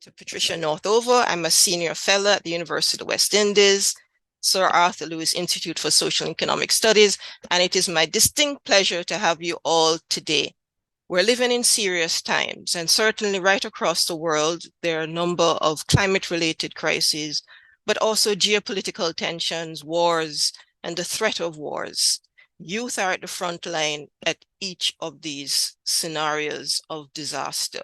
To Patricia Northover. I'm a senior fellow at the University of the West Indies, Sir Arthur Lewis Institute for Social and Economic Studies, and it is my distinct pleasure to have you all today. We're living in serious times, and certainly right across the world, there are a number of climate-related crises, but also geopolitical tensions, wars, and the threat of wars. Youth are at the front line at each of these scenarios of disaster.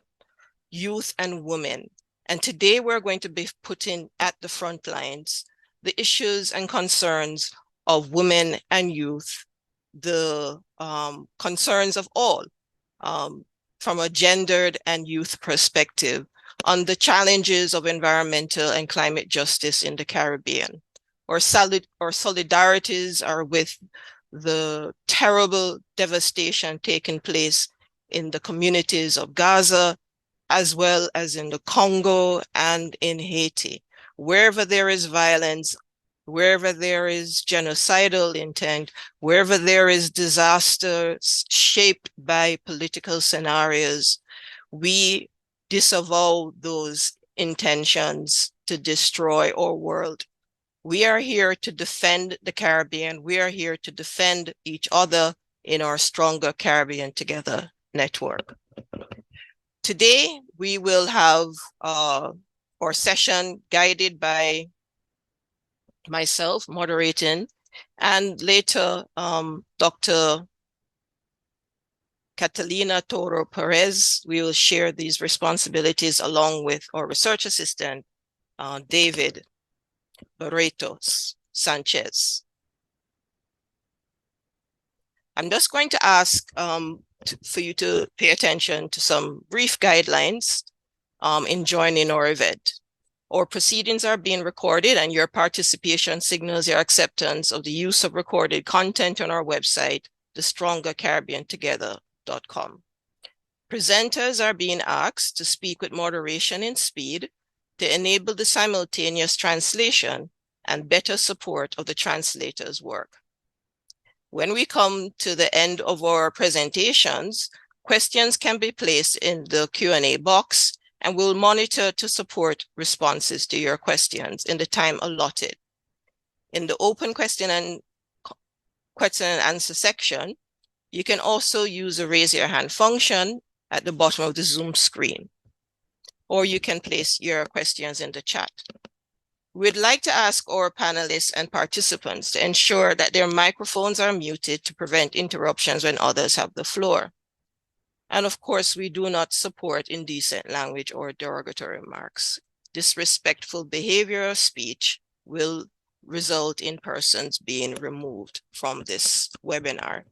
Youth and women. And today we're going to be putting at the front lines the issues and concerns of women and youth, the concerns of all, from a gendered and youth perspective on the challenges of environmental and climate justice in the Caribbean. Our solidarities are with the terrible devastation taking place in the communities of Gaza, as well as in the Congo and in Haiti. Wherever there is violence, wherever there is genocidal intent, wherever there is disaster shaped by political scenarios, we disavow those intentions to destroy our world. We are here to defend the Caribbean. We are here to defend each other in our Stronger Caribbean Together network. Today, we will have our session guided by myself moderating, and later Dr. Catalina Toro Perez. We will share these responsibilities along with our research assistant, David Barretos Sanchez. I'm just going to ask for you to pay attention to some brief guidelines in joining our event. Our proceedings are being recorded, and your participation signals your acceptance of the use of recorded content on our website, thestrongercaribbeantogether.com. Presenters are being asked to speak with moderation in speed to enable the simultaneous translation and better support of the translator's work. When we come to the end of our presentations, questions can be placed in the Q&A box, and we'll monitor to support responses to your questions in the time allotted. In the open question and answer section, you can also use the raise your hand function at the bottom of the Zoom screen, or you can place your questions in the chat. We'd like to ask our panelists and participants to ensure that their microphones are muted to prevent interruptions when others have the floor. And of course, we do not support indecent language or derogatory remarks. Disrespectful behavior or speech will result in persons being removed from this webinar.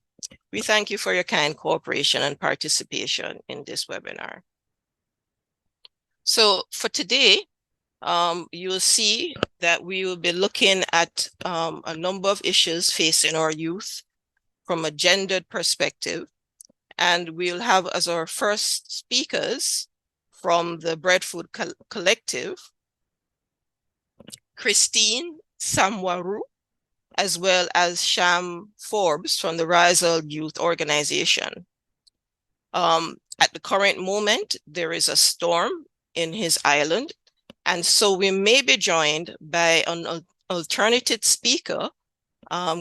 We thank you for your kind cooperation and participation in this webinar. So for today, you will see that we will be looking at a number of issues facing our youth from a gendered perspective. And we'll have as our first speakers from the Breadfood Collective, Christine Samwaru, as well as Sham Forbes from the Rizal Youth Organization. At the current moment, there is a storm in his island, and so we may be joined by an alternative speaker,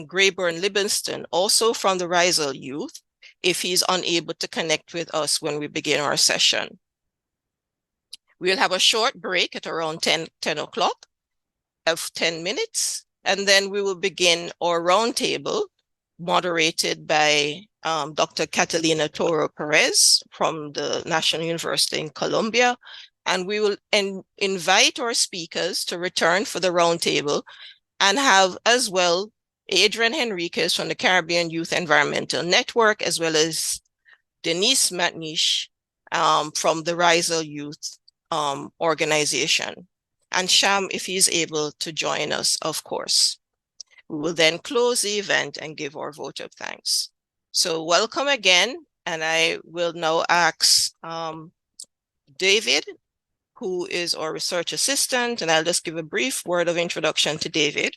Grayburn Livingston, also from the Rizal Youth, if he's unable to connect with us when we begin our session. We'll have a short break at around 10 o'clock of 10 minutes, and then we will begin our roundtable moderated by Dr. Catalina Toro Perez from the National University in Colombia. And we will invite our speakers to return for the roundtable and have as well Adrian Henriquez from the Caribbean Youth Environmental Network, as well as Denise Matnish from the Rizal Youth Organization. And Sham, if he's able to join us, of course. We will then close the event and give our vote of thanks. So welcome again, and I will now ask David, who is our research assistant, and I'll just give a brief word of introduction to David,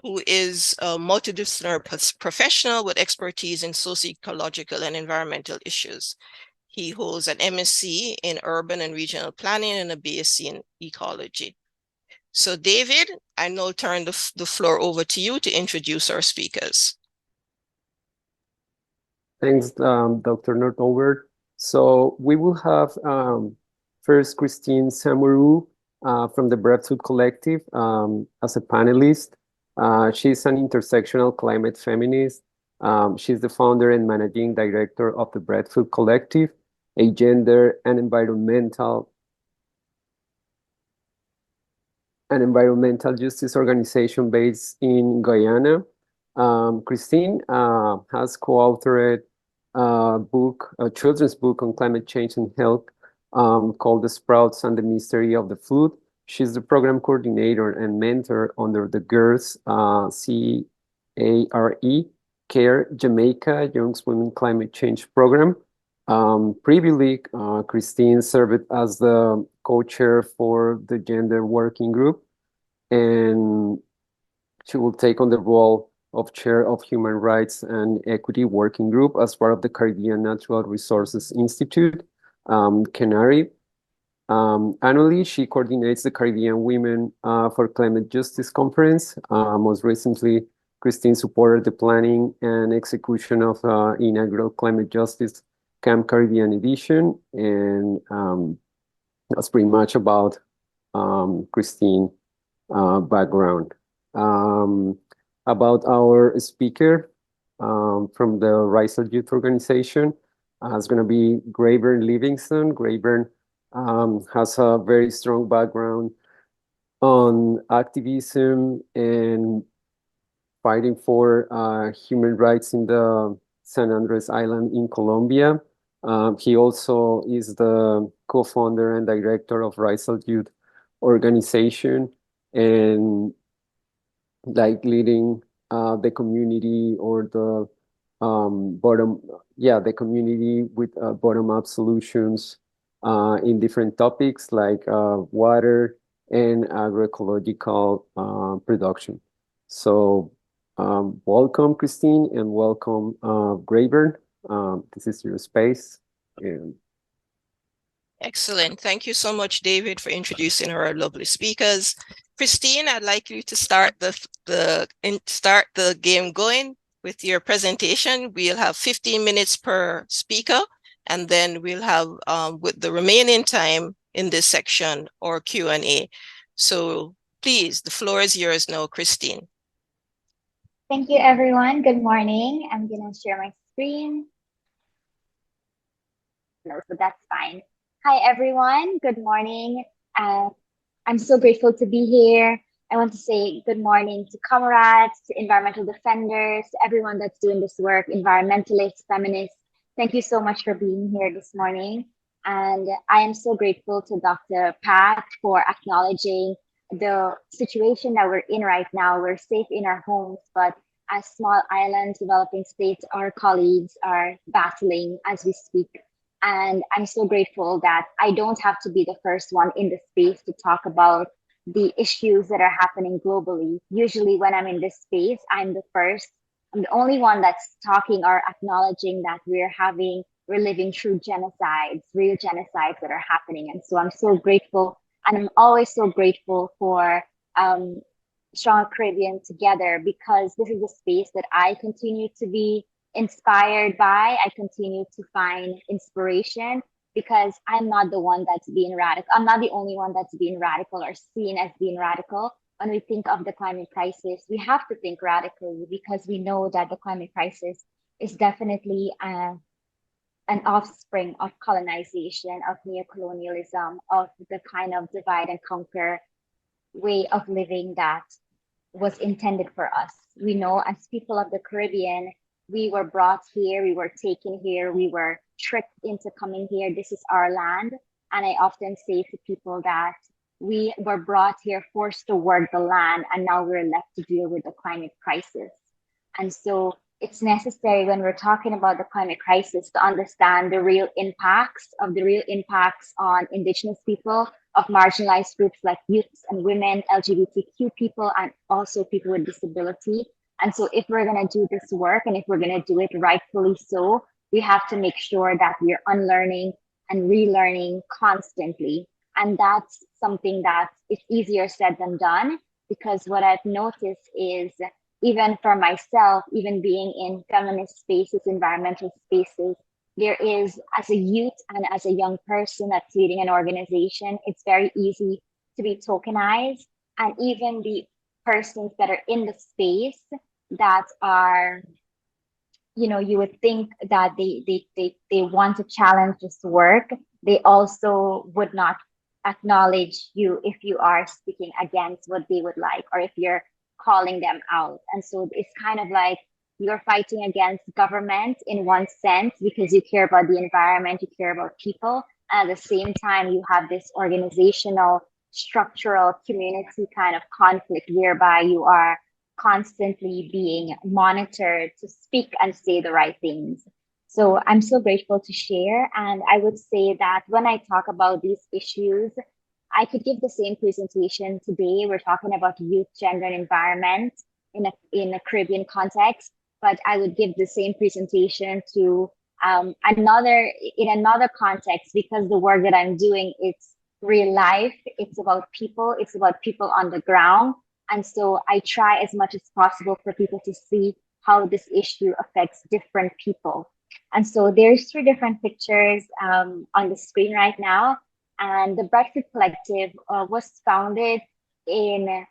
who is a multidisciplinary professional with expertise in socio-ecological and environmental issues. He holds an MSc in urban and regional planning and a BSc in ecology. So David, I now turn the floor over to you to introduce our speakers. Thanks, Dr. Northover. So we will have first Christine Samuru from the Breadfruit Collective as a panelist. She's an intersectional climate feminist. She's the founder and managing director of the Breadfruit Collective, a gender and environmental justice organization based in Guyana. Christine has co-authored a children's book on climate change and health called The Sprouts and the Mystery of the Food. She's the program coordinator and mentor under the GIRS CARE Jamaica Young Women Climate Change Program. Previously, Christine served as the co-chair for the Gender Working Group, and she will take on the role of chair of Human Rights and Equity Working Group as part of the Caribbean Natural Resources Institute, CANARI. Annually, she coordinates the Caribbean Women for Climate Justice Conference. Most recently, Christine supported the planning and execution of inaugural Climate Justice Camp Caribbean edition, and that's pretty much about Christine background. About our speaker from the Risel Youth Organization is going to be Grayburn Livingston. Grayburn has a very strong background on activism and fighting for human rights in the San Andres Island in Colombia. He also is the co-founder and director of Risel Youth Organization, and like leading the community or the the community with bottom-up solutions in different topics like water and agroecological production. So welcome, Christine, and welcome, Grayburn. This is your space. And excellent. Thank you so much, David, for introducing our lovely speakers. Christine, I'd like you to start the game going with your presentation. We'll have 15 minutes per speaker, and then we'll have with the remaining time in this section or Q&A. So please, the floor is yours now, Christine. Thank you, everyone. Good morning. I'm going to share my screen. No, so that's fine. Hi, everyone. Good morning. I'm so grateful to be here. I want to say good morning to comrades, to environmental defenders, to everyone that's doing this work, environmentalists, feminists. Thank you so much for being here this morning. And I am so grateful to Dr. Pat for acknowledging the situation that we're in right now. We're safe in our homes, but as small islands, developing states, our colleagues are battling as we speak. And I'm so grateful that I don't have to be the first one in the space to talk about the issues that are happening globally. Usually when I'm in this space, I'm the only one that's talking or acknowledging that we're living through genocides, real genocides that are happening. And so I'm so grateful. And I'm always so grateful for Strong Caribbean Together, because this is a space that I continue to be inspired by. I continue to find inspiration because I'm not the one that's being radical. I'm not the only one that's being radical or seen as being radical. When we think of the climate crisis, we have to think radically because we know that the climate crisis is definitely an offspring of colonization, of neocolonialism, of the kind of divide and conquer way of living that was intended for us. We know as people of the Caribbean, we were brought here, we were taken here, we were tricked into coming here. This is our land. And I often say to people that we were brought here, forced to work the land, and now we're left to deal with the climate crisis. And so it's necessary when we're talking about the climate crisis to understand the real impacts on Indigenous people, of marginalized groups like youths and women, LGBTQ people, and also people with disability. And so if we're going to do this work, and if we're going to do it rightfully so, we have to make sure that we're unlearning and relearning constantly. And that's something that is easier said than done, because what I've noticed is, even for myself, even being in feminist spaces, environmental spaces, there is, as a youth and as a young person that's leading an organization, it's very easy to be tokenized. And even the persons that are in the space that are, you would think that they want to challenge this work, they also would not acknowledge you if you are speaking against what they would like, or if you're calling them out. And so it's kind of like you're fighting against government in one sense because you care about the environment, you care about people. And at the same time, you have this organizational, structural, community kind of conflict whereby you are constantly being monitored to speak and say the right things. So I'm so grateful to share. And I would say that when I talk about these issues, I could give the same presentation today. We're talking about youth, gender, and environment in a Caribbean context, but I would give the same presentation to another context, because the work that I'm doing, it's real life. It's about people. It's about people on the ground. And so I try as much as possible for people to see how this issue affects different people. And so there's three different pictures on the screen right now. And the Breadfruit Collective was founded during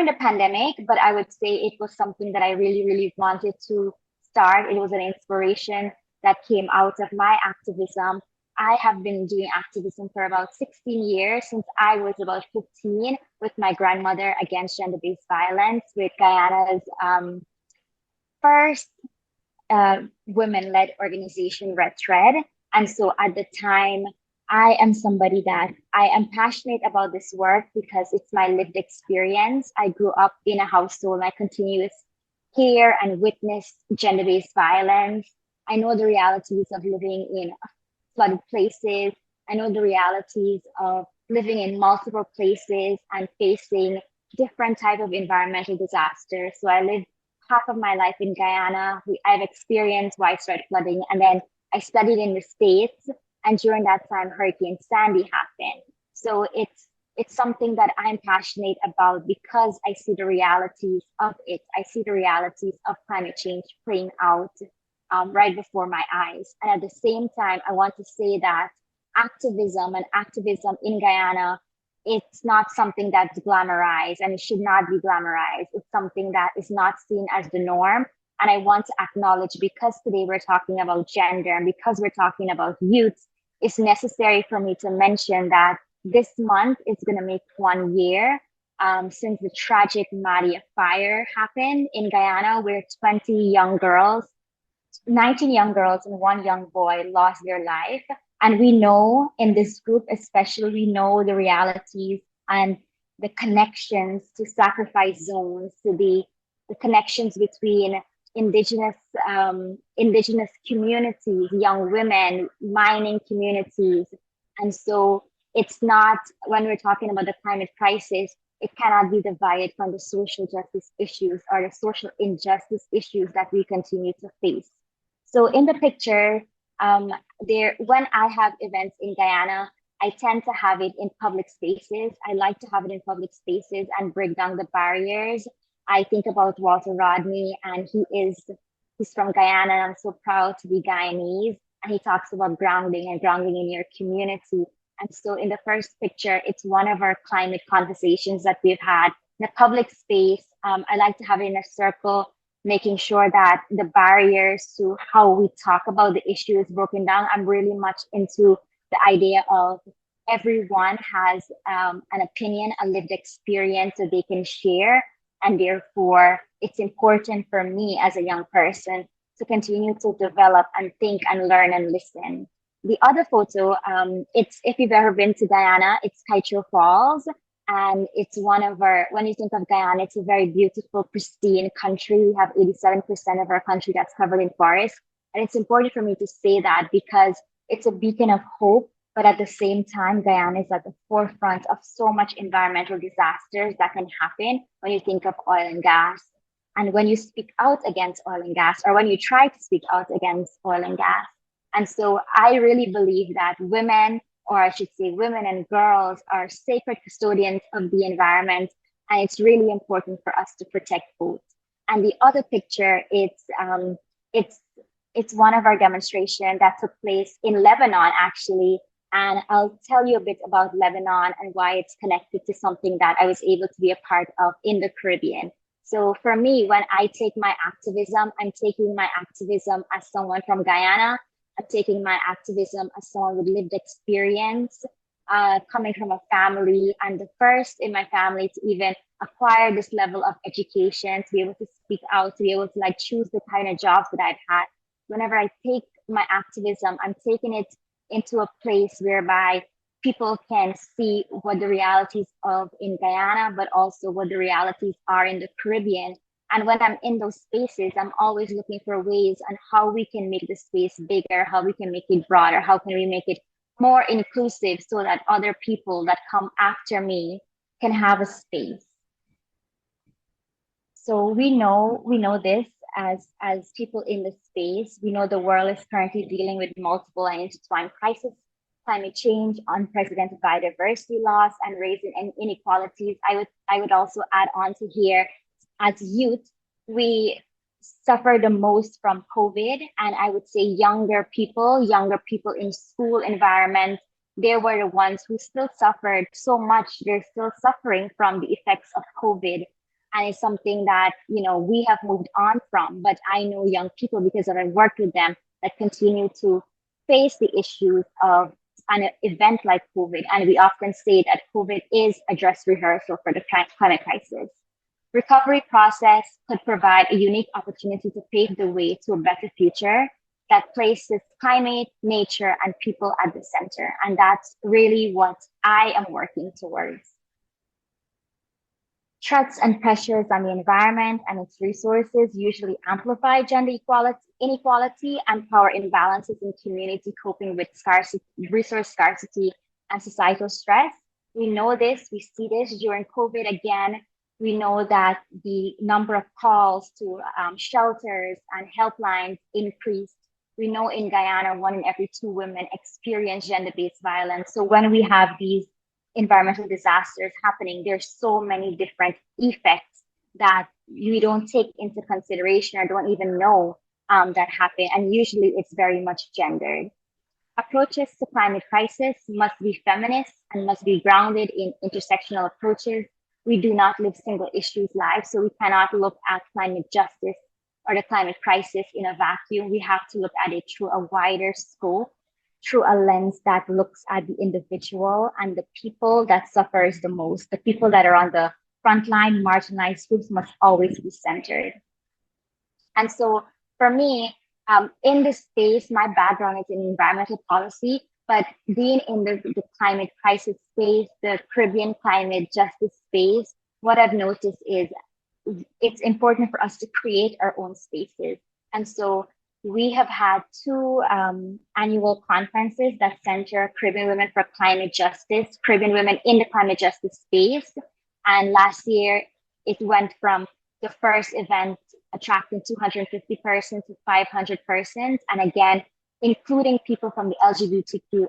the pandemic, but I would say it was something that I really, really wanted to start. It was an inspiration that came out of my activism. I have been doing activism for about 16 years, since I was about 15, with my grandmother against gender-based violence, with Guyana's first women-led organization, Red Thread. And so at the time, I am somebody that I am passionate about this work because it's my lived experience. I grew up in a household, I continue to hear and witness gender-based violence. I know the realities of living in flooded places. I know the realities of living in multiple places and facing different type of environmental disasters. So I lived half of my life in Guyana. I've experienced widespread flooding, and then I studied in the States. And during that time, Hurricane Sandy happened. So it's something that I'm passionate about because I see the realities of it. I see the realities of climate change playing out right before my eyes. And at the same time, I want to say that activism in Guyana, it's not something that's glamorized, and it should not be glamorized. It's something that is not seen as the norm. And I want to acknowledge, because today we're talking about gender and because we're talking about youth, it's necessary for me to mention that this month is going to make 1 year since the tragic Madia fire happened in Guyana, where 19 young girls and one young boy lost their life. And we know in this group, especially, we know the realities and the connections to sacrifice zones, to the connections between indigenous communities, young women, mining communities. And so it's not, when we're talking about the climate crisis, it cannot be divided from the social justice issues or the social injustice issues that we continue to face. So in the picture, when I have events in Guyana, I tend to have it in public spaces. I like to have it in public spaces and break down the barriers. I think about Walter Rodney, and he's from Guyana, and I'm so proud to be Guyanese. And he talks about grounding and grounding in your community. And so in the first picture, it's one of our climate conversations that we've had in a public space. I like to have it in a circle, making sure that the barriers to how we talk about the issue is broken down. I'm really much into the idea of everyone has an opinion, a lived experience that they can share. And therefore, it's important for me as a young person to continue to develop and think and learn and listen. The other photo, it's, if you've ever been to Guyana, it's Kaitro Falls. And it's one of our, when you think of Guyana, it's a very beautiful, pristine country. We have 87% of our country that's covered in forest. And it's important for me to say that because it's a beacon of hope. But at the same time, Guyana is at the forefront of so much environmental disasters that can happen when you think of oil and gas. and when you speak out against oil and gas, or when you try to speak out against oil and gas. And so I really believe that women, or I should say women and girls, are sacred custodians of the environment, and it's really important for us to protect both. And the other picture, it's it's one of our demonstrations that took place in Lebanon, actually. And I'll tell you a bit about Lebanon and why it's connected to something that I was able to be a part of in the Caribbean. So for me, when I take my activism, I'm taking my activism as someone from Guyana. I'm taking my activism as someone with lived experience, coming from a family, and the first in my family to even acquire this level of education, to be able to speak out, to be able to like choose the kind of jobs that I've had. Whenever I take my activism, I'm taking it into a place whereby people can see what the realities of in Guyana, but also what the realities are in the Caribbean. And when I'm in those spaces, I'm always looking for ways on how we can make the space bigger, how we can make it broader, how can we make it more inclusive so that other people that come after me can have a space. So we know this as people in the space. We know the world is currently dealing with multiple and intertwined crises: climate change, unprecedented biodiversity loss, and raising inequalities. I would also add on to here, as youth, we suffer the most from COVID, and I would say younger people in school environment, they were the ones who still suffered so much. They're still suffering from the effects of COVID, and it's something that we have moved on from. But I know young people, because I've worked with them, that continue to face the issues of an event like COVID. And we often say that COVID is a dress rehearsal for the climate crisis. Recovery process could provide a unique opportunity to pave the way to a better future that places climate, nature, and people at the center. And that's really what I am working towards. Threats and pressures on the environment and its resources usually amplify gender inequality and power imbalances in community coping with resource scarcity and societal stress. We know this, we see this during COVID again. We know that the number of calls to shelters and helplines increased. We know in Guyana, 1 in every 2 women experience gender-based violence. So when we have these environmental disasters happening, there's so many different effects that we don't take into consideration or don't even know that happen. And usually it's very much gendered. Approaches to climate crisis must be feminist and must be grounded in intersectional approaches. We do not live single issues lives, so we cannot look at climate justice or the climate crisis in a vacuum. We have to look at it through a wider scope, through a lens that looks at the individual and the people that suffers the most. The people that are on the frontline, marginalized groups must always be centered. And so for me, in this space, my background is in environmental policy, but being in the climate crisis space, the Caribbean climate justice space, what I've noticed is it's important for us to create our own spaces. And so we have had 2 annual conferences that center Caribbean women for climate justice, Caribbean women in the climate justice space. And last year, it went from the first event attracting 250 persons to 500 persons. And again, including people from the LGBTQ,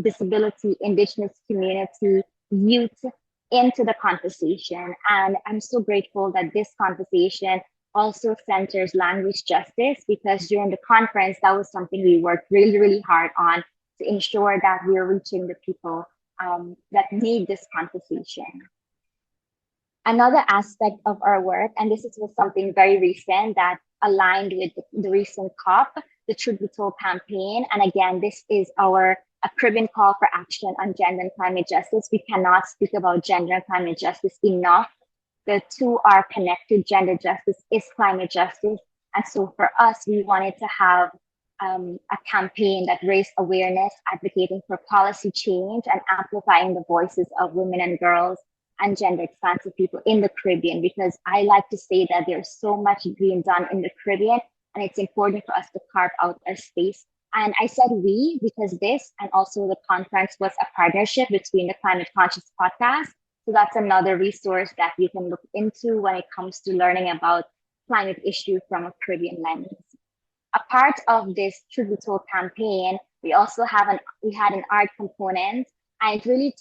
disability, indigenous community, youth into the conversation. And I'm so grateful that this conversation also centers language justice, because during the conference, that was something we worked really, really hard on to ensure that we are reaching the people that need this conversation. Another aspect of our work, and this was something very recent that aligned with the recent COP, the Truth Be Told campaign. And again, this is a Caribbean call for action on gender and climate justice. We cannot speak about gender and climate justice enough. The 2 are connected. Gender justice is climate justice. And so for us, we wanted to have a campaign that raised awareness, advocating for policy change and amplifying the voices of women and girls and gender expansive people in the Caribbean, because I like to say that there's so much being done in the Caribbean, and it's important for us to carve out our space. And I said we, because this and also the conference was a partnership between the Climate Conscious podcast So that's another resource that you can look into when it comes to learning about climate issues from a Caribbean lens. A part of this Truth Be Told campaign, we had an art component, and it really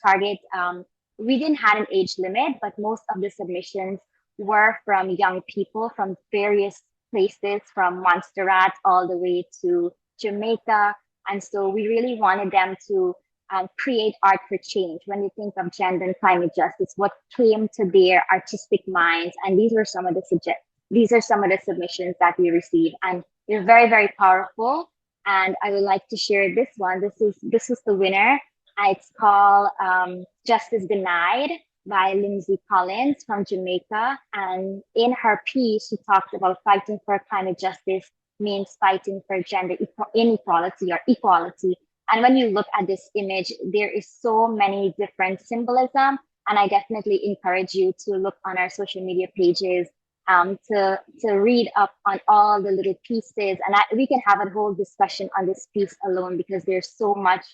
we didn't have an age limit, but most of the submissions were from young people from various places, from Montserrat all the way to Jamaica. And so we really wanted them to create art for change. When you think of gender and climate justice, what came to their artistic minds? And these are some of the submissions that we received, and they're very, very powerful. And I would like to share this one. This is the winner. It's called "Justice Denied" by Lindsay Collins from Jamaica. And in her piece, she talked about fighting for climate justice means fighting for gender inequality or equality. And when you look at this image, there is so many different symbolism. And I definitely encourage you to look on our social media pages to read up on all the little pieces. And we can have a whole discussion on this piece alone, because there's so much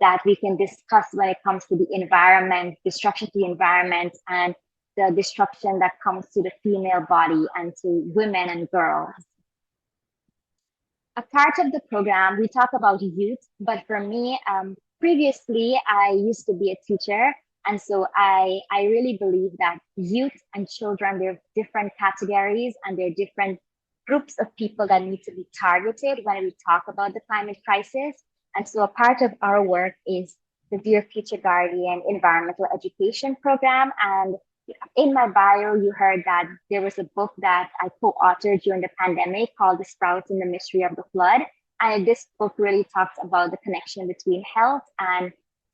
that we can discuss when it comes to the environment, destruction to the environment, and the destruction that comes to the female body and to women and girls. A part of the program, we talk about youth, but for me, previously, I used to be a teacher. And so I really believe that youth and children, they're different categories and they're different groups of people that need to be targeted when we talk about the climate crisis. And so a part of our work is the Dear Future Guardian Environmental Education Program. And in my bio, you heard that there was a book that I co-authored during the pandemic called The Sprouts and the Mystery of the Flood. And this book really talks about the connection between health and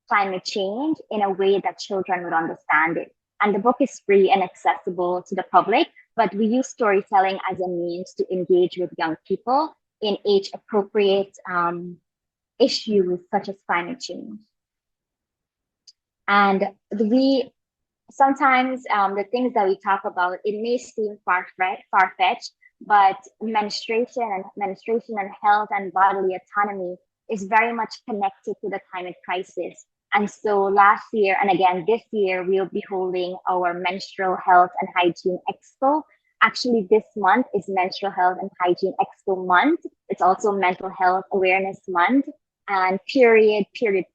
climate change in a way that children would understand it. And the book is free and accessible to the public, but we use storytelling as a means to engage with young people in age-appropriate issues such as climate change. And sometimes the things that we talk about, it may seem far-fetched, but menstruation and health and bodily autonomy is very much connected to the climate crisis. And so last year, and again this year, we'll be holding our Menstrual Health and Hygiene Expo. Actually, this month is Menstrual Health and Hygiene Expo month. It's also Mental Health Awareness Month. And period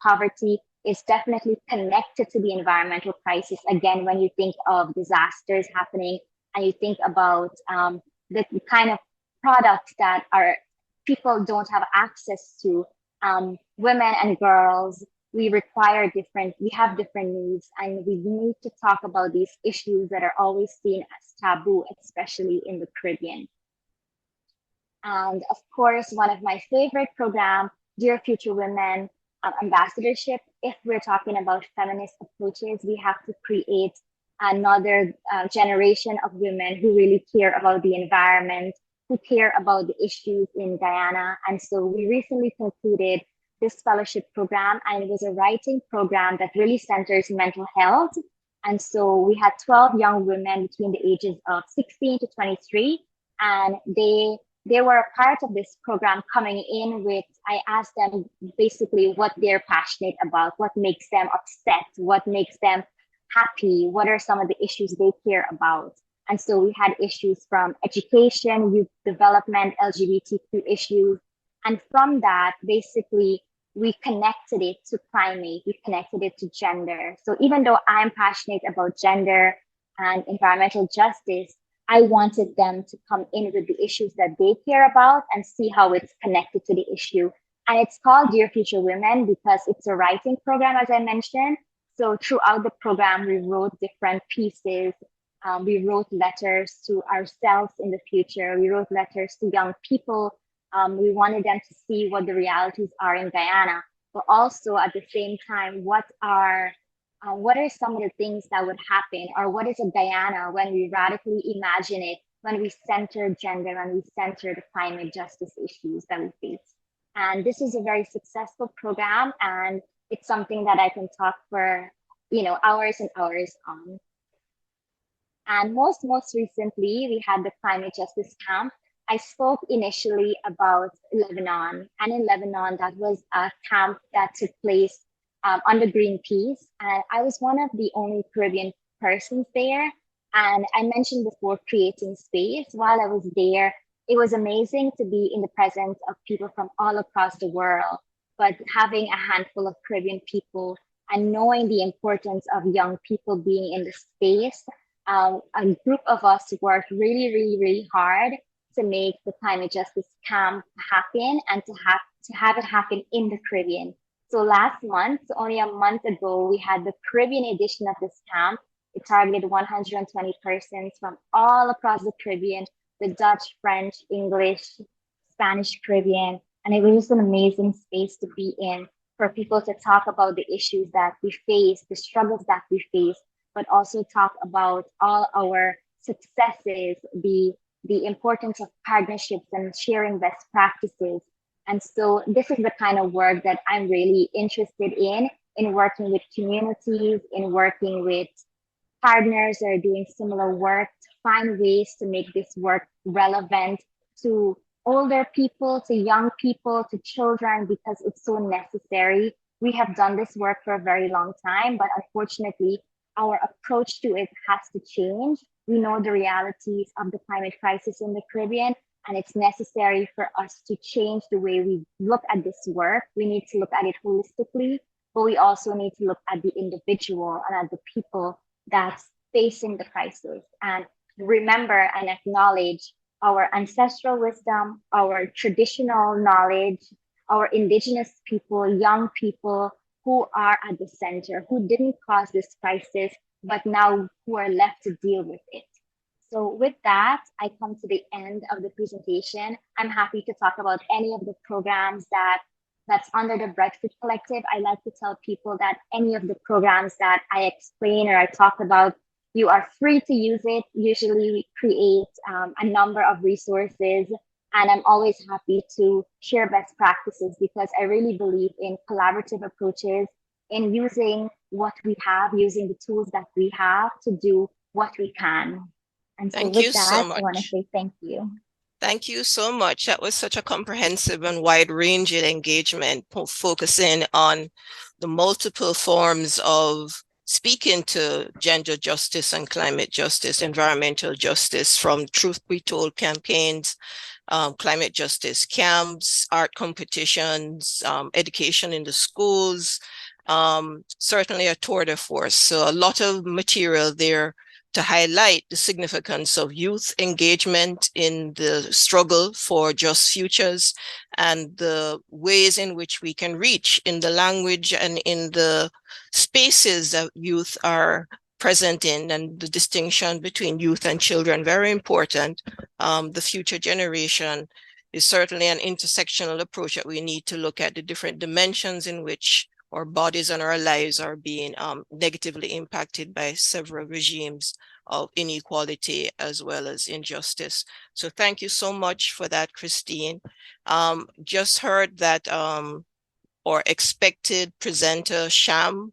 poverty is definitely connected to the environmental crisis. Again, when you think of disasters happening and you think about the kind of products that people don't have access to, women and girls, we have different needs, and we need to talk about these issues that are always seen as taboo, especially in the Caribbean. And of course, one of my favorite programs, Dear Future Women Ambassadorship. If we're talking about feminist approaches, we have to create another generation of women who really care about the environment, who care about the issues in Guyana. And so we recently concluded this fellowship program, and it was a writing program that really centers mental health. And so we had 12 young women between the ages of 16 to 23, and they were a part of this program coming in with, I asked them basically what they're passionate about, what makes them upset, what makes them happy, what are some of the issues they care about. And so we had issues from education, youth development, LGBTQ issues. And from that, basically, we connected it to climate, we connected it to gender. So even though I'm passionate about gender and environmental justice, I wanted them to come in with the issues that they care about and see how it's connected to the issue. And it's called Dear Future Women because it's a writing program, as I mentioned. So throughout the program, we wrote different pieces. We wrote letters to ourselves in the future. We wrote letters to young people. We wanted them to see what the realities are in Guyana, but also at the same time, what are some of the things that would happen, or what is a Guyana when we radically imagine it, when we center gender, when we center the climate justice issues that we face. And this is a very successful program, and it's something that I can talk for hours and hours on. And most recently, we had the climate justice camp. I spoke initially about Lebanon, and in Lebanon, that was a camp that took place under Greenpeace, and I was one of the only Caribbean persons there. And I mentioned before creating space. While I was there, it was amazing to be in the presence of people from all across the world, but having a handful of Caribbean people and knowing the importance of young people being in the space, a group of us worked really, really, really hard to make the climate justice camp happen and to have it happen in the Caribbean. So last month, only a month ago, we had the Caribbean edition of this camp. It targeted 120 persons from all across the Caribbean, the Dutch, French, English, Spanish Caribbean. And it was just an amazing space to be in for people to talk about the issues that we face, the struggles that we face, but also talk about all our successes, the importance of partnerships and sharing best practices. And so this is the kind of work that I'm really interested in working with communities, in working with partners that are doing similar work to find ways to make this work relevant to older people, to young people, to children, because it's so necessary. We have done this work for a very long time, but unfortunately, our approach to it has to change. We know the realities of the climate crisis in the Caribbean, and it's necessary for us to change the way we look at this work. We need to look at it holistically, but we also need to look at the individual and at the people that's facing the crisis, and remember and acknowledge our ancestral wisdom, our traditional knowledge, our indigenous people, young people who are at the center, who didn't cause this crisis, but now who are left to deal with it. So with that, I come to the end of the presentation. I'm happy to talk about any of the programs that's under the Breadfruit Collective. I like to tell people that any of the programs that I explain or I talk about, you are free to use it. Usually we create a number of resources, and I'm always happy to share best practices because I really believe in collaborative approaches, in using what we have, using the tools that we have to do what we can. And so Thank with you that, so I want to much. say thank you. Thank you so much. That was such a comprehensive and wide-ranging engagement, focusing on the multiple forms of speaking to gender justice and climate justice, environmental justice, from Truth Be Told campaigns, climate justice camps, art competitions, education in the schools, certainly a tour de force. So a lot of material there to highlight the significance of youth engagement in the struggle for just futures and the ways in which we can reach in the language and in the spaces that youth are present in, and the distinction between youth and children, very important. The future generation is certainly an intersectional approach that we need to look at the different dimensions in which our bodies and our lives are being negatively impacted by several regimes of inequality as well as injustice. So thank you so much for that, Christine. Just heard that our expected presenter, Sham,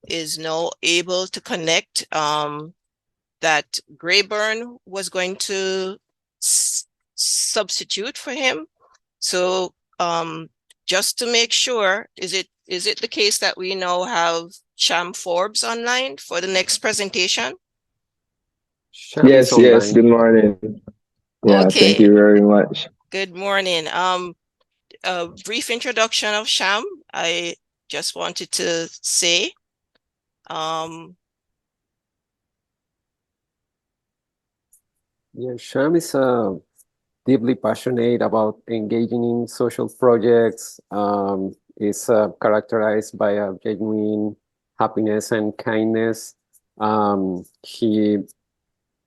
is now able to connect, that Grayburn was going to substitute for him. So just to make sure, is it the case that we now have Sham Forbes online for the next presentation? Sham is Yes, yes. online. Good morning. Yeah, Okay. thank you very much. Good morning. A brief introduction of Sham. I just wanted to say, Yeah, Sham is deeply passionate about engaging in social projects. Is characterized by a genuine happiness and kindness. He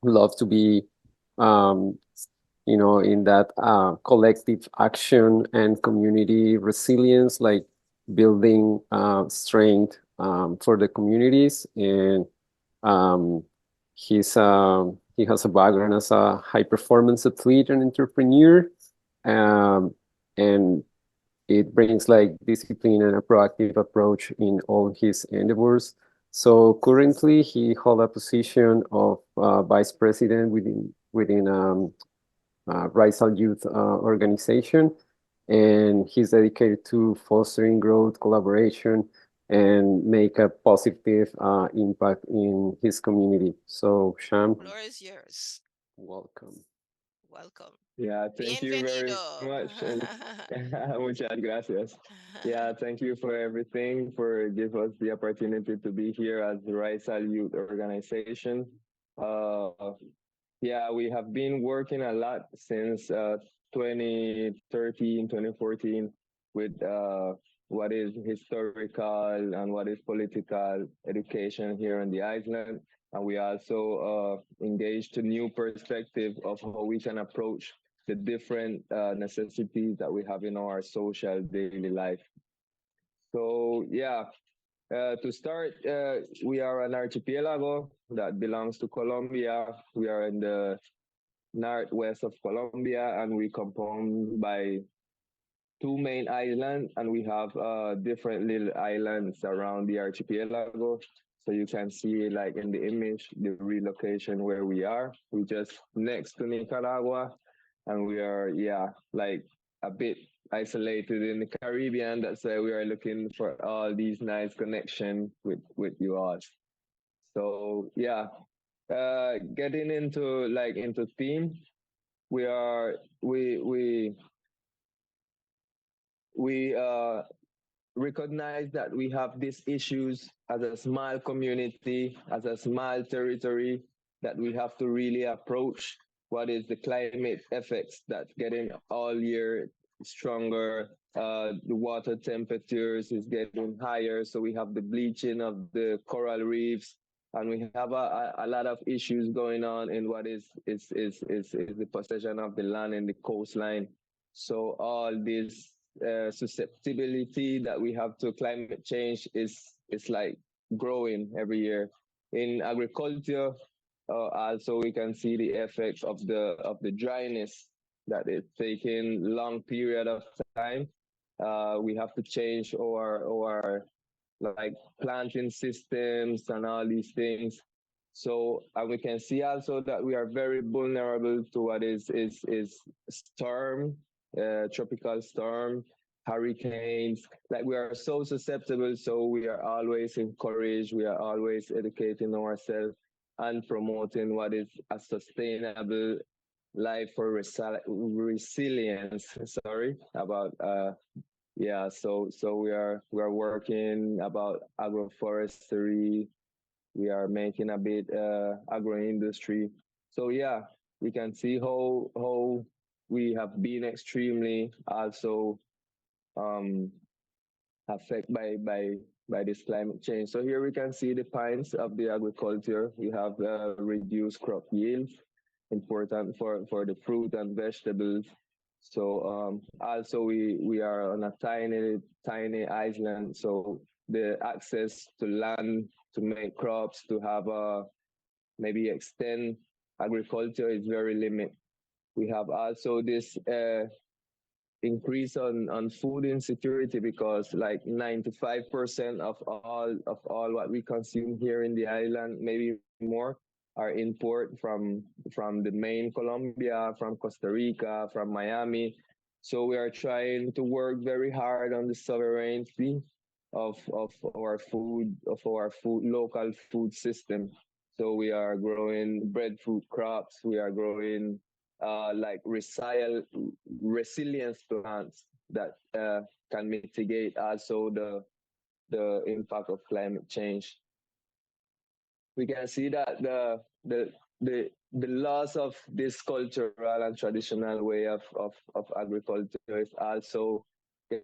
loves to be, in that collective action and community resilience, like building strength for the communities. And he has a background as a high performance athlete and entrepreneur, and it brings like discipline and a proactive approach in all his endeavors. So currently he holds a position of vice president within Rizal Youth organization, and he's dedicated to fostering growth, collaboration, and make a positive impact in his community. So, Sham, Floor is yours. welcome. Welcome. Yeah, thank you very Bienvenido. much. And muchas gracias. Yeah, thank you for everything, for give us the opportunity to be here as the Raisal Youth Organization. Uh, yeah, we have been working a lot since 2013, 2014 with what is historical and what is political education here on the island. And we also engaged to new perspective of how we can approach the different necessities that we have in our social daily life. So yeah, to start, we are an archipelago that belongs to Colombia. We are in the northwest of Colombia, and we compound by two main islands, and we have different little islands around the archipelago. So you can see, like in the image, the relocation where we are. We just next to Nicaragua, and we are, yeah, like a bit isolated in the Caribbean. That's why we are looking for all these nice connection with you all. So yeah, getting into into theme, we are we recognize that we have these issues as a small community, as a small territory, that we have to really approach what is the climate effects that's getting all year stronger. The water temperatures is getting higher, so we have the bleaching of the coral reefs, and we have a lot of issues going on in what is the possession of the land and the coastline. So all this susceptibility that we have to climate change is like growing every year. In agriculture, also we can see the effects of the dryness that is taking long period of time. We have to change our like planting systems and all these things. So and we can see also that we are very vulnerable to what is storm, tropical storm, hurricanes. Like we are so susceptible. So we are always encouraged. We are always educating ourselves and promoting what is a sustainable life for resilience. Sorry about yeah, so we are working about agroforestry. We are making a bit agro industry. So yeah, we can see how we have been extremely also um, affected by this climate change. So here we can see the pines of the agriculture. We have reduced crop yields, important for the fruit and vegetables. So also we are on a tiny island, so the access to land to make crops to have a maybe extend agriculture is very limited. We have also this increase on food insecurity because like 95% of all what we consume here in the island, maybe more, are import from the main Colombia, from Costa Rica, from Miami. So we are trying to work very hard on the sovereignty of our food local food system. So we are growing breadfruit crops. We are growing like resilience plants that can mitigate also the impact of climate change. We can see that the loss of this cultural and traditional way of agriculture is also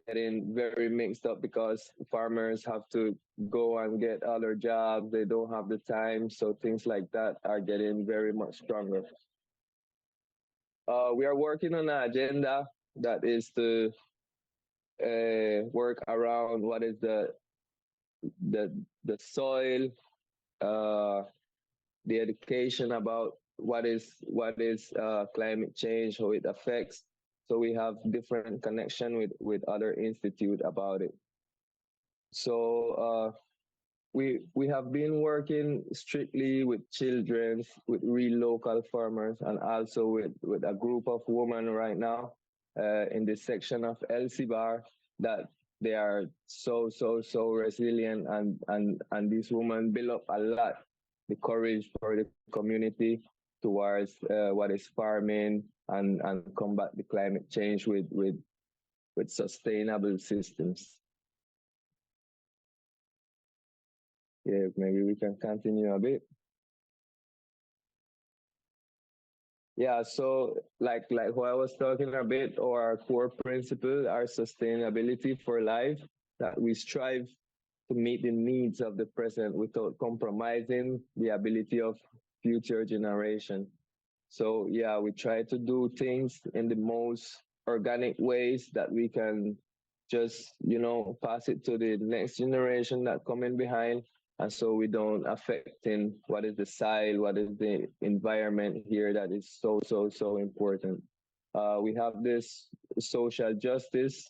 getting very mixed up because farmers have to go and get other jobs. They don't have the time. So things like that are getting very much stronger. We are working on an agenda that is to work around what is the soil, uh, the education about what is climate change, how it affects. So we have different connection with other institute about it. So we have been working strictly with children, with real local farmers, and also with a group of women right now in this section of El Cibar that they are so resilient, and these women build up a lot the courage for the community towards what is farming and combat the climate change with sustainable systems. Yeah, maybe we can continue a bit. Yeah, so like what I was talking a bit, our core principle, our sustainability for life, that we strive to meet the needs of the present without compromising the ability of future generation. So yeah, we try to do things in the most organic ways that we can just, pass it to the next generation that coming behind. And so we don't affecting what is the soil, what is the environment here that is so important. We have this social justice.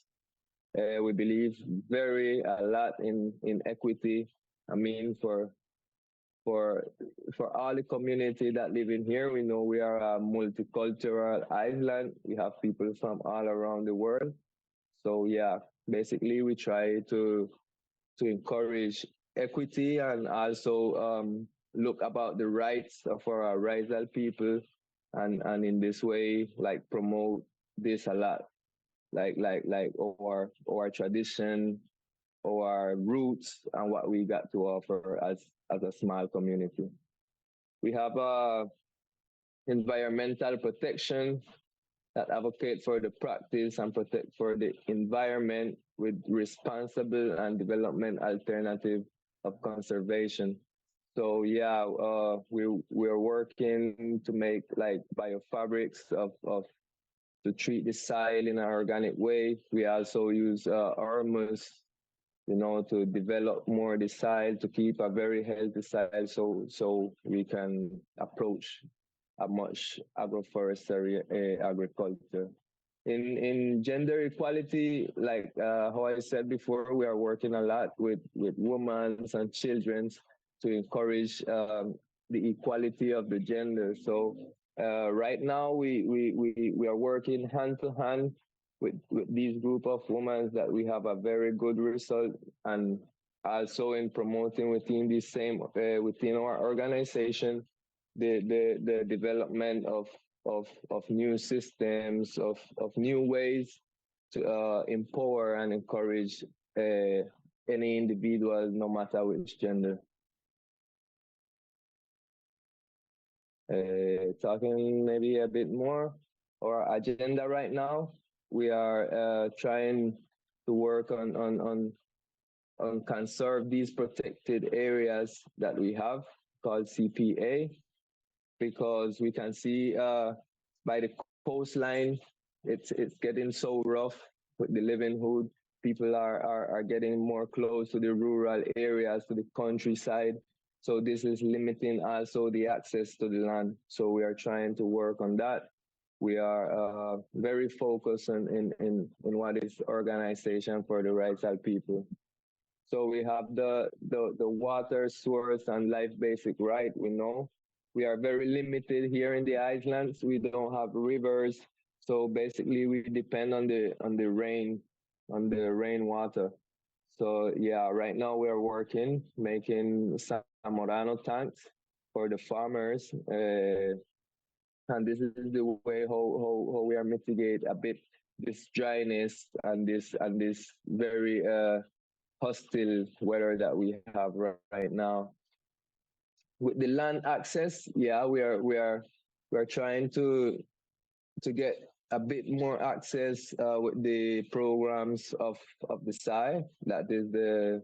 We believe very a lot in equity. I mean, for all the community that live in here, we know we are a multicultural island. We have people from all around the world. So yeah, basically we try to encourage equity and also look about the rights of our racial people, and in this way like promote this a lot, like our tradition, our roots, and what we got to offer as a small community. We have environmental protection that advocate for the practice and protect for the environment with responsible and development alternative of conservation. So yeah, we're working to make like biofabrics of to treat the soil in an organic way. We also use humus, to develop more the soil, to keep a very healthy soil, so we can approach a much agroforestry agriculture. In gender equality, like how I said before, we are working a lot with women and children to encourage the equality of the gender. So right now we are working hand to hand with these group of women that we have a very good result, and also in promoting within the same within our organization the development of new systems, of new ways to empower and encourage any individual, no matter which gender. Talking maybe a bit more, our agenda right now, we are trying to work on conserve these protected areas that we have called CPA, because we can see by the coastline, it's getting so rough with the livelihood. People are getting more close to the rural areas, to the countryside. So this is limiting also the access to the land. So we are trying to work on that. We are very focused in what is organization for the rights of people. So we have the water source and life basic right. We know we are very limited here in the islands. We don't have rivers, so basically we depend on the rainwater. So yeah, right now we are working making Samorano tanks for the farmers, and this is the way how we are mitigate a bit this dryness and this very hostile weather that we have right now. With the land access, yeah, we are trying to get a bit more access with the programs of the SAI, that is the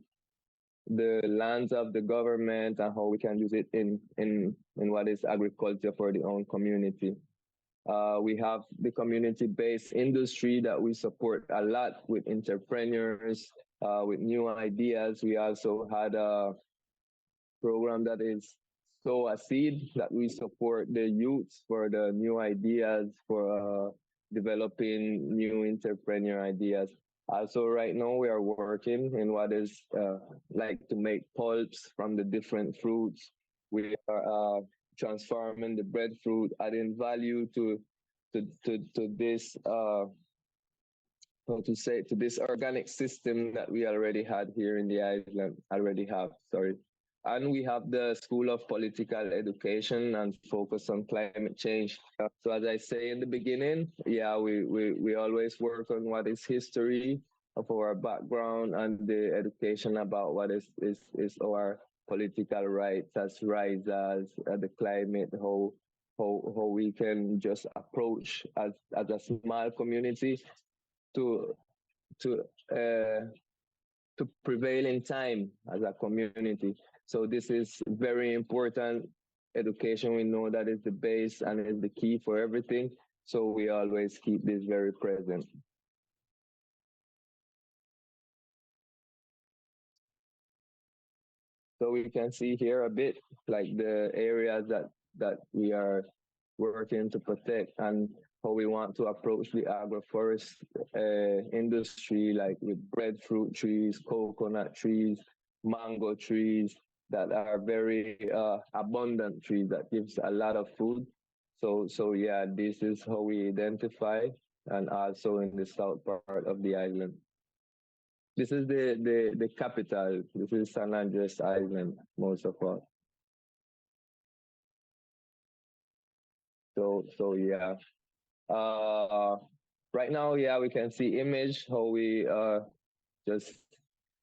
lands of the government, and how we can use it in what is agriculture for the own community. We have the community-based industry that we support a lot with entrepreneurs, with new ideas. We also had a program that is Sow a Seed, that we support the youths for the new ideas, for developing new entrepreneur ideas. Also, right now we are working in what is like to make pulps from the different fruits. We are transforming the breadfruit, adding value to this how to say, to this organic system that we already had here in the island, already have, sorry. And we have the School of Political Education and focus on climate change. So as I say in the beginning, yeah, we always work on what is history of our background and the education about what is our political rights as risers, the climate, how we can just approach as a small community to to uh, to prevail in time as a community. So this is very important. Education, we know that is the base and is the key for everything. So we always keep this very present. So we can see here a bit like the areas that we are working to protect and how we want to approach the agroforest industry, like with breadfruit trees, coconut trees, mango trees that are very abundant trees that gives a lot of food. So yeah, this is how we identify, and also in the south part of the island. This is the capital. This is San Andres Island, most of all. So yeah. Uh, right now, yeah, we can see image how we just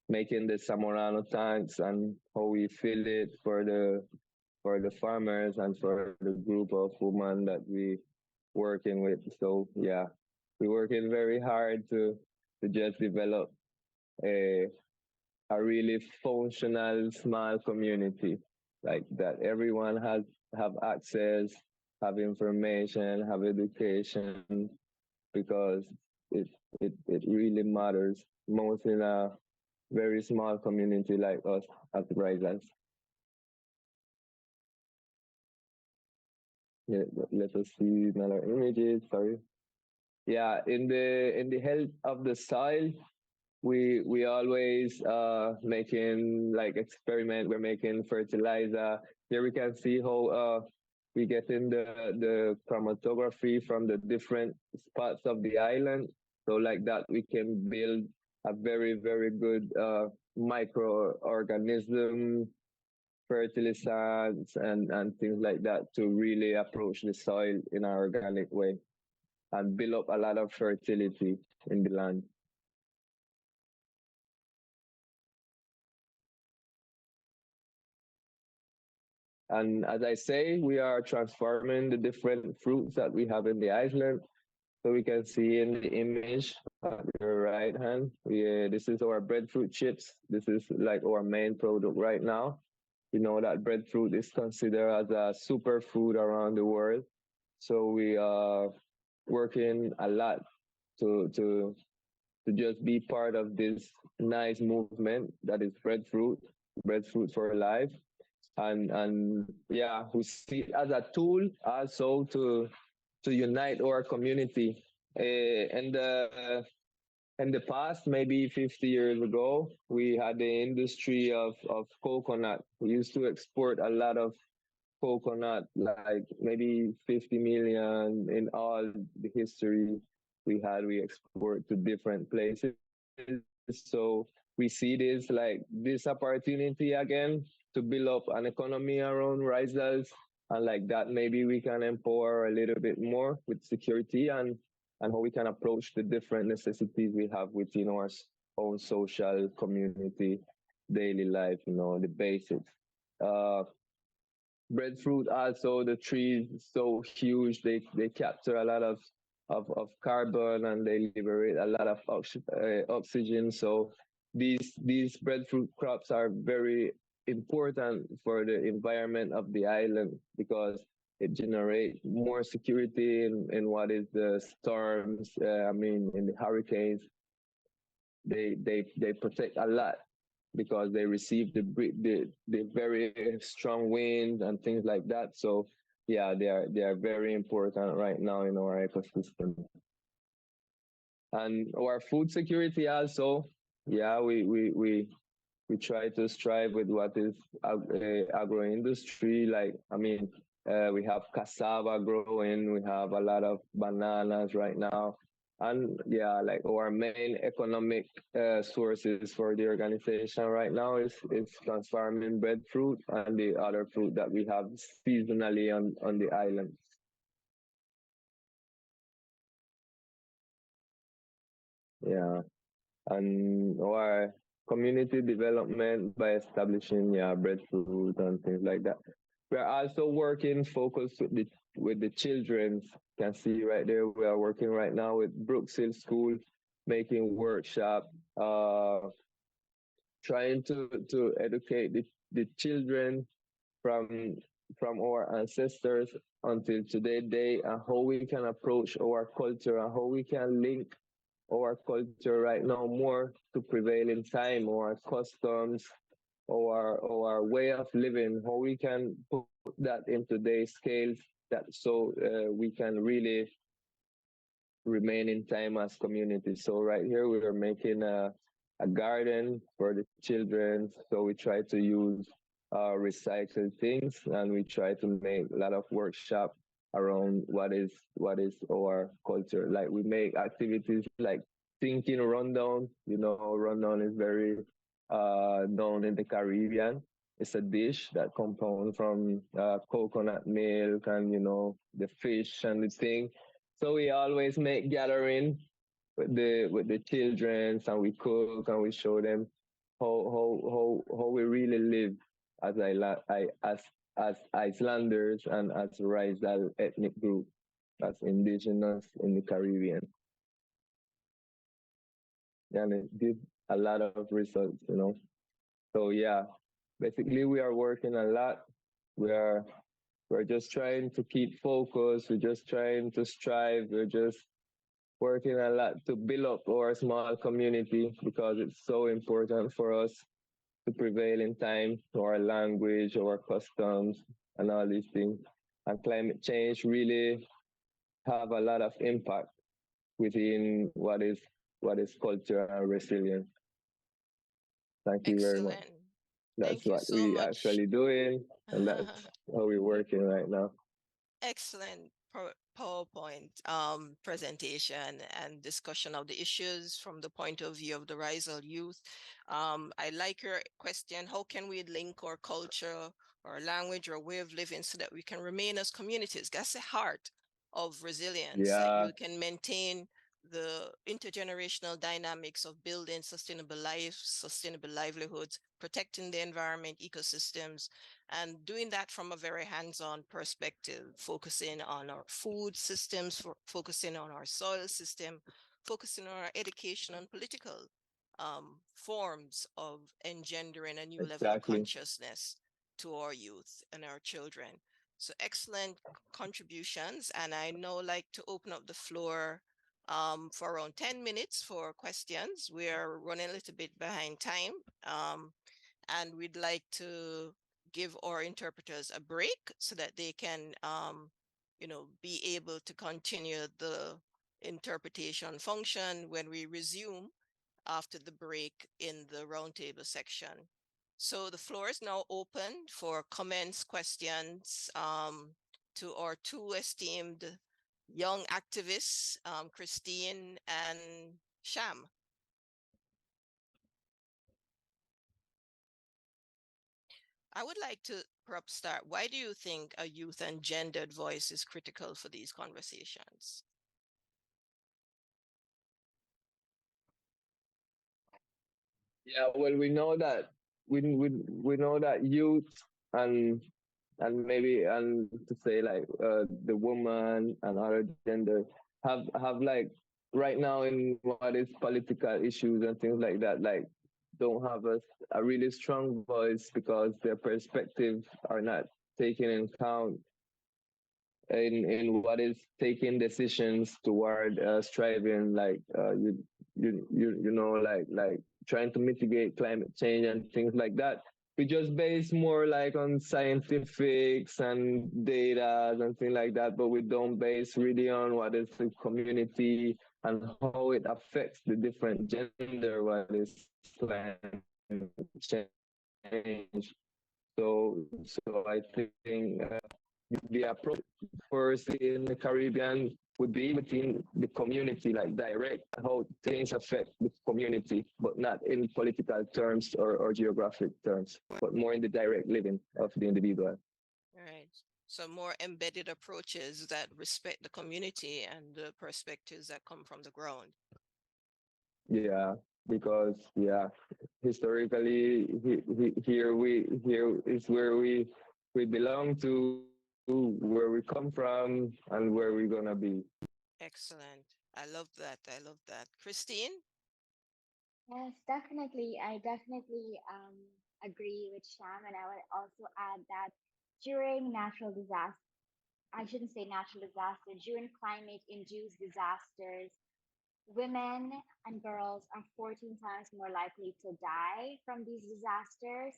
making the Samorano tanks and how we fill it for the farmers and for the group of women that we working with. So yeah, we're working very hard to just develop a a really functional small community like that everyone has have access, have information, have education, because it it really matters most in a very small community like us as Risers. Yeah, let us see another images. Sorry. Yeah, in the health of the soil, we always making like experiment. We're making fertilizer. Here we can see how we get in the chromatography from the different spots of the island. So like that, we can build a very good microorganism, fertilizers, and things like that to really approach the soil in an organic way and build up a lot of fertility in the land. And as I say, we are transforming the different fruits that we have in the island. So we can see in the image at your right hand, this is our breadfruit chips. This is like our main product right now. We know that breadfruit is considered as a superfood around the world. So we are working a lot to just be part of this nice movement that is breadfruit for life. And yeah, we see it as a tool also to unite our community. In the past, maybe 50 years ago, we had the industry of coconut. We used to export a lot of coconut, like maybe 50 million in all the history we export to different places. So we see this like this opportunity again to build up an economy around risers, and like that maybe we can empower a little bit more with security and how we can approach the different necessities we have within our own social community daily life, you know, the basics. Uh, Breadfruit also, the trees so huge, they capture a lot of carbon and they liberate a lot of oxygen. So these breadfruit crops are very important for the environment of the island because it generates more security in what is the storms. I mean, in the hurricanes, they protect a lot because they receive the very strong wind and things like that. So yeah, they are very important right now in our ecosystem. And our food security also, yeah, we try to strive with what is agro industry. Like I mean, we have cassava growing, we have a lot of bananas right now, And yeah, like our main economic sources for the organization right now is transforming breadfruit and the other fruit that we have seasonally on the island. Yeah, and our community development by establishing breadfruit and things like that. We are also working focused with the children. You can see right there we are working right now with Brooks Hill School, making workshop, trying to educate the children from from our ancestors until today day, and how we can approach our culture and how we can link our culture right now more to prevailing time, our customs, our way of living, how we can put that in today's scales, that so we can really remain in time as communities. So right here we are making a garden for the children. So we try to use recycled things, and we try to make a lot of workshop around what is our culture. Like we make activities like thinking rundown. You know, rundown is very known in the Caribbean. It's a dish that compounds from coconut milk and the fish and the thing. So we always make gathering with the children, and we cook and we show them how we really live as as Icelanders and as Rizal ethnic group, as indigenous in the Caribbean. And it did a lot of results. So yeah, basically we are working a lot. We are we're just trying to keep focus. We're just trying to strive. We're just working a lot to build up our small community because it's so important for us to prevail in time, our language, our customs, and all these things. And climate change really have a lot of impact within what is culture and resilience. Thank you very much. Excellent. That's Thank you what so we much. actually doing, and that's how we're working right now. Excellent PowerPoint presentation and discussion of the issues from the point of view of the Rizal youth. I like your question, how can we link our culture or language or way of living so that we can remain as communities? That's the heart of resilience, that Yeah, you can maintain the intergenerational dynamics of building sustainable life, sustainable livelihoods, protecting the environment, ecosystems, and doing that from a very hands-on perspective, focusing on our food systems, focusing on our soil system, focusing on our education and political forms of engendering a new level of exactly. consciousness to our youth and our children. So excellent contributions. And I now like to open up the floor for around 10 minutes for questions. We are running a little bit behind time. And we'd like to give our interpreters a break so that they can, be able to continue the interpretation function when we resume after the break in the roundtable section. So the floor is now open for comments, questions to our two esteemed young activists, Christine and Sham. I would like to perhaps start. Why do you think a youth and gendered voice is critical for these conversations? Yeah, well, we know that youth and maybe and to say like the woman and other gender have like right now in what is political issues and things like that, like don't have a really strong voice because their perspectives are not taken in account in what is taking decisions toward striving like like trying to mitigate climate change and things like that. We just base more like on scientifics and data and things like that, but we don't base really on what is the community and how it affects the different gender, what is climate change. So I think the approach first in the Caribbean would be within the community, like direct how things affect the community, but not in political terms or geographic terms, but more in the direct living of the individual. Right. So more embedded approaches that respect the community and the perspectives that come from the ground. Yeah, because yeah, historically here is where we belong to, where we come from, and where we're gonna be. Excellent. I love that. I love that. Christine? Yes, definitely. I definitely agree with Sham, and I would also add that during natural disasters, I shouldn't say natural disaster, during climate-induced disasters, women and girls are 14 times more likely to die from these disasters.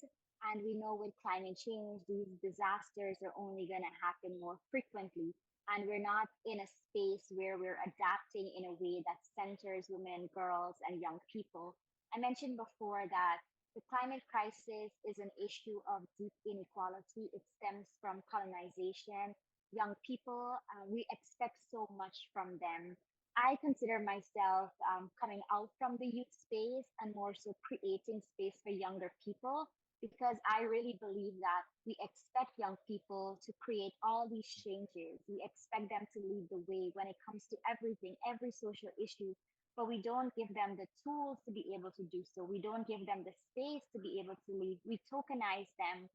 And we know with climate change, these disasters are only going to happen more frequently. And we're not in a space where we're adapting in a way that centers women, girls, and young people. I mentioned before that the climate crisis is an issue of deep inequality. It stems from colonization. Young people, we expect so much from them. I consider myself coming out from the youth space and more so creating space for younger people because I really believe that we expect young people to create all these changes. We expect them to lead the way when it comes to everything, every social issue, but we don't give them the tools to be able to do so. We don't give them the space to be able to lead. We tokenize them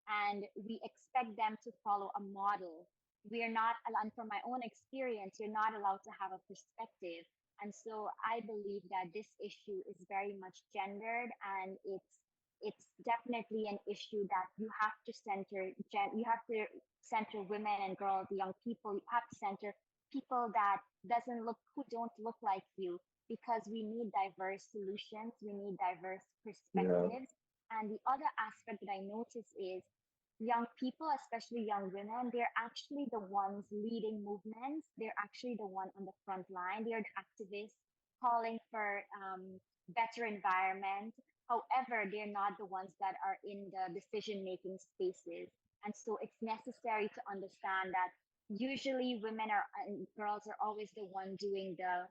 and we expect them to follow a model. We are not, and from my own experience, you're not allowed to have a perspective. And so I believe that this issue is very much gendered and it's definitely an issue that you have to center you have to center women and girls, young people. You have to center people that doesn't look who don't look like you because we need diverse solutions, we need diverse Yeah, perspectives. And the other aspect that I notice is young people, especially young women, they're actually the ones leading movements. They're actually the one on the front line. They're the activists calling for better environment. However, they're not the ones that are in the decision making spaces. And so it's necessary to understand that usually women are and girls are always the one doing the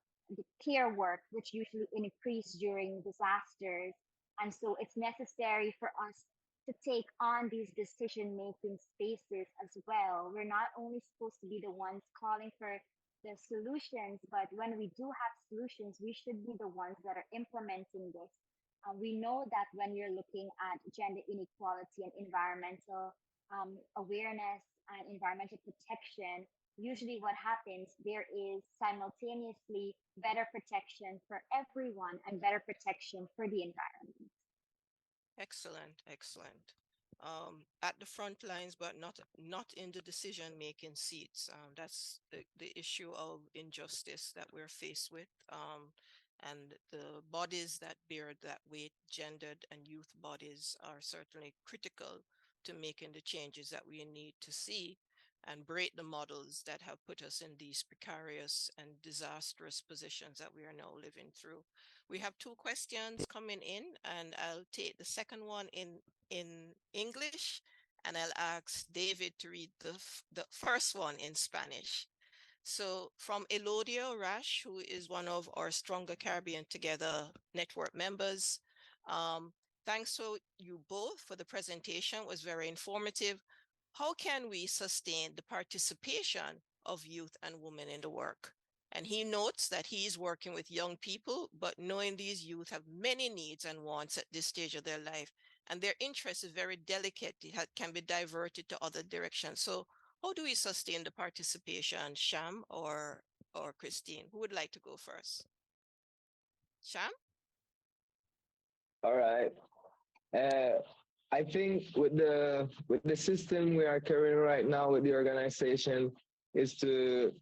care work, which usually increase during disasters. And so it's necessary for us to take on these decision making spaces as well. We're not only supposed to be the ones calling for the solutions, but when we do have solutions, we should be the ones that are implementing this. We know that when you're looking at gender inequality and environmental awareness and environmental protection, usually what happens, there is simultaneously better protection for everyone and better protection for the environment. Excellent, excellent. At the front lines, but not in the decision-making seats. That's the issue of injustice that we're faced with. And the bodies that bear that weight, gendered and youth bodies, are certainly critical to making the changes that we need to see and break the models that have put us in these precarious and disastrous positions that we are now living through. We have two questions coming in, and I'll take the second one in English, and I'll ask David to read the first one in Spanish. So from Elodia Rash, who is one of our Stronger Caribbean Together network members, thanks to you both for the presentation. It was very informative. How can we sustain the participation of youth and women in the work? And he notes that he is working with young people, but knowing these youth have many needs and wants at this stage of their life, and their interest is very delicate. It can be diverted to other directions. So how do we sustain the participation, Sham or Christine? Who would like to go first? Sham? all right. Uh, I think with the system we are carrying right now with the organization is to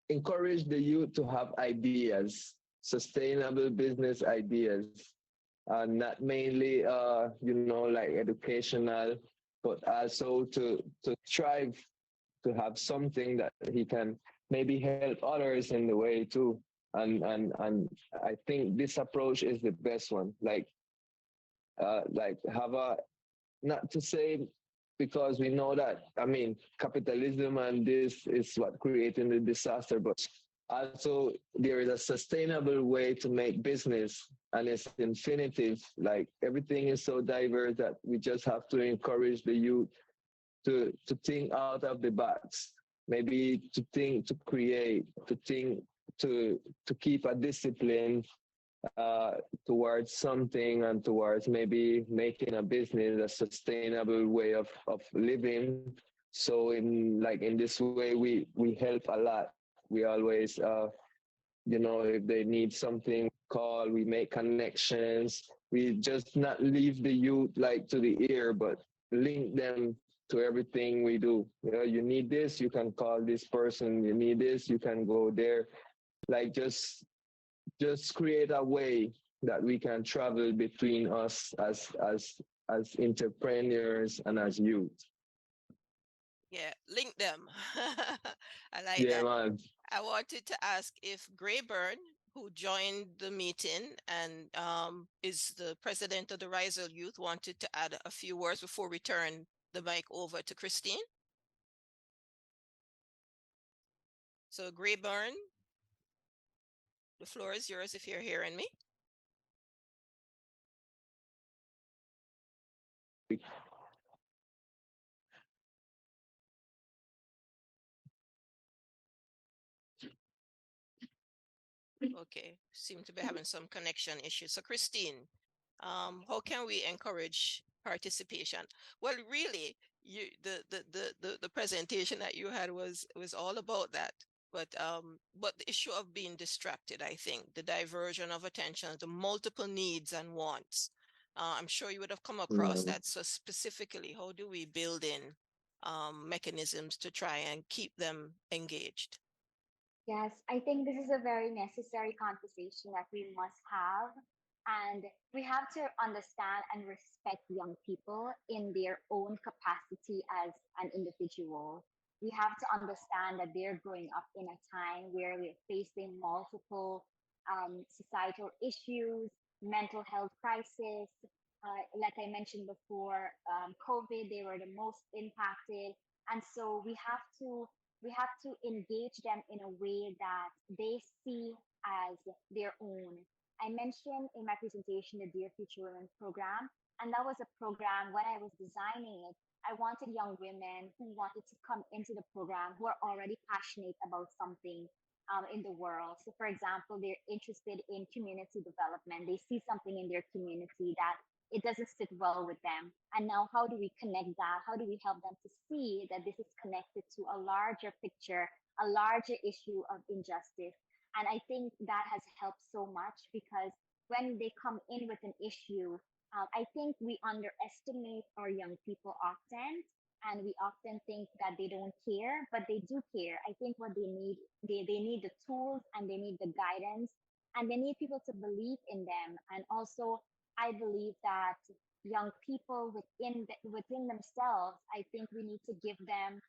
encourage the youth to have ideas, sustainable business ideas, not mainly like educational, but also to strive to have something that he can maybe help others in the way too. And I think this approach is the best one. Like have a not to say because we know that, I mean, capitalism and this is what creating the disaster, but also there is a sustainable way to make business, and it's infinitive. Like everything is so diverse that we just have to encourage the youth to think out of the box, maybe to think, to create, to think, to keep a discipline uh, towards something and towards maybe making a business a sustainable way of living. So in this way we help a lot. We always if they need something, call, we make connections. We just not leave the youth like to the ear, but link them to everything we do. You need this, you can call this person. You need this, you can go there. Like just create a way that we can travel between us as entrepreneurs and as youth. Yeah, link them. I like Yeah, that. man. I wanted to ask if Grayburn, who joined the meeting and is the president of the Riser Youth, wanted to add a few words before we turn the mic over to Christine. So Grayburn, the floor is yours if you're hearing me. Okay, seem to be having some connection issues. So Christine, how can we encourage participation? Well, really, the presentation that you had was all about that. But the issue of being distracted, I think, the diversion of attention, the multiple needs and wants. I'm sure you would have come across that. So specifically, how do we build in mechanisms to try and keep them engaged? Yes, I think this is a very necessary conversation that we must have. And we have to understand and respect young people in their own capacity as an individual. We have to understand that they're growing up in a time where we're facing multiple societal issues, mental health crisis. Like I mentioned before, COVID, they were the most impacted. And so we have to engage them in a way that they see as their own. I mentioned in my presentation the Dear Future Women program, and that was a program when I was designing it. I wanted young women who wanted to come into the program who are already passionate about something in the world. So, for example, they're interested in community development. They see something in their community that it doesn't sit well with them. And now, how do we connect that? How do we help them to see that this is connected to a larger picture, a larger issue of injustice? And I think that has helped so much because when they come in with an issue, I think we underestimate our young people often. And we often think that they don't care, but they do care. I think what they need, they need the tools and they need the guidance and they need people to believe in them. And also, I believe that young people within themselves, I think we need to give them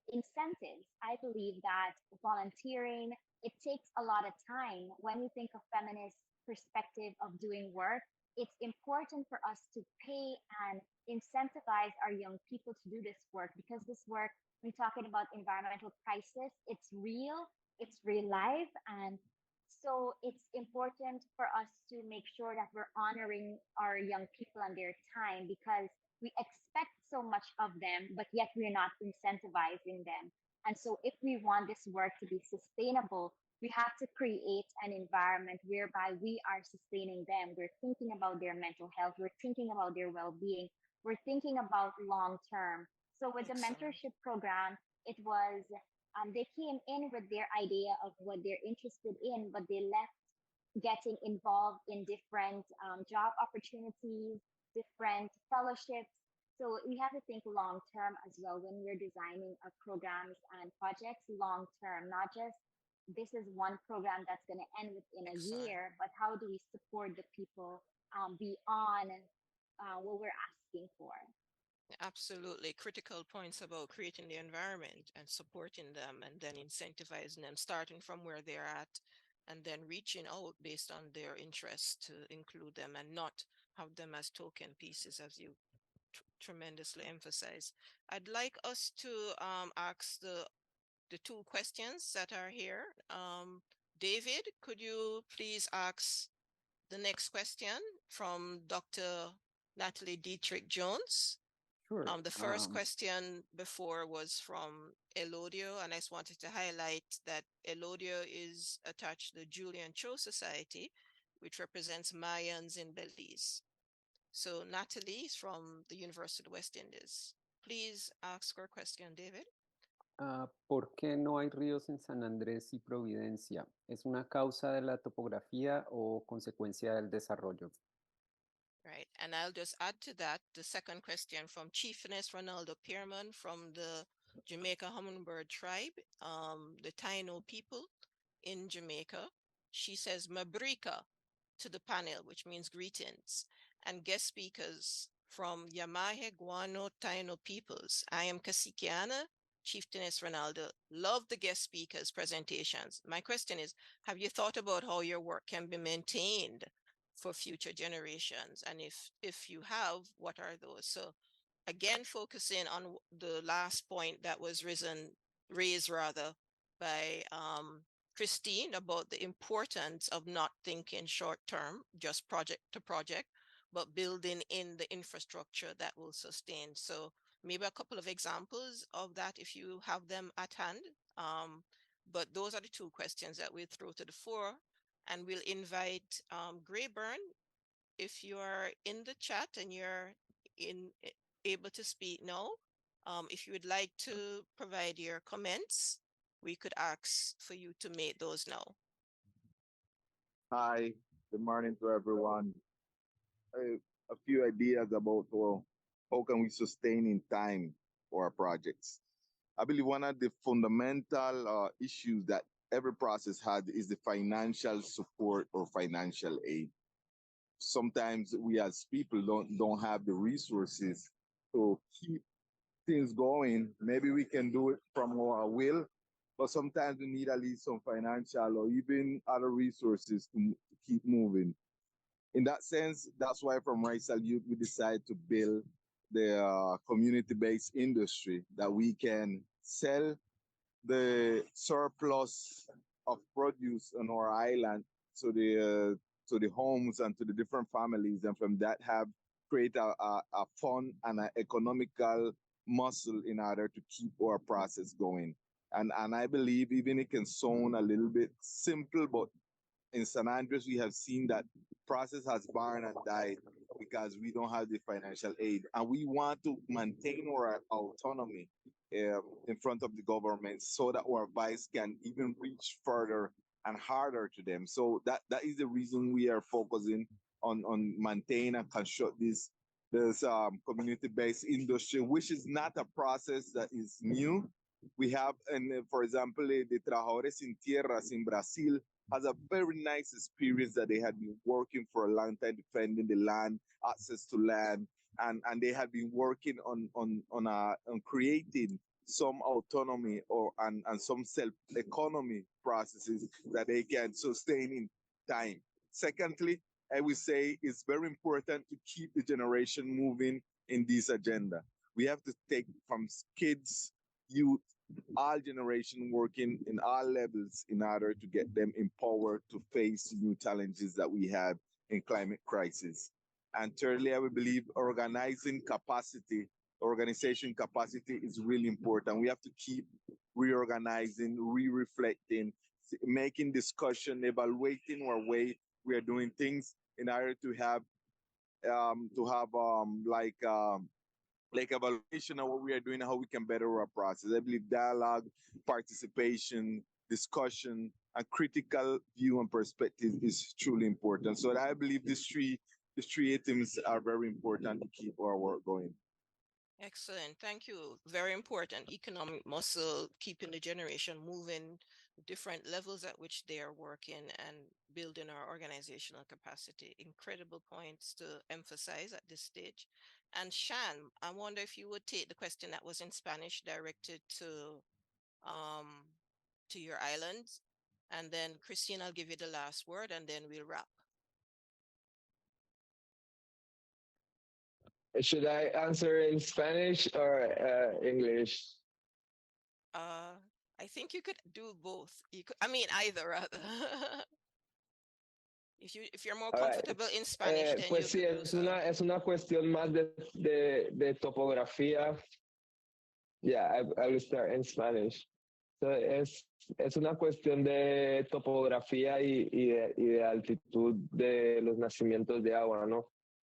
incentives. I believe that volunteering, it takes a lot of time. When you think of feminist perspective of doing work, it's important for us to pay and incentivize our young people to do this work because this work, we're talking about environmental crisis, it's real life, and so it's important for us to make sure that we're honoring our young people and their time because we expect so much of them, but yet we're not incentivizing them. And so, if we want this work to be sustainable, we have to create an environment whereby we are sustaining them. We're thinking about their mental health, we're thinking about their well being, we're thinking about long term. So, with the Excellent. mentorship program, it was they came in with their idea of what they're interested in, but they left getting involved in different job opportunities, different fellowships. So we have to think long term as well when we're designing our programs and projects long term, not just this is one program that's going to end within a Excellent. year, but how do we support the people beyond what we're asking for? Absolutely. Critical points about creating the environment and supporting them and then incentivizing them, starting from where they're at and then reaching out based on their interests to include them and not have them as token pieces, as you tremendously emphasize. I'd like us to ask the two questions that are here. David, could you please ask the next question from Dr. Natalie Dietrich Jones? Sure. The first question before was from Elodio, and I just wanted to highlight that Elodio is attached to the Julian Cho Society, which represents Mayans in Belize. So Natalie is from the University of the West Indies. Please ask her question, David. ¿Por qué no hay ríos en San Andrés y Providencia? ¿Es una causa de la topografía o consecuencia del desarrollo? Right, and I'll just add to that the second question from Chiefess Ronaldo Pierman from the Jamaica Hummingbird Tribe, the Taino people in Jamaica. She says Mabrika to the panel, which means greetings, and guest speakers from Yamahe Guano Taino peoples. I am Kasikiana, Chieftainess Ronaldo. Love the guest speakers' presentations. My question is, have you thought about how your work can be maintained for future generations? And if you have, what are those? So again, focusing on the last point that was raised by Christine about the importance of not thinking short term, just project to project, but building in the infrastructure that will sustain. So maybe a couple of examples of that if you have them at hand. But those are the two questions that we throw to the fore. And we'll invite Grayburn, if you are in the chat and you're able to speak now, if you would like to provide your comments, we could ask for you to make those now. Hi, good morning to everyone. A few ideas about how can we sustain in time for our projects. I believe one of the fundamental issues that every process has is the financial support or financial aid. Sometimes we as people don't have the resources to keep things going. Maybe we can do it from our will, but sometimes we need at least some financial or even other resources to keep moving. In that sense, that's why from Rice Youth we decided to build the community-based industry that we can sell the surplus of produce on our island to the homes and to the different families, and from that create a fund and an economical muscle in order to keep our process going. And I believe even it can sound a little bit simple, but in San Andres, we have seen that process has burned and died because we don't have the financial aid. And we want to maintain our autonomy in front of the government so that our voice can even reach further and harder to them. So that is the reason we are focusing on maintain and construct this community-based industry, which is not a process that is new. We have, and for example, the Trabajadores Sin Tierras in Brazil has a very nice experience that they had been working for a long time defending the land, access to land, and they had been working on creating some autonomy and some self-economy processes that they can sustain in time. Secondly, I would say it's very important to keep the generation moving in this agenda. We have to take from kids, youth, all generation working in all levels in order to get them empowered to face new challenges that we have in climate crisis. And thirdly, I would believe organization capacity is really important. We have to keep reorganizing, re-reflecting, making discussion, evaluating our way we are doing things in order to have like evaluation of what we are doing and how we can better our process. I believe dialogue, participation, discussion, and critical view and perspective is truly important. So I believe these three items are very important to keep our work going. Excellent. Thank you. Very important. Economic muscle, keeping the generation moving, different levels at which they are working and building our organizational capacity. Incredible points to emphasize at this stage. And Shan, I wonder if you would take the question that was in Spanish directed to your island. And then Christine, I'll give you the last word and then we'll wrap. Should I answer in Spanish or English? I think you could do both. You could, I mean, either rather. If you're more All right. comfortable in Spanish, then you Pues sí, could do so. es una cuestión más de topografía. Yeah, I will start in Spanish. So es una cuestión de topografía y de altitud de los nacimientos de agua, ¿no?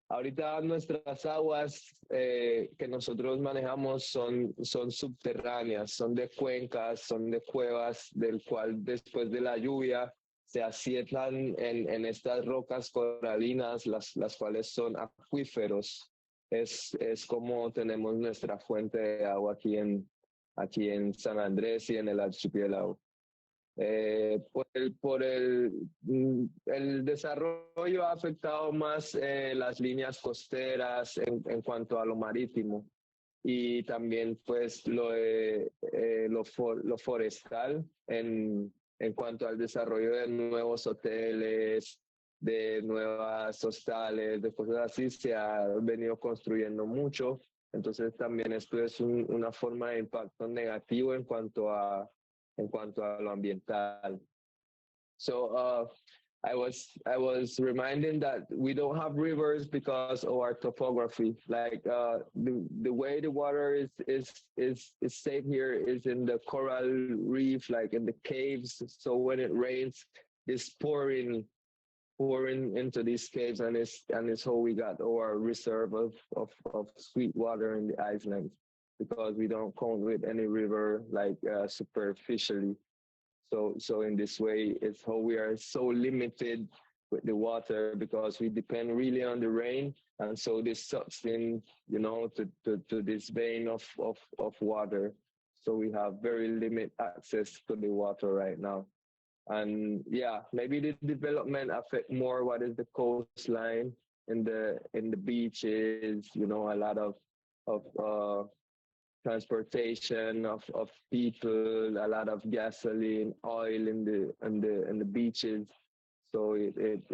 Ahorita nuestras aguas que nosotros manejamos son subterráneas, son de cuencas, son de cuevas, del cual después de la lluvia se asientan en estas rocas coralinas, las cuales son acuíferos. Es como tenemos nuestra fuente de agua aquí en San Andrés y en el archipiélago. El desarrollo ha afectado más las líneas costeras en cuanto a lo marítimo y también pues lo forestal en cuanto al desarrollo de nuevos hoteles, de nuevas hostales, de cosas así, se ha venido construyendo mucho. Entonces también esto es una forma de impacto negativo en cuanto a lo ambiental. So I was reminding that we don't have rivers because of our topography. Like the way the water is saved here is in the coral reef, like in the caves. So when it rains, it's pouring into these caves, and it's how we got our reserve of sweet water in the islands because we don't count with any river like superficially. So in this way, it's how we are so limited with the water because we depend really on the rain, and so this sucks in, to this vein of water. So we have very limited access to the water right now. And yeah, maybe the development affect more what is the coastline in the beaches, a lot of transportation of people, a lot of gasoline, oil in the beaches. So it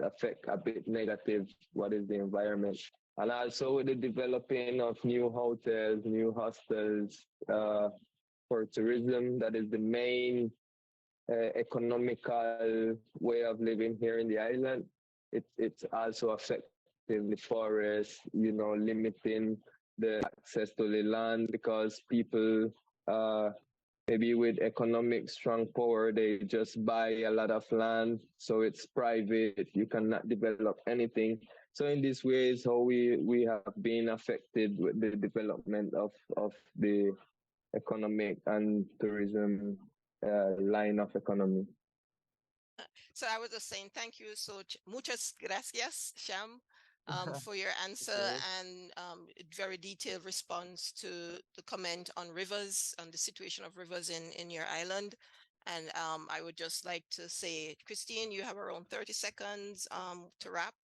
affect a bit negative what is the environment. And also with the developing of new hotels, new hostels for tourism, that is the main economical way of living here in the island. It's also affecting the forest, limiting the access to the land because people maybe with economic strong power they just buy a lot of land, so it's private, you cannot develop anything. So in this way is how we have been affected with the development of the economic and tourism line of economy. So I was just saying thank you so muchas gracias, Sham, for your answer and very detailed response to the comment on rivers, on the situation of rivers in your island. And I would just like to say, Christine, you have around 30 seconds to wrap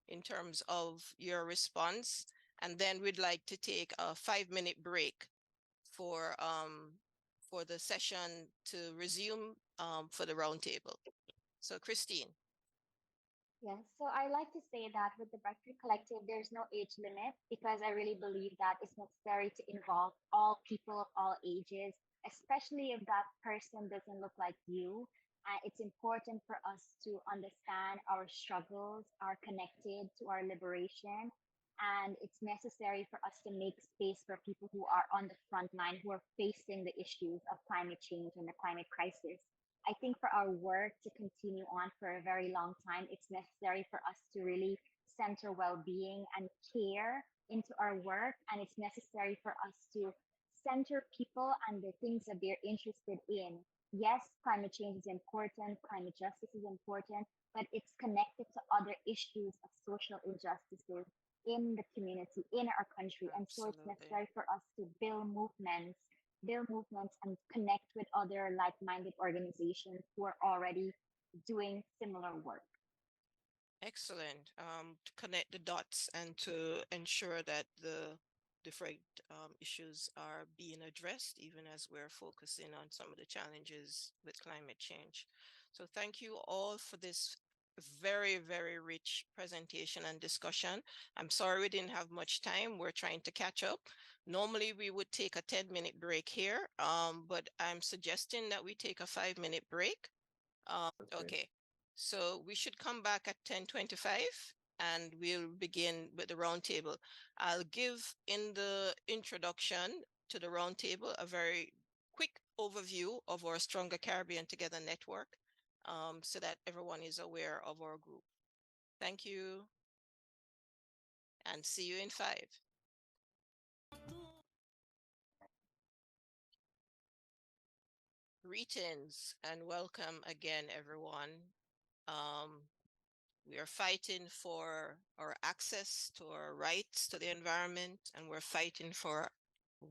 in terms of your response. And then we'd like to take a 5-minute break for the session to resume for the roundtable. So Christine. Yes, so I like to say that with the Breakthrough Collective, there's no age limit because I really believe that it's necessary to involve all people of all ages, especially if that person doesn't look like you. It's important for us to understand our struggles are connected to our liberation. And it's necessary for us to make space for people who are on the front line, who are facing the issues of climate change and the climate crisis. I think for our work to continue on for a very long time, it's necessary for us to really center well-being and care into our work. And it's necessary for us to center people and the things that they're interested in. Yes, climate change is important, climate justice is important, but it's connected to other issues of social injustices in the community, in our country. And so it's necessary for us to build movements and connect with other like-minded organizations who are already doing similar work. Excellent. To connect the dots and to ensure that the different issues are being addressed, even as we're focusing on some of the challenges with climate change. So thank you all for this very, very rich presentation and discussion. I'm sorry we didn't have much time. We're trying to catch up. Normally we would take a 10-minute break here, but I'm suggesting that we take a 5-minute break. Okay, so we should come back at 10:25 and we'll begin with the roundtable. I'll give in the introduction to the roundtable a very quick overview of our Stronger Caribbean Together network, so that everyone is aware of our group. Thank you, and see you in 5. Greetings and welcome again, everyone. We are fighting for our access to our rights to the environment, and we're fighting for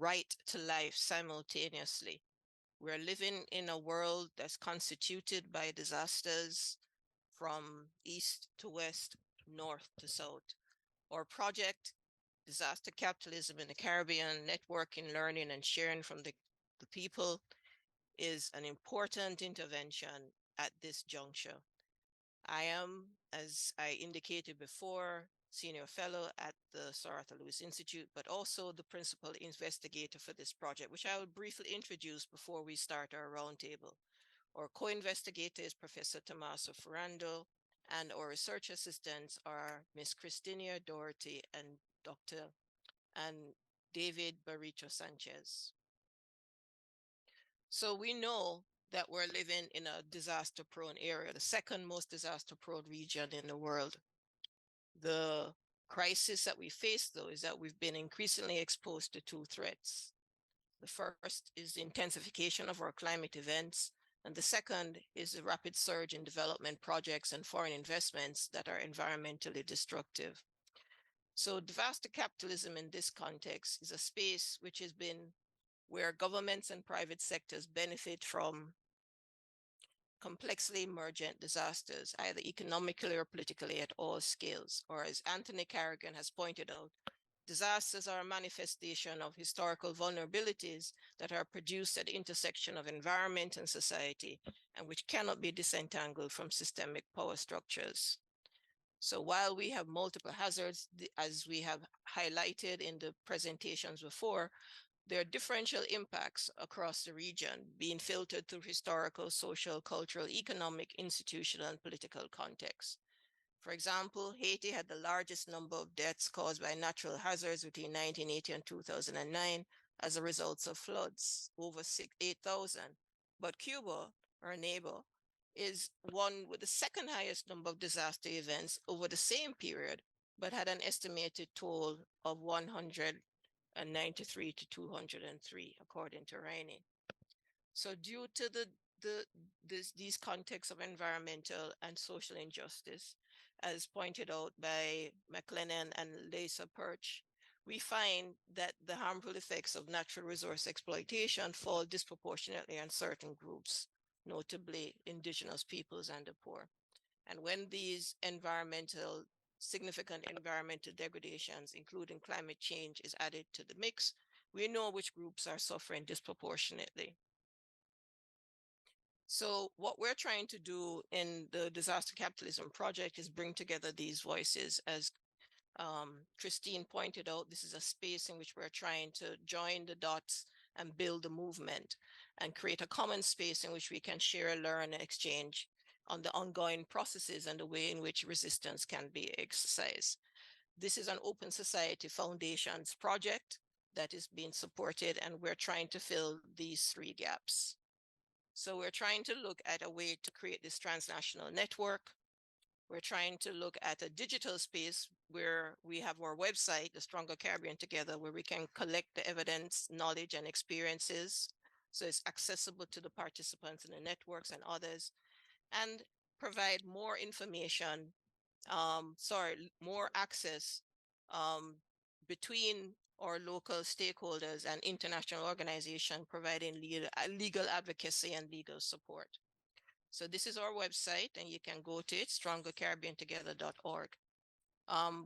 right to life simultaneously. We're living in a world that's constituted by disasters from east to west, north to south. Our project, Disaster Capitalism in the Caribbean, Networking, Learning, and Sharing from the People, is an important intervention at this juncture. I am, as I indicated before, senior fellow at the Sir Arthur Lewis Institute, but also the principal investigator for this project, which I will briefly introduce before we start our roundtable. Our co-investigator is Professor Tommaso Ferrando, and our research assistants are Ms. Christina Doherty and Dr. and David Barricho Sanchez. So we know that we're living in a disaster-prone area, the second most disaster-prone region in the world. The crisis that we face, though, is that we've been increasingly exposed to 2 threats. The first is the intensification of our climate events, and the second is the rapid surge in development projects and foreign investments that are environmentally destructive. So disaster capitalism in this context is a space which has been where governments and private sectors benefit from complexly emergent disasters, either economically or politically at all scales. Or as Anthony Carrigan has pointed out, disasters are a manifestation of historical vulnerabilities that are produced at the intersection of environment and society, and which cannot be disentangled from systemic power structures. So while we have multiple hazards, as we have highlighted in the presentations before, there are differential impacts across the region being filtered through historical, social, cultural, economic, institutional, and political contexts. For example, Haiti had the largest number of deaths caused by natural hazards between 1980 and 2009 as a result of floods, over 8,000. But Cuba, our neighbor, is one with the second highest number of disaster events over the same period, but had an estimated toll of 193 to 203, according to Rainey. So due to these contexts of environmental and social injustice, as pointed out by McLennan and Lisa Perch, we find that the harmful effects of natural resource exploitation fall disproportionately on certain groups, notably indigenous peoples and the poor. And when these significant environmental degradations, including climate change, is added to the mix, we know which groups are suffering disproportionately. So what we're trying to do in the Disaster Capitalism Project is bring together these voices. As Christine pointed out, this is a space in which we're trying to join the dots and build a movement and create a common space in which we can share, learn, and exchange on the ongoing processes and the way in which resistance can be exercised. This is an Open Society Foundations project that is being supported, and we're trying to fill these 3 gaps. So we're trying to look at a way to create this transnational network. We're trying to look at a digital space where we have our website, the Stronger Caribbean Together, where we can collect the evidence, knowledge, and experiences. So it's accessible to the participants in the networks and others, and provide more information, more access between our local stakeholders and international organizations providing legal advocacy and legal support. So this is our website, and you can go to it, strongercaribbeantogether.org.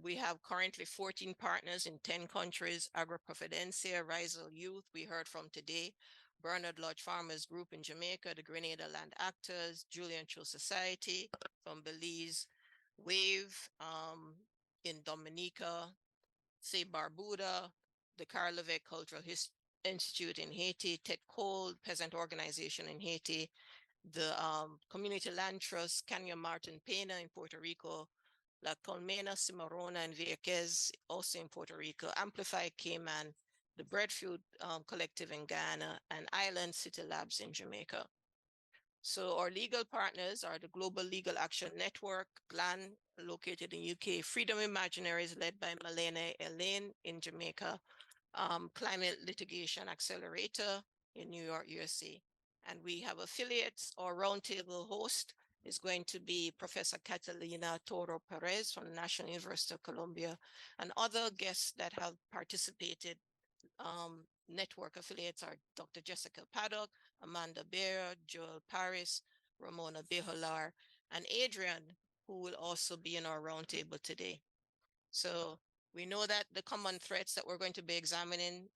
We have currently 14 partners in 10 countries, Agroprofidencia, Rizal Youth, we heard from today, Bernard Lodge Farmers Group in Jamaica, the Grenada Land Actors, Julian Cho Society from Belize, WAVE in Dominica, say Barbuda, the Carl Levesque Cultural Institute in Haiti, Tet Cole Peasant Organization in Haiti, the Community Land Trust, Kenya Martin Pena in Puerto Rico, La Colmena Cimarrona and Vieques, also in Puerto Rico, Amplify Cayman, the Breadfruit Collective in Ghana, and Island City Labs in Jamaica. So our legal partners are the Global Legal Action Network, GLAN, located in UK, Freedom Imaginaries, led by Malene Elaine in Jamaica, Climate Litigation Accelerator in New York, USA. And we have affiliates. Our roundtable host is going to be Professor Catalina Toro Perez from the National University of Colombia, and other guests that have participated. Network affiliates are Dr. Jessica Paddock, Amanda Bear, Joel Paris, Ramona Beholar, and Adrian, who will also be in our roundtable today. So we know that the common threats that we're going to be examining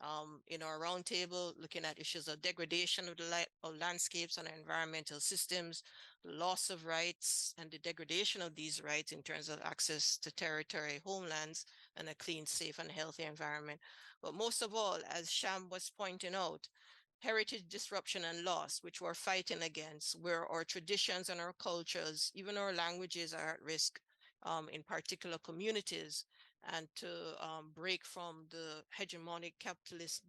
in our roundtable, looking at issues of degradation of of landscapes and environmental systems, the loss of rights and the degradation of these rights in terms of access to territory, homelands, and a clean, safe, and healthy environment. But most of all, as Sham was pointing out, heritage disruption and loss, which we're fighting against, where our traditions and our cultures, even our languages are at risk in particular communities, and to break from the hegemonic capitalist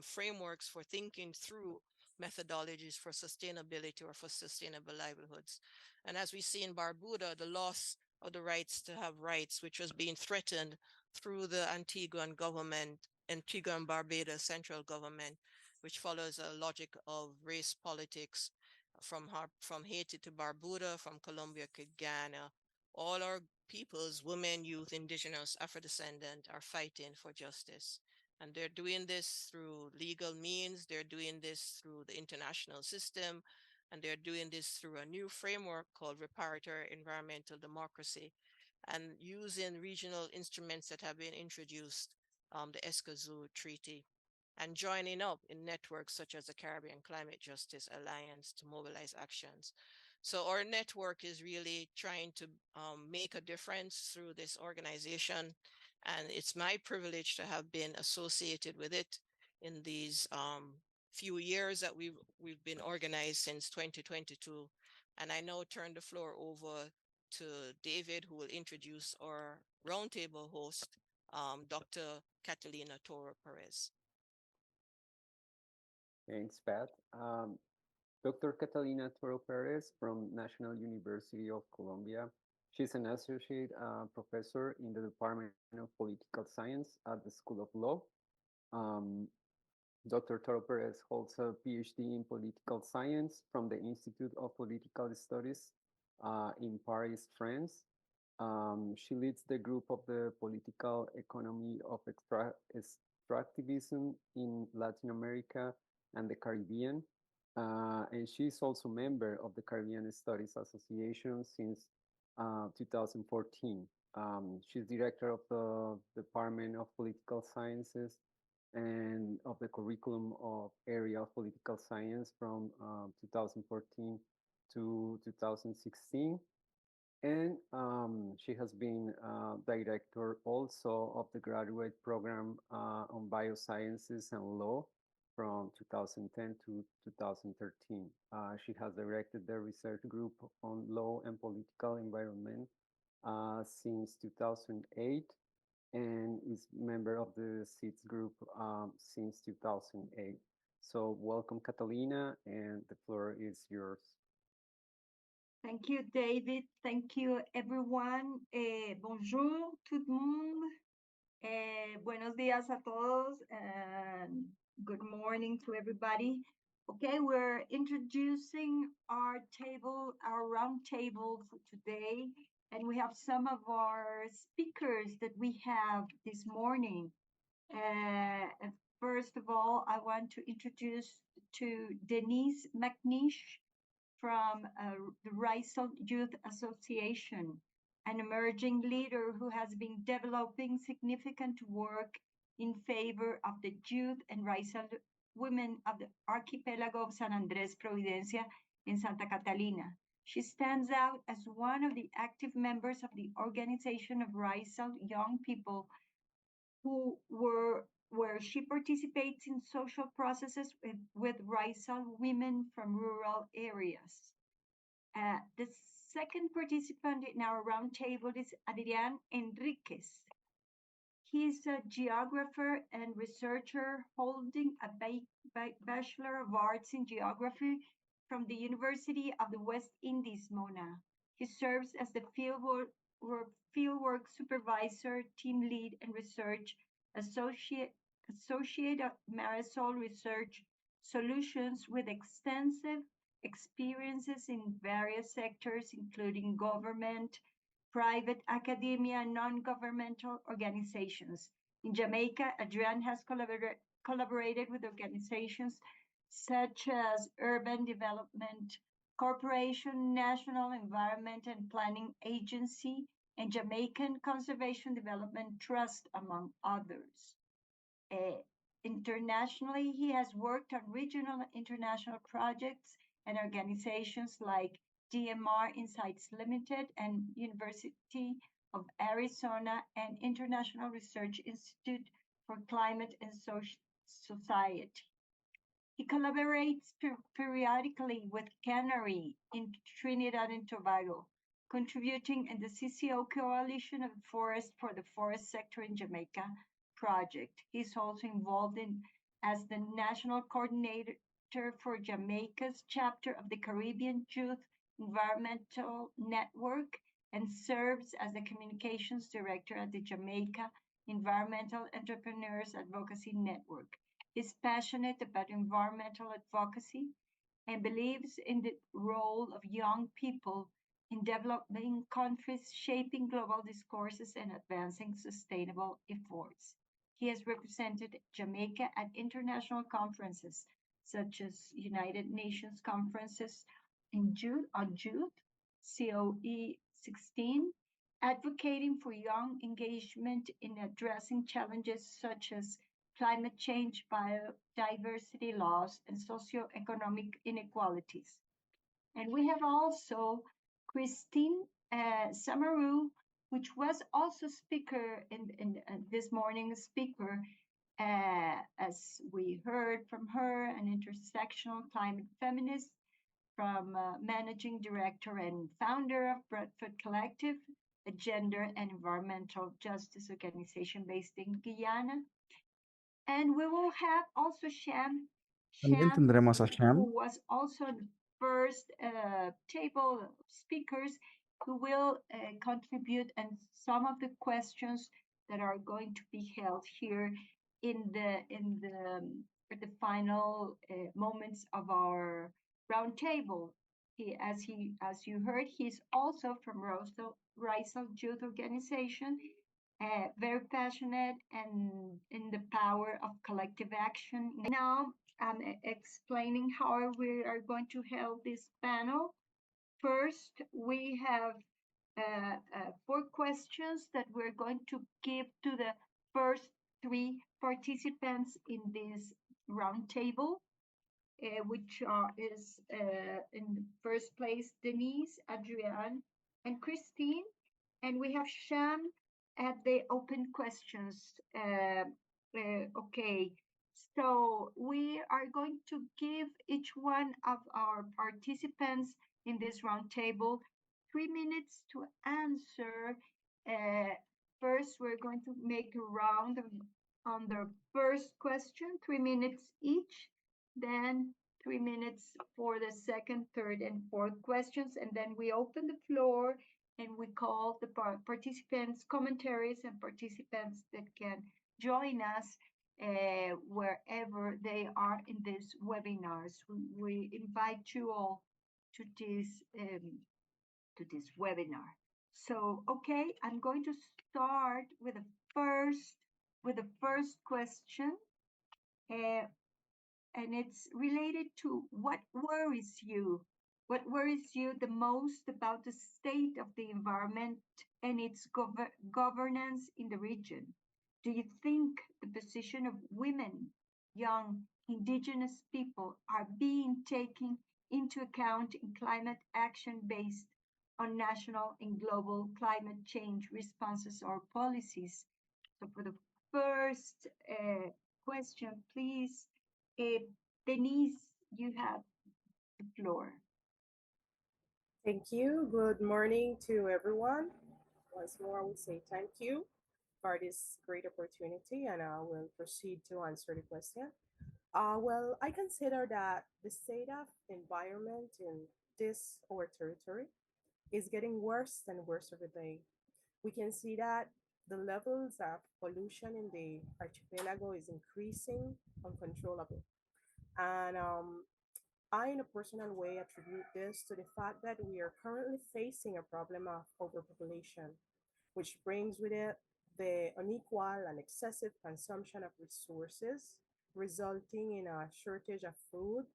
frameworks for thinking through methodologies for sustainability or for sustainable livelihoods. And as we see in Barbuda, the loss of the rights to have rights, which was being threatened through the Antiguan government, Antigua and Barbuda central government, which follows a logic of race politics from Haiti to Barbuda, from Colombia to Ghana. All our peoples, women, youth, indigenous, Afro-descendant, are fighting for justice. And they're doing this through legal means, they're doing this through the international system, and they're doing this through a new framework called Reparator Environmental Democracy, and using regional instruments that have been introduced, the Escazú Treaty, and joining up in networks such as the Caribbean Climate Justice Alliance to mobilize actions. So our network is really trying to make a difference through this organization. And it's my privilege to have been associated with it in these few years that we've been organized since 2022. And I now turn the floor over to David, who will introduce our roundtable host, Dr. Catalina Toro Perez. Thanks, Pat. Dr. Catalina Toro Perez from National University of Colombia. She's an associate professor in the Department of Political Science at the School of Law. Dr. Toro Perez holds a PhD in political science from the Institute of Political Studies in Paris, France. She leads the group of the political economy of extractivism in Latin America and the Caribbean. And she's also a member of the Caribbean Studies Association since 2014. She's director of the Department of Political Sciences and of the curriculum of area of political science from 2014 to 2016. And she has been director also of the graduate program on biosciences and law from 2010 to 2013. She has directed the research group on law and political environment since 2008 and is member of the SEEDS group since 2008. So welcome, Catalina, and the floor is yours. Thank you, David. Thank you, everyone. Bonjour, tout le monde. Buenos días a todos. And good morning to everybody. Okay, we're introducing our round table for today. And we have some of our speakers that we have this morning. First of all, I want to introduce to Denise McNish from the Racial Youth Association, an emerging leader who has been developing significant work in favor of the youth and racial women of the archipelago of San Andrés Providencia in Santa Catalina. She stands out as one of the active members of the organization of Raizal young people where she participates in social processes with Raizal women from rural areas. The second participant in our roundtable is Adrián Enríquez. He's a geographer and researcher holding a Bachelor of Arts in Geography from the University of the West Indies, Mona. He serves as the fieldwork supervisor, team lead, and research associate at Marisol Research Solutions with extensive experiences in various sectors, including government, private academia, and non-governmental organizations. In Jamaica, Adrian has collaborated with organizations such as Urban Development Corporation, National Environment and Planning Agency, and Jamaican Conservation Development Trust, among others. Internationally, he has worked on regional and international projects and organizations like DMR Insights Limited and University of Arizona and International Research Institute for Climate and Society. He collaborates periodically with Canary in Trinidad and Tobago, contributing in the CCO Coalition of Forest for the Forest Sector in Jamaica project. He's also involved as the national coordinator for Jamaica's chapter of the Caribbean Youth Environmental Network and serves as the communications director at the Jamaica Environmental Entrepreneurs Advocacy Network. He's passionate about environmental advocacy and believes in the role of young people in developing countries, shaping global discourses, and advancing sustainable efforts. He has represented Jamaica at international conferences, such as United Nations conferences on Youth, COE 16, advocating for young engagement in addressing challenges such as climate change, biodiversity loss, and socioeconomic inequalities. And we have also Christine Samaru, which was also speaker in this morning's speaker, as we heard from her, an intersectional climate feminist from managing director and founder of Bradford Collective, a gender and environmental justice organization based in Guyana. And we will have also Sham, También tendremos a who Sham. was also the first table of speakers, who will contribute and some of the questions that are going to be held here in the final moments of our roundtable. As you heard, he's also from Raizal Youth Organization, very passionate and in the power of collective action. Now I'm explaining how we are going to hold this panel. First, we have 4 questions that we're going to give to the first 3 participants in this roundtable, which is in the first place Denise, Adrienne, and Christine, and we have Sham at the open questions. Okay, so we are going to give each one of our participants in this roundtable 3 minutes to answer. First, we're going to make a round on the first question, 3 minutes each, then 3 minutes for the second, third, and fourth questions, and then we open the floor and we call the participants' commentaries and participants that can join us wherever they are in these webinars. We invite you all to this webinar. So, okay, I'm going to start with the first question, and it's related to what worries you the most about the state of the environment and its governance in the region? Do you think the position of women, young indigenous people are being taken into account in climate action based on national and global climate change responses or policies? So for the first question, please, Denise, you have the floor. Thank you. Good morning to everyone. Once more, I would say thank you for this great opportunity, and I will proceed to answer the question. Well, I consider that the state of environment in this our territory is getting worse and worse every day. We can see that the levels of pollution in the archipelago is increasing uncontrollably. And I, in a personal way, attribute this to the fact that we are currently facing a problem of overpopulation, which brings with it the unequal and excessive consumption of resources, resulting in a shortage of food.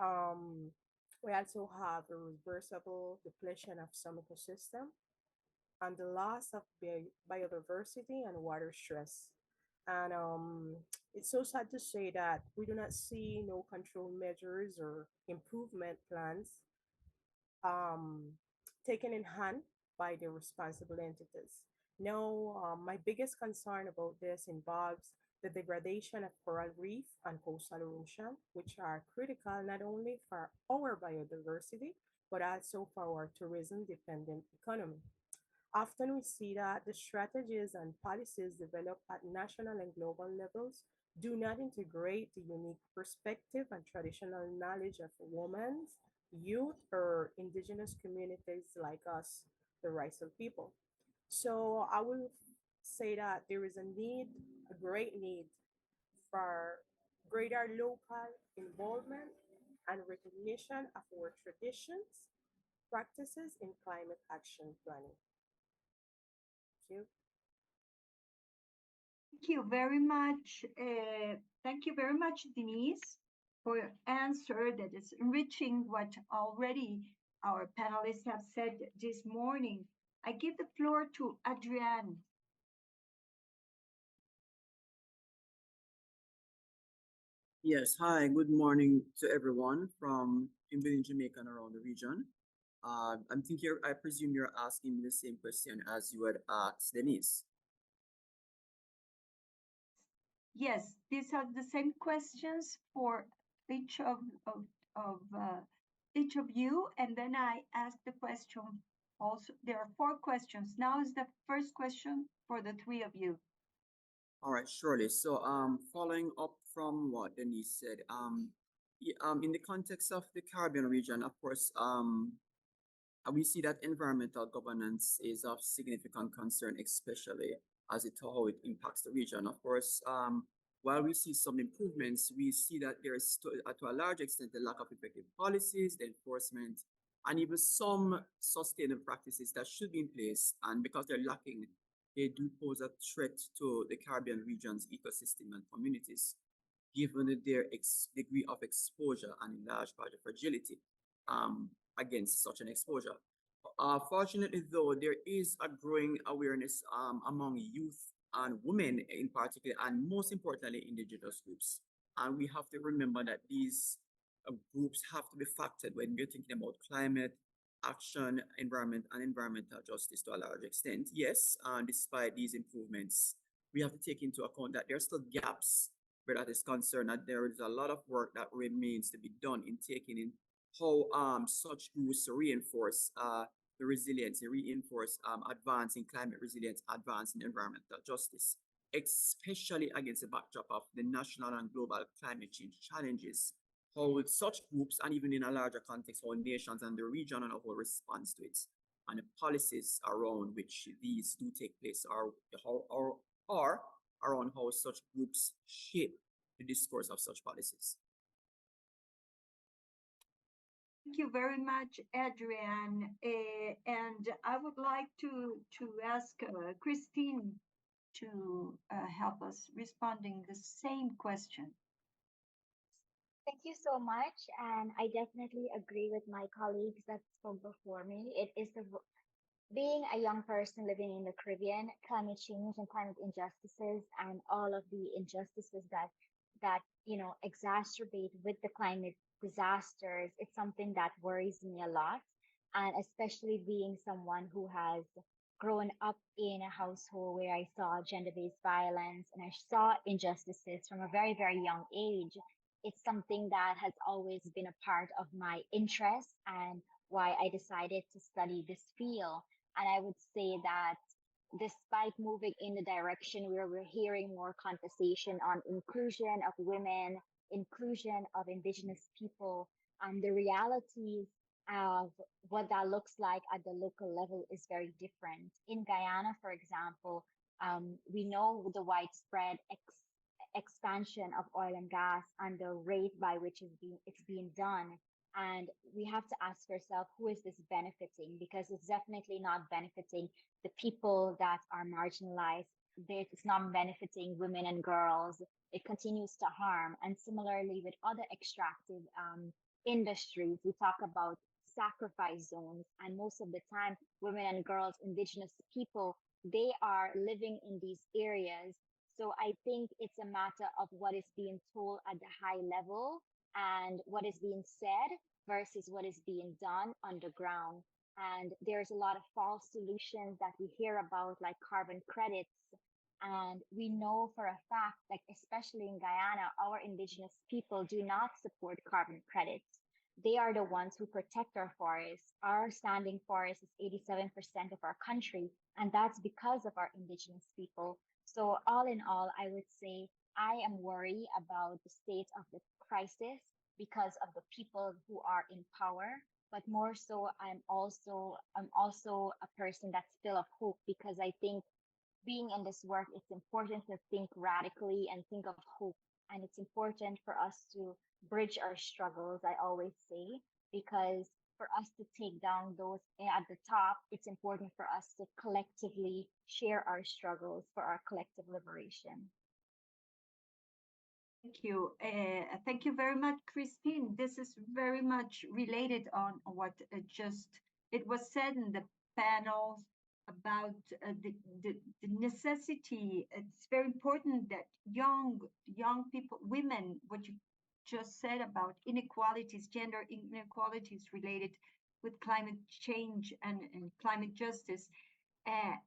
Um, we also have a reversible depletion of some ecosystem and the loss of biodiversity and water stress. And it's so sad to say that we do not see no control measures or improvement plans um, taken in hand by the responsible entities. No, my biggest concern about this involves the degradation of coral reef and coastal erosion, which are critical not only for our biodiversity, but also for our tourism dependent economy. Often we see that the strategies and policies developed at national and global levels do not integrate the unique perspective and traditional knowledge of women, youth, or indigenous communities like us, the Racial people. So I will say that there is a need, a great need for greater local involvement and recognition of our traditions, practices in climate action planning. Thank you. Thank you very much. Thank you very much, Denise, for your answer that is enriching what already our panelists have said this morning. I give the floor to Adrienne. Yes, hi, good morning to everyone from in Jamaica and around the region. I'm thinking, I presume you're asking me the same question as you had asked Denise. Yes, these are the same questions for each of each of you, and then I ask the question also. There are four questions. Now is the first question for the three of you. All right, surely. So, following up from what Denise said, in the context of the Caribbean region, of course, we see that environmental governance is of significant concern, especially as it how it impacts the region. Of course, while we see some improvements, we see that there is to a large extent the lack of effective policies, the enforcement, and even some sustainable practices that should be in place. And because they're lacking, they do pose a threat to the Caribbean region's ecosystem and communities, given their degree of exposure and in large part of fragility um, against such an exposure. Fortunately, though, there is a growing awareness among youth and women in particular, and most importantly, indigenous groups. And we have to remember that these groups have to be factored when we're thinking about climate action, environment, and environmental justice to a large extent. Yes, despite these improvements, we have to take into account that there are still gaps where that is concerned, that there is a lot of work that remains to be done in taking in how such groups reinforce the resilience, reinforce advancing climate resilience, advancing environmental justice, especially against the backdrop of the national and global climate change challenges. How such groups, and even in a larger context, how nations and the region and how response to it, and the policies around which these do take place, are around how such groups shape the discourse of such policies. Thank you very much, Adrienne. And I would like to ask Christine to help us responding the same question. Thank you so much. And I definitely agree with my colleagues that spoke before me. It is being a young person living in the Caribbean, climate change and climate injustices, and all of the injustices that that, exacerbate with the climate disasters, it's something that worries me a lot. And especially being someone who has grown up in a household where I saw gender-based violence and I saw injustices from a very, very young age. It's something that has always been a part of my interest and why I decided to study this field. And I would say that despite moving in the direction where we're hearing more conversation on inclusion of women, inclusion of indigenous people, and the realities of what that looks like at the local level is very different. In Guyana, for example, we know the widespread expansion of oil and gas and the rate by which it's being done. And we have to ask ourselves, who is this benefiting? Because it's definitely not benefiting the people that are marginalized. It's not benefiting women and girls. It continues to harm. And similarly with other extractive industries, we talk about sacrifice zones. And most of the time, women and girls, indigenous people, they are living in these areas. So I think it's a matter of what is being told at the high level and what is being said versus what is being done underground. And there's a lot of false solutions that we hear about, like carbon credits. And we know for a fact, like especially in Guyana, our indigenous people do not support carbon credits. They are the ones who protect our forests. Our standing forest is 87% of our country, and that's because of our indigenous people. So all in all, I would say I am worried about the state of the crisis because of the people who are in power. But more so, I'm also a person that's still of hope because I think being in this work, it's important to think radically and think of hope. And it's important for us to bridge our struggles, I always say, because for us to take down those at the top, it's important for us to collectively share our struggles for our collective liberation. Thank you. Thank you very much, Christine. This is very much related on what just it was said in the panels about the necessity. It's very important that young people, women, what you just said about inequalities, gender inequalities related with climate change and climate justice.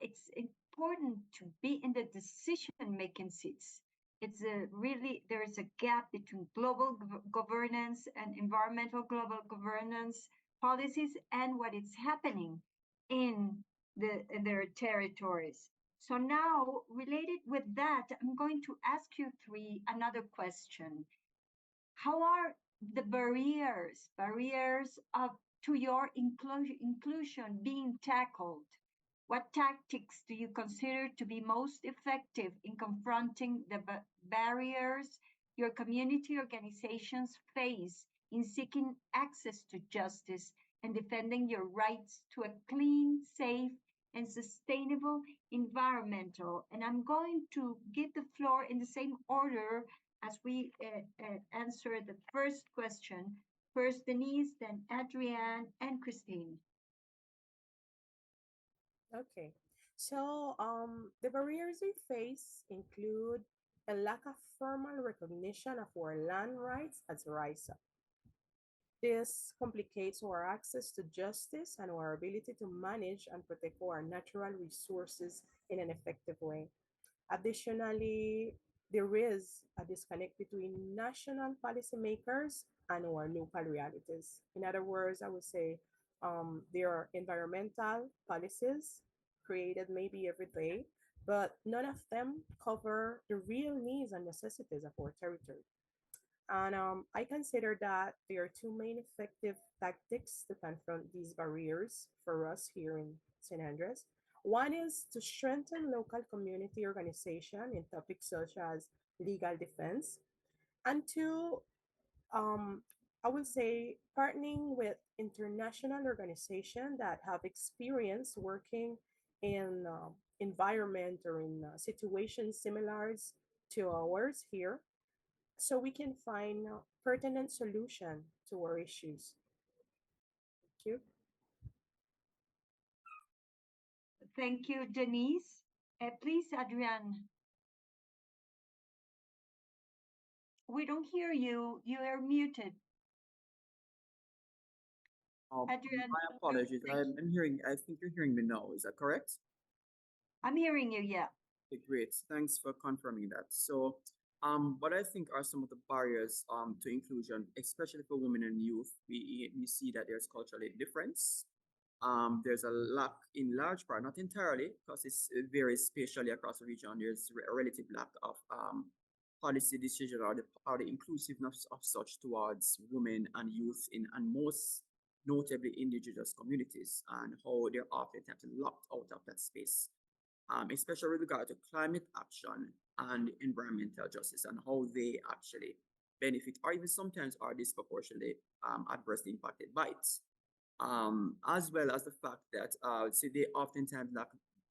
It's important to be in the decision-making seats. It's there is a gap between global governance and environmental global governance policies and what is happening in their territories. So now, related with that, I'm going to ask you three another question. How are the barriers of to your inclusion being tackled? What tactics do you consider to be most effective in confronting the barriers your community organizations face in seeking access to justice and defending your rights to a clean, safe, and sustainable environmental? And I'm going to give the floor in the same order as we answer the first question. First, Denise, then Adrienne, and Christine. Okay. So, the barriers we face include a lack of formal recognition of our land rights as RISA. This complicates our access to justice and our ability to manage and protect our natural resources in an effective way. Additionally, there is a disconnect between national policymakers and our local realities. In other words, I would say there are environmental policies created maybe every day, but none of them cover the real needs and necessities of our territory. And I consider that there are two main effective tactics to confront these barriers for us here in St. Andres. One is to strengthen local community organization in topics such as legal defense. And two, um, I would say partnering with international organizations that have experience working in environment or in situations similar to ours here so we can find pertinent solution to our issues. Thank you. Thank you, Denise. Please, Adrienne. We don't hear you. You are muted. Adrian, My apologies. I'm hearing, I think you're hearing me now. Is that correct? I'm hearing you, yeah. Okay, great. Thanks for confirming that. So, what I think are some of the barriers to inclusion, especially for women and youth, we see that there's cultural difference. There's a lack in large part, not entirely, because it varies spatially across the region. There's a relative lack of policy decision or the inclusiveness of such towards women and youth and most notably indigenous communities, and how they're often locked out of that space, especially with regard to climate action and environmental justice and how they actually benefit or even sometimes are disproportionately adversely impacted by it. As well as the fact that so they oftentimes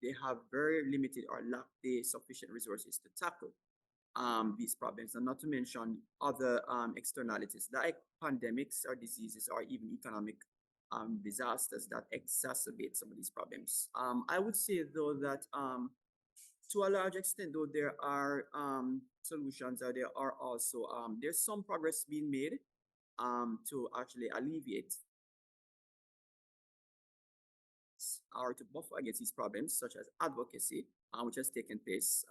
they have very limited or lack the sufficient resources to tackle these problems, and not to mention other externalities like pandemics or diseases or even economic disasters that exacerbate some of these problems. I would say though that to a large extent though there are solutions, or there are also there's some progress being made to actually alleviate or to buffer against these problems, such as advocacy, which has taken place,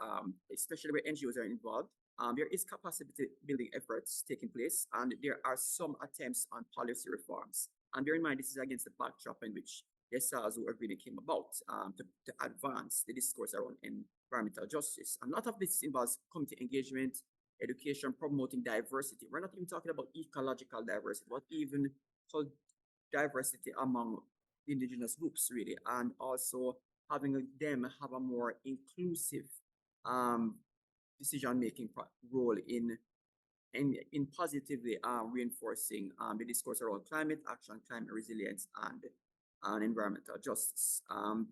especially where NGOs are involved. There is capacity building efforts taking place, and there are some attempts on policy reforms. And bear in mind, this is against the backdrop in which the SARS agreement came about to advance the discourse around environmental justice. And a lot of this involves community engagement, education, promoting diversity. We're not even talking about ecological diversity, but even so diversity among indigenous groups, really, and also having them have a more inclusive decision-making role in positively reinforcing the discourse around climate action, climate resilience, and environmental justice.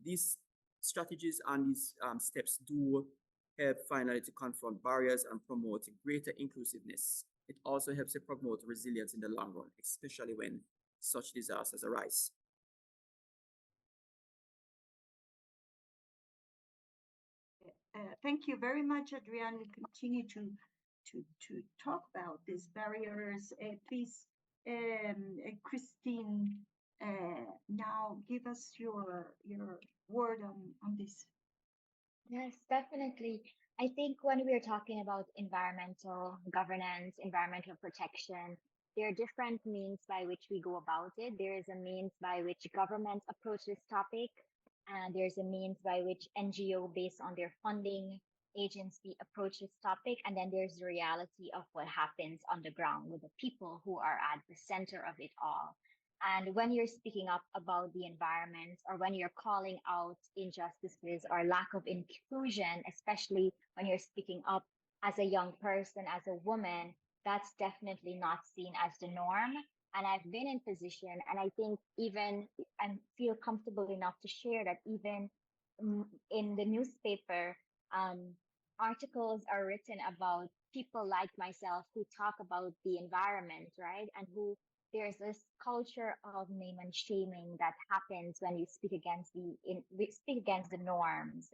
These strategies and these steps do help finally to confront barriers and promote greater inclusiveness. It also helps to promote resilience in the long run, especially when such disasters arise. Thank you very much, Adrian. We continue to talk about these barriers. Please, Christine, now give us your word on this. Yes, definitely. I think when we're talking about environmental governance, environmental protection, there are different means by which we go about it. There is a means by which governments approach this topic, and there's a means by which NGO, based on their funding agency, approach this topic. And then there's the reality of what happens on the ground with the people who are at the center of it all. And when you're speaking up about the environment, or when you're calling out injustices or lack of inclusion, especially when you're speaking up as a young person, as a woman, that's definitely not seen as the norm. And I've been in position, and I think even I feel comfortable enough to share that even in the newspaper, articles are written about people like myself who talk about the environment, right? And who there's this culture of name and shaming that happens when you speak against we speak against the norms.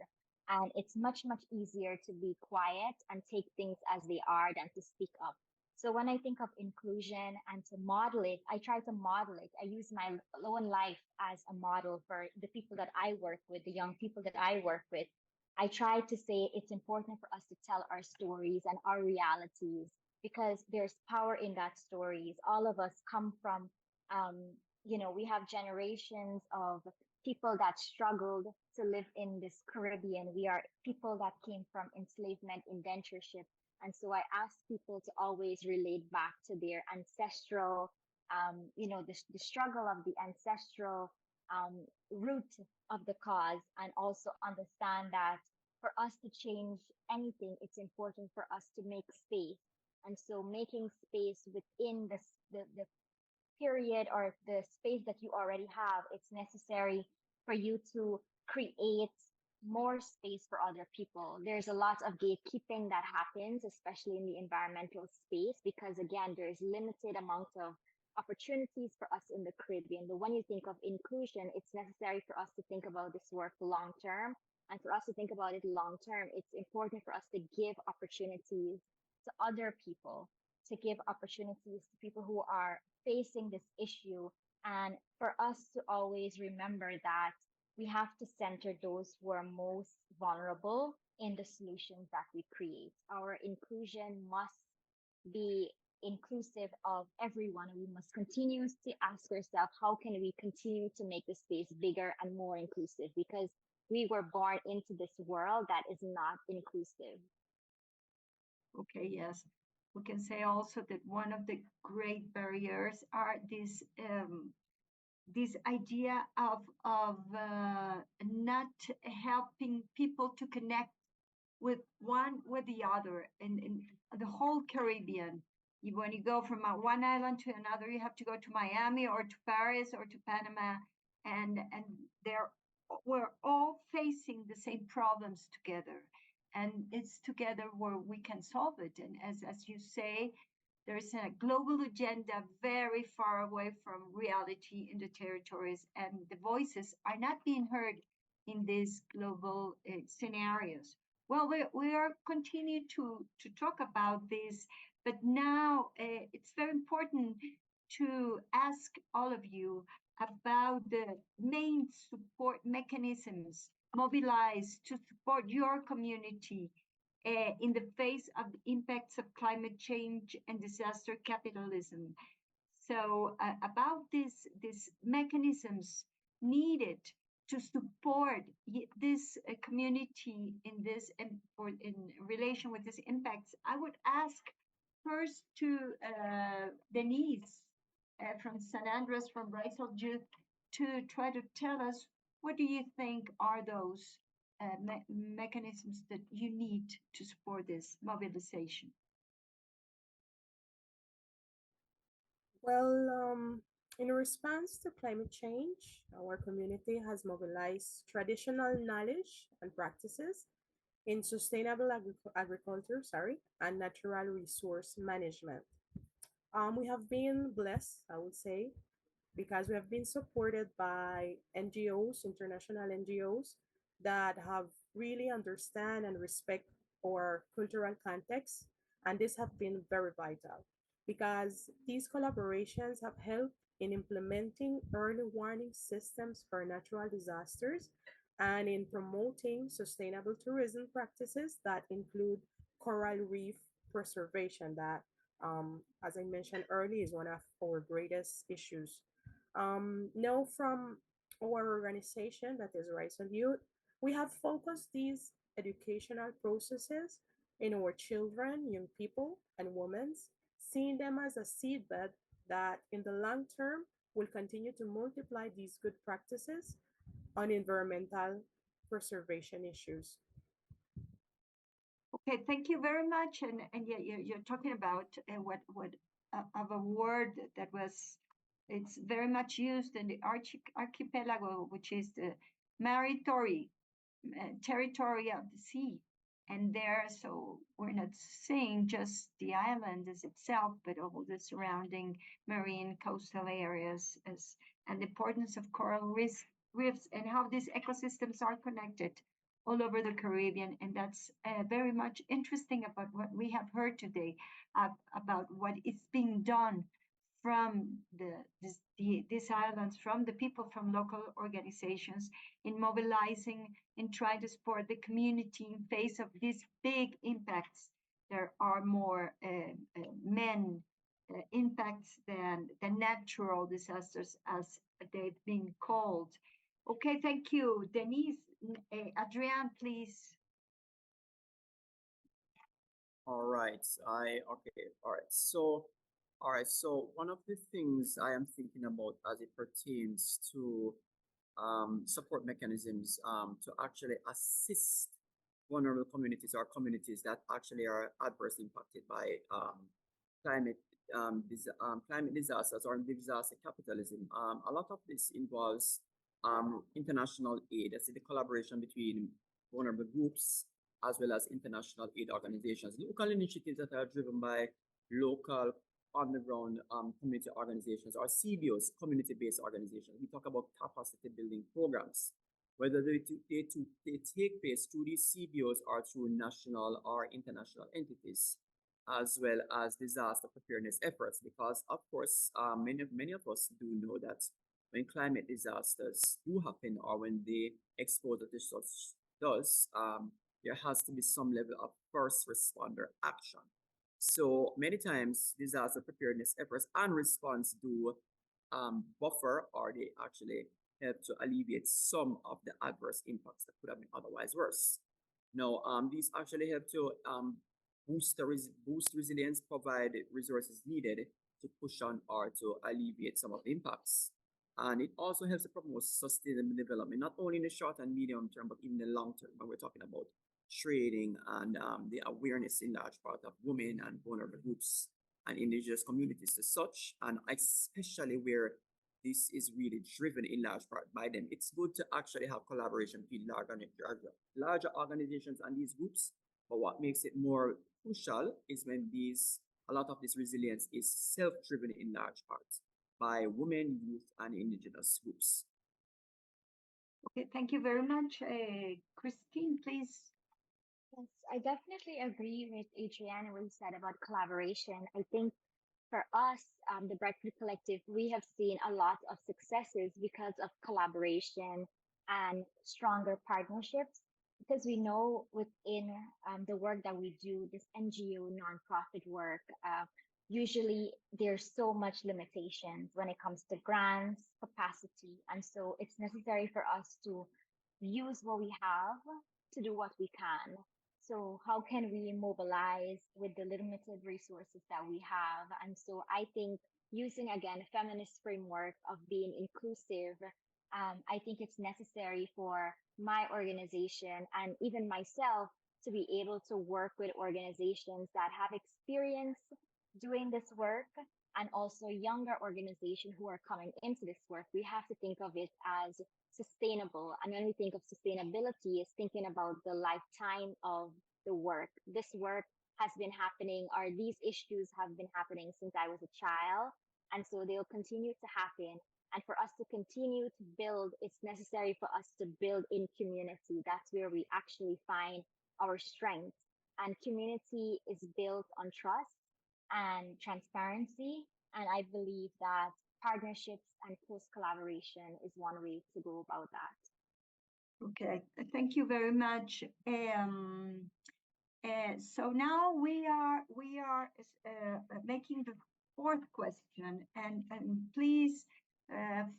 And it's much easier to be quiet and take things as they are than to speak up. So when I think of inclusion and to model it, I try to model it. I use my own life as a model for the people that I work with, the young people that I work with. I try to say it's important for us to tell our stories and our realities, because there's power in that stories. All of us come from, we have generations of people that struggled to live in this Caribbean. We are people that came from enslavement, indentureship. And so I ask people to always relate back to their ancestral, the struggle of the ancestral root of the cause, and also understand that for us to change anything, it's important for us to make space. And so making space within the period or the space that you already have, it's necessary for you to create more space for other people. There's a lot of gatekeeping that happens, especially in the environmental space, because again, there's limited amount of opportunities for us in the Caribbean. But when you think of inclusion, it's necessary for us to think about this work long term. And for us to think about it long term, it's important for us to give opportunities to other people to give opportunities to people who are facing this issue, and for us to always remember that we have to center those who are most vulnerable in the solutions that we create. Our inclusion must be inclusive of everyone. We must continuously ask ourselves, how can we continue to make the space bigger and more inclusive? Because we were born into this world that is not inclusive. Okay, yes. We can say also that one of the great barriers are this idea of not helping people to connect with one with the other in the whole Caribbean. When you go from one island to another, you have to go to Miami or to Paris or to Panama, and we're all facing the same problems together, and it's together where we can solve it. And as you say, there's a global agenda very far away from reality in the territories, and the voices are not being heard in these global scenarios. Well, we are continue to talk about this, but now it's very important to ask all of you about the main support mechanisms mobilized to support your community in the face of the impacts of climate change and disaster capitalism. So about these mechanisms needed to support this community in this or in relation with these impacts, I would ask first to Denise from San Andres, from Bracel Youth, to try to tell us what do you think are those mechanisms that you need to support this mobilization? Well, in response to climate change, our community has mobilized traditional knowledge and practices in sustainable agriculture, and natural resource management. We have been blessed, I would say, because we have been supported by NGOs, international NGOs, that have really understand and respect our cultural context, and this have been very vital because these collaborations have helped in implementing early warning systems for natural disasters and in promoting sustainable tourism practices that include coral reef preservation that, as I mentioned earlier, is one of our greatest issues. Now, from our organization, that is Rise of Youth, we have focused these educational processes in our children, young people, and women, seeing them as a seedbed that in the long term will continue to multiply these good practices on environmental preservation issues. Okay, thank you very much. And yeah, you're talking about what of a word that was, it's very much used in the archipelago, which is the territory of the sea. And there, so we're not saying just the island as itself, but all the surrounding marine coastal areas and the importance of coral reefs and how these ecosystems are connected all over the Caribbean. And that's very much interesting about what we have heard today, about what is being done from these islands, from the people, from local organizations in mobilizing and trying to support the community in face of these big impacts. There are more men impacts than natural disasters as they've been called. Okay, thank you. Denise, Adrian, please. All right. Okay. All right. So one of the things I am thinking about as it pertains to support mechanisms to actually assist vulnerable communities or communities that actually are adversely impacted by climate climate disasters or disaster capitalism. A lot of this involves international aid. That's the collaboration between vulnerable groups as well as international aid organizations. Local initiatives that are driven by local on-the-ground community organizations or CBOs, community-based organizations. We talk about capacity building programs, whether they take place through these CBOs or through national or international entities. as well as disaster preparedness efforts, because of course, many of us do know that when climate disasters do happen or when the exposure to such does, there has to be some level of first responder action. So many times, disaster preparedness efforts and response do buffer, or they actually help to alleviate some of the adverse impacts that could have been otherwise worse. Now, these actually help to boost resilience, provide resources needed to push on or to alleviate some of the impacts. And it also helps to promote sustainable development, not only in the short and medium term, but even in the long term, when we're talking about trading and the awareness in large part of women and vulnerable groups and indigenous communities as such, and especially where this is really driven in large part by them. It's good to actually have collaboration between larger organizations and these groups. But what makes it more crucial is when a lot of this resilience is self-driven in large part by women, youth, and indigenous groups. Okay, thank you very much. Christine, please. Yes, I definitely agree with Adrienne what you said about collaboration. I think for us, the Breadfruit Collective, we have seen a lot of successes because of collaboration and stronger partnerships. Because we know within the work that we do, this NGO nonprofit work, usually there's so much limitations when it comes to grants, capacity, and so it's necessary for us to use what we have to do what we can. So how can we mobilize with the limited resources that we have? And so I think using again a feminist framework of being inclusive, I think it's necessary for my organization and even myself to be able to work with organizations that have experience doing this work and also younger organizations who are coming into this work. We have to think of it as sustainable. And when we think of sustainability, it's thinking about the lifetime of the work. This work has been happening, or these issues have been happening since I was a child. And so they'll continue to happen. And for us to continue to build, it's necessary for us to build in community. That's where we actually find our strength. And community is built on trust and transparency. And I believe that partnerships and close collaboration is one way to go about that. Okay, thank you very much. So now we are making the fourth question, and please,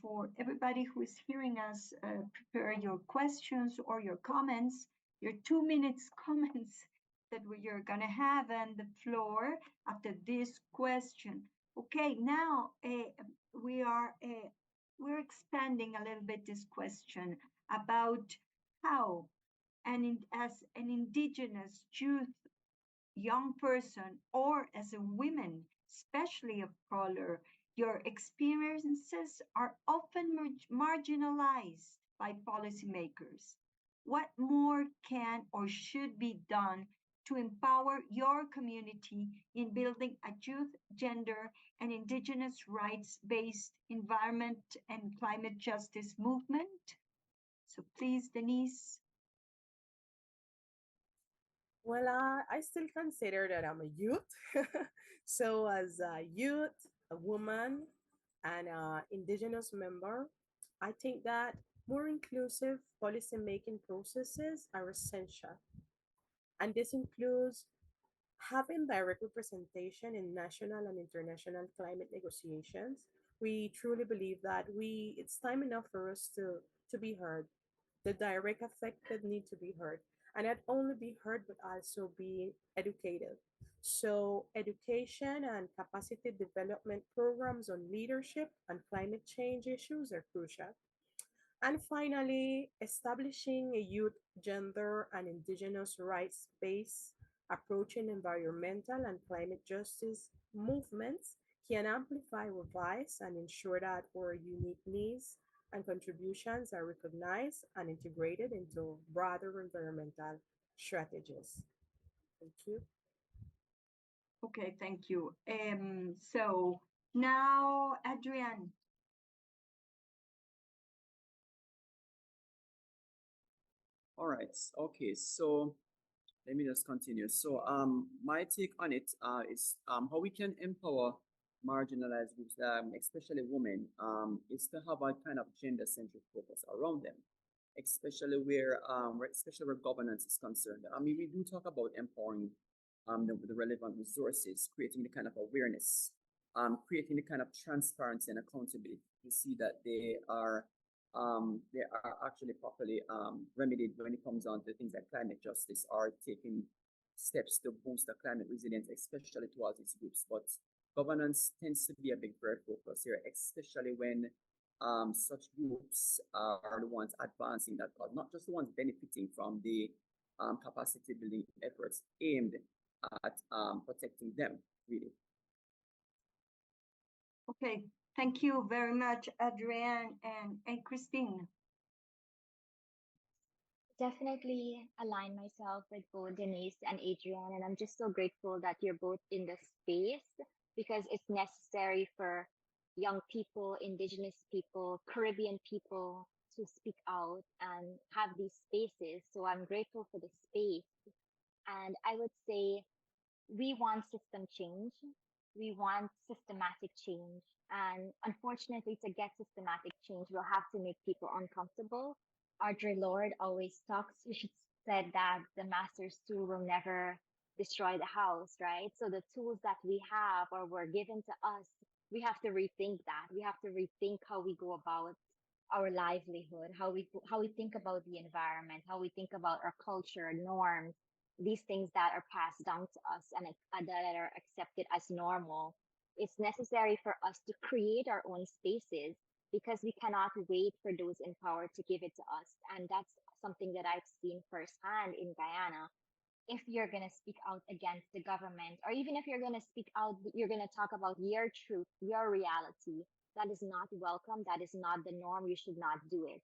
for everybody who is hearing us, prepare your questions or your comments, your 2 minutes comments that you're gonna have on the floor after this question. Okay, now we're expanding a little bit this question about how as an indigenous youth, young person, or as a woman, especially of color, your experiences are often marginalized by policymakers. What more can or should be done to empower your community in building a youth, gender, and indigenous rights-based environment and climate justice movement? So please, Denise. Well, I still consider that I'm a youth. So, as a youth, a woman, and an indigenous member, I think that more inclusive policymaking processes are essential. And this includes having direct representation in national and international climate negotiations. We truly believe that it's time enough for us to be heard. The direct affected need to be heard. And not only be heard, but also be educated. So education and capacity development programs on leadership and climate change issues are crucial. And finally, establishing a youth, gender, and indigenous rights based approach in environmental and climate justice movements can amplify our voice and ensure that our unique needs and contributions are recognized and integrated into broader environmental strategies. Thank you. Okay, thank you. So now, Adrienne. All right. Okay. So let me just continue. So, my take on it is how we can empower marginalized groups, especially women, is to have a kind of gender-centric focus around them, especially where governance is concerned. I mean, we do talk about empowering the relevant resources, creating the kind of awareness, creating the kind of transparency and accountability to see that they are actually properly remedied when it comes on to things like climate justice or taking steps to boost the climate resilience, especially towards these groups. But governance tends to be a big bird focus here, especially when such groups are the ones advancing that cause, not just the ones benefiting from the capacity building efforts aimed at protecting them, really. Okay, thank you very much, Adrienne and Christine. Definitely align myself with both Denise and Adrienne, and I'm just so grateful that you're both in this space because it's necessary for young people, indigenous people, Caribbean people to speak out and have these spaces. So I'm grateful for the space. And I would say we want system change. We want systematic change. And unfortunately, to get systematic change, we'll have to make people uncomfortable. Audre Lorde always talks, she said that the master's tool will never destroy the house, right? So the tools that we have or were given to us, we have to rethink that. We have to rethink how we go about our livelihood, how we think about the environment, how we think about our culture, norms, these things that are passed down to us and that are accepted as normal. It's necessary for us to create our own spaces because we cannot wait for those in power to give it to us. And that's something that I've seen firsthand in Guyana. If you're going to speak out against the government, or even if you're going to speak out, you're going to talk about your truth, your reality, that is not welcome. That is not the norm. You should not do it.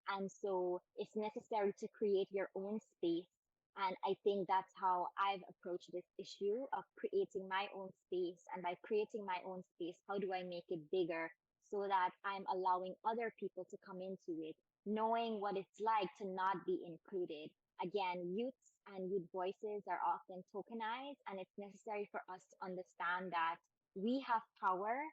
And so it's necessary to create your own space. And I think that's how I've approached this issue of creating my own space. And by creating my own space, how do I make it bigger so that I'm allowing other people to come into it, knowing what it's like to not be included? Again, youths and youth voices are often tokenized, and it's necessary for us to understand that we have power,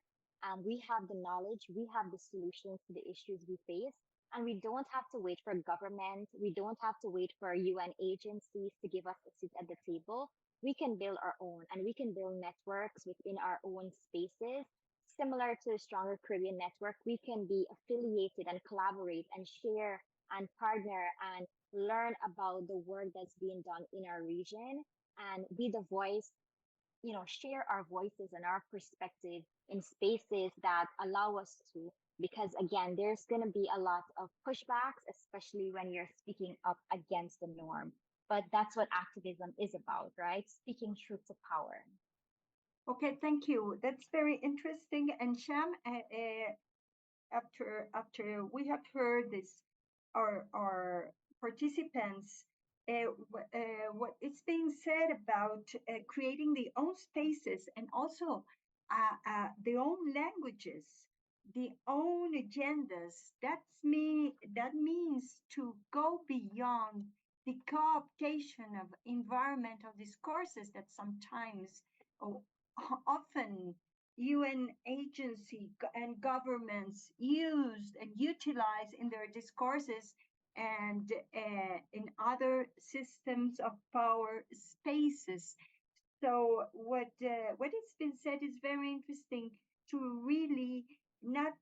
we have the knowledge, we have the solutions to the issues we face. And we don't have to wait for government. We don't have to wait for UN agencies to give us a seat at the table. We can build our own and we can build networks within our own spaces. Similar to the Stronger Caribbean Network, we can be affiliated and collaborate and share and partner and learn about the work that's being done in our region and be the voice, share our voices and our perspective in spaces that allow us to. Because again, there's going to be a lot of pushbacks, especially when you're speaking up against the norm. But that's what activism is about, right? Speaking truth to power. Okay, thank you. That's very interesting. And Sham, after we have heard this, our participants, what is being said about creating the own spaces and also their own languages, the own agendas. That means to go beyond the co-optation of environmental discourses that sometimes, or often, UN agency and governments used and utilized in their discourses and in other systems of power spaces. So what has been said is very interesting to really not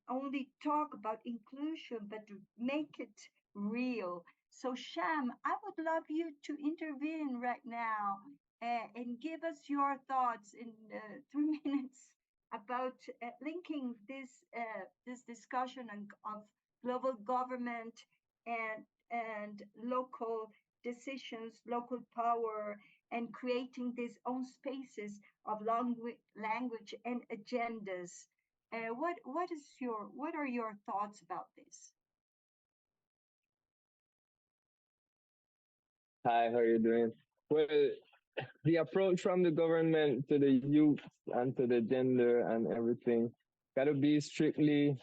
only talk about inclusion, but to make it real. So Sham, I would love you to intervene right now and give us your thoughts in 3 minutes about linking this discussion of global government and local decisions, local power, and creating these own spaces of language and agendas. What are your thoughts about this? Hi, how are you doing? Well, the approach from the government to the youth and to the gender and everything got to be strictly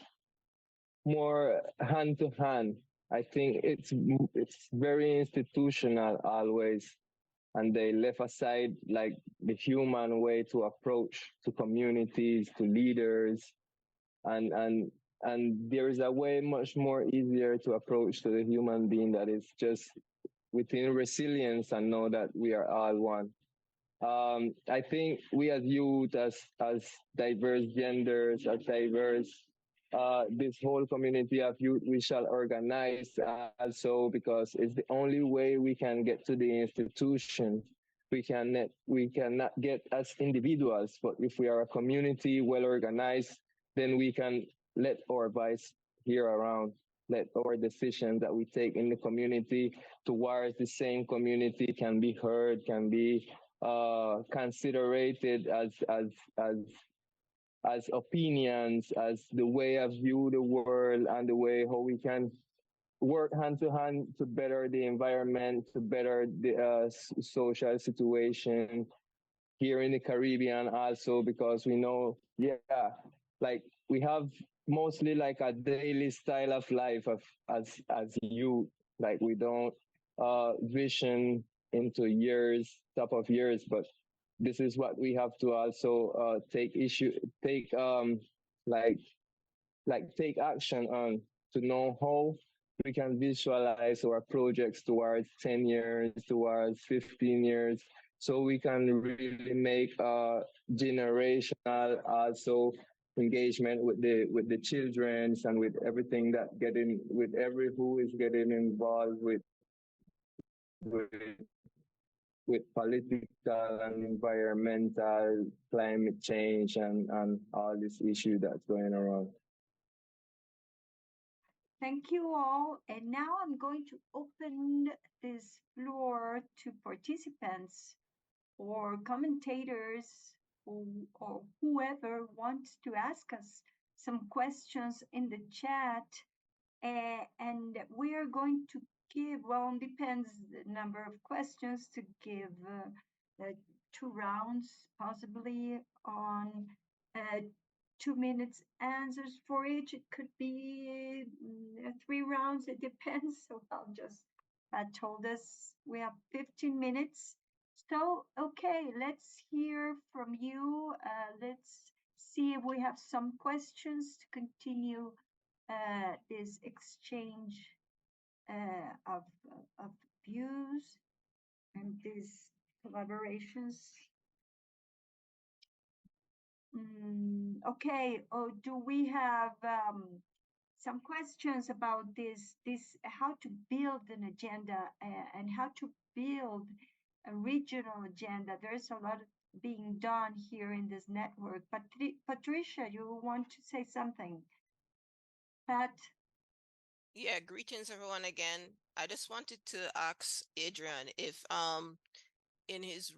more hand to hand. I think it's very institutional always, and they left aside like the human way to approach to communities, to leaders, and and and there is a way much more easier to approach to the human being that is just within resilience and know that we are all one. I think we as youth, as diverse genders, as diverse, this whole community of youth, we shall organize also because it's the only way we can get to the institution. We cannot get as individuals, but if we are a community well organized, then we can let our voice hear around, let our decisions that we take in the community towards the same community can be heard, can be considered as as opinions, as the way I view the world and the way how we can work hand to hand to better the environment, to better the social situation here in the Caribbean also, because we know, yeah, like we have mostly like a daily style of life of as youth. Like we don't vision into years, top of years, but this is what we have to also take like take action on to know how we can visualize our projects towards 10 years, towards 15 years, so we can really make generational also engagement with the children and with everything that getting with every who is getting involved with with political and environmental climate change and all this issue that's going around. Thank you all. And now I'm going to open this floor to participants or commentators or whoever wants to ask us some questions in the chat. And we are going to give, well, it depends the number of questions to give 2 rounds, possibly on 2 minutes answers for each. It could be 3 rounds, it depends. So I'll just told us we have 15 minutes. So, okay, let's hear from you. Let's see if we have some questions to continue this exchange of views and these collaborations. Okay. Oh, do we have some questions about this how to build an agenda and how to build a regional agenda? There's a lot being done here in this network. But Patricia, you want to say something? Pat? Yeah, greetings everyone again. I just wanted to ask Adrian if in his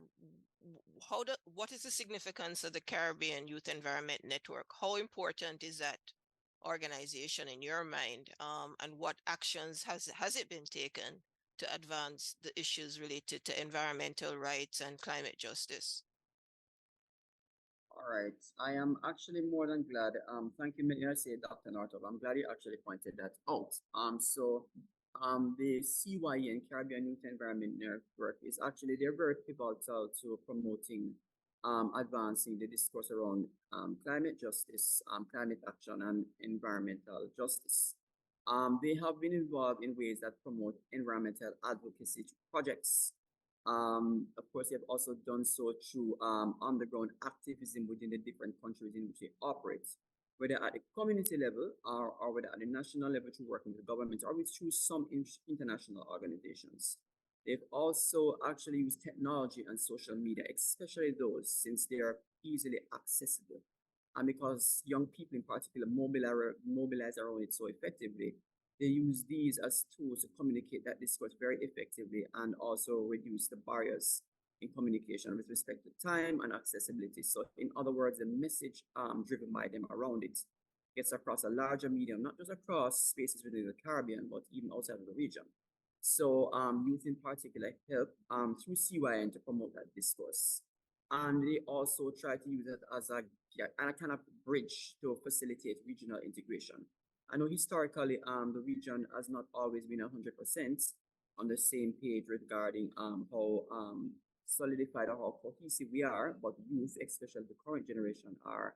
what is the significance of the Caribbean Youth Environment Network? How important is that organization in your mind? And what actions has it been taken to advance the issues related to environmental rights and climate justice? All right. I am actually more than glad. Thank you, may I say, Dr. Nortov. I'm glad you actually pointed that out. The CYE and Caribbean Youth Environment Network is actually, they're very pivotal to promoting, advancing the discourse around climate justice, climate action, and environmental justice. They have been involved in ways that promote environmental advocacy projects. Of course, they have also done so through underground activism within the different countries in which they operate, whether at the community level or whether at the national level through working with the government or through some international organizations. They've also actually used technology and social media, especially those, since they are easily accessible. And because young people in particular mobilize around it so effectively, they use these as tools to communicate that discourse very effectively and also reduce the barriers in communication with respect to time and accessibility. So in other words, the message driven by them around it gets across a larger medium, not just across spaces within the Caribbean, but even outside of the region. So youth in particular help through CYN to promote that discourse. And they also try to use it as a kind of bridge to facilitate regional integration. I know historically, the region has not always been 100% on the same page regarding how solidified or how cohesive we are, but youth, especially the current generation, are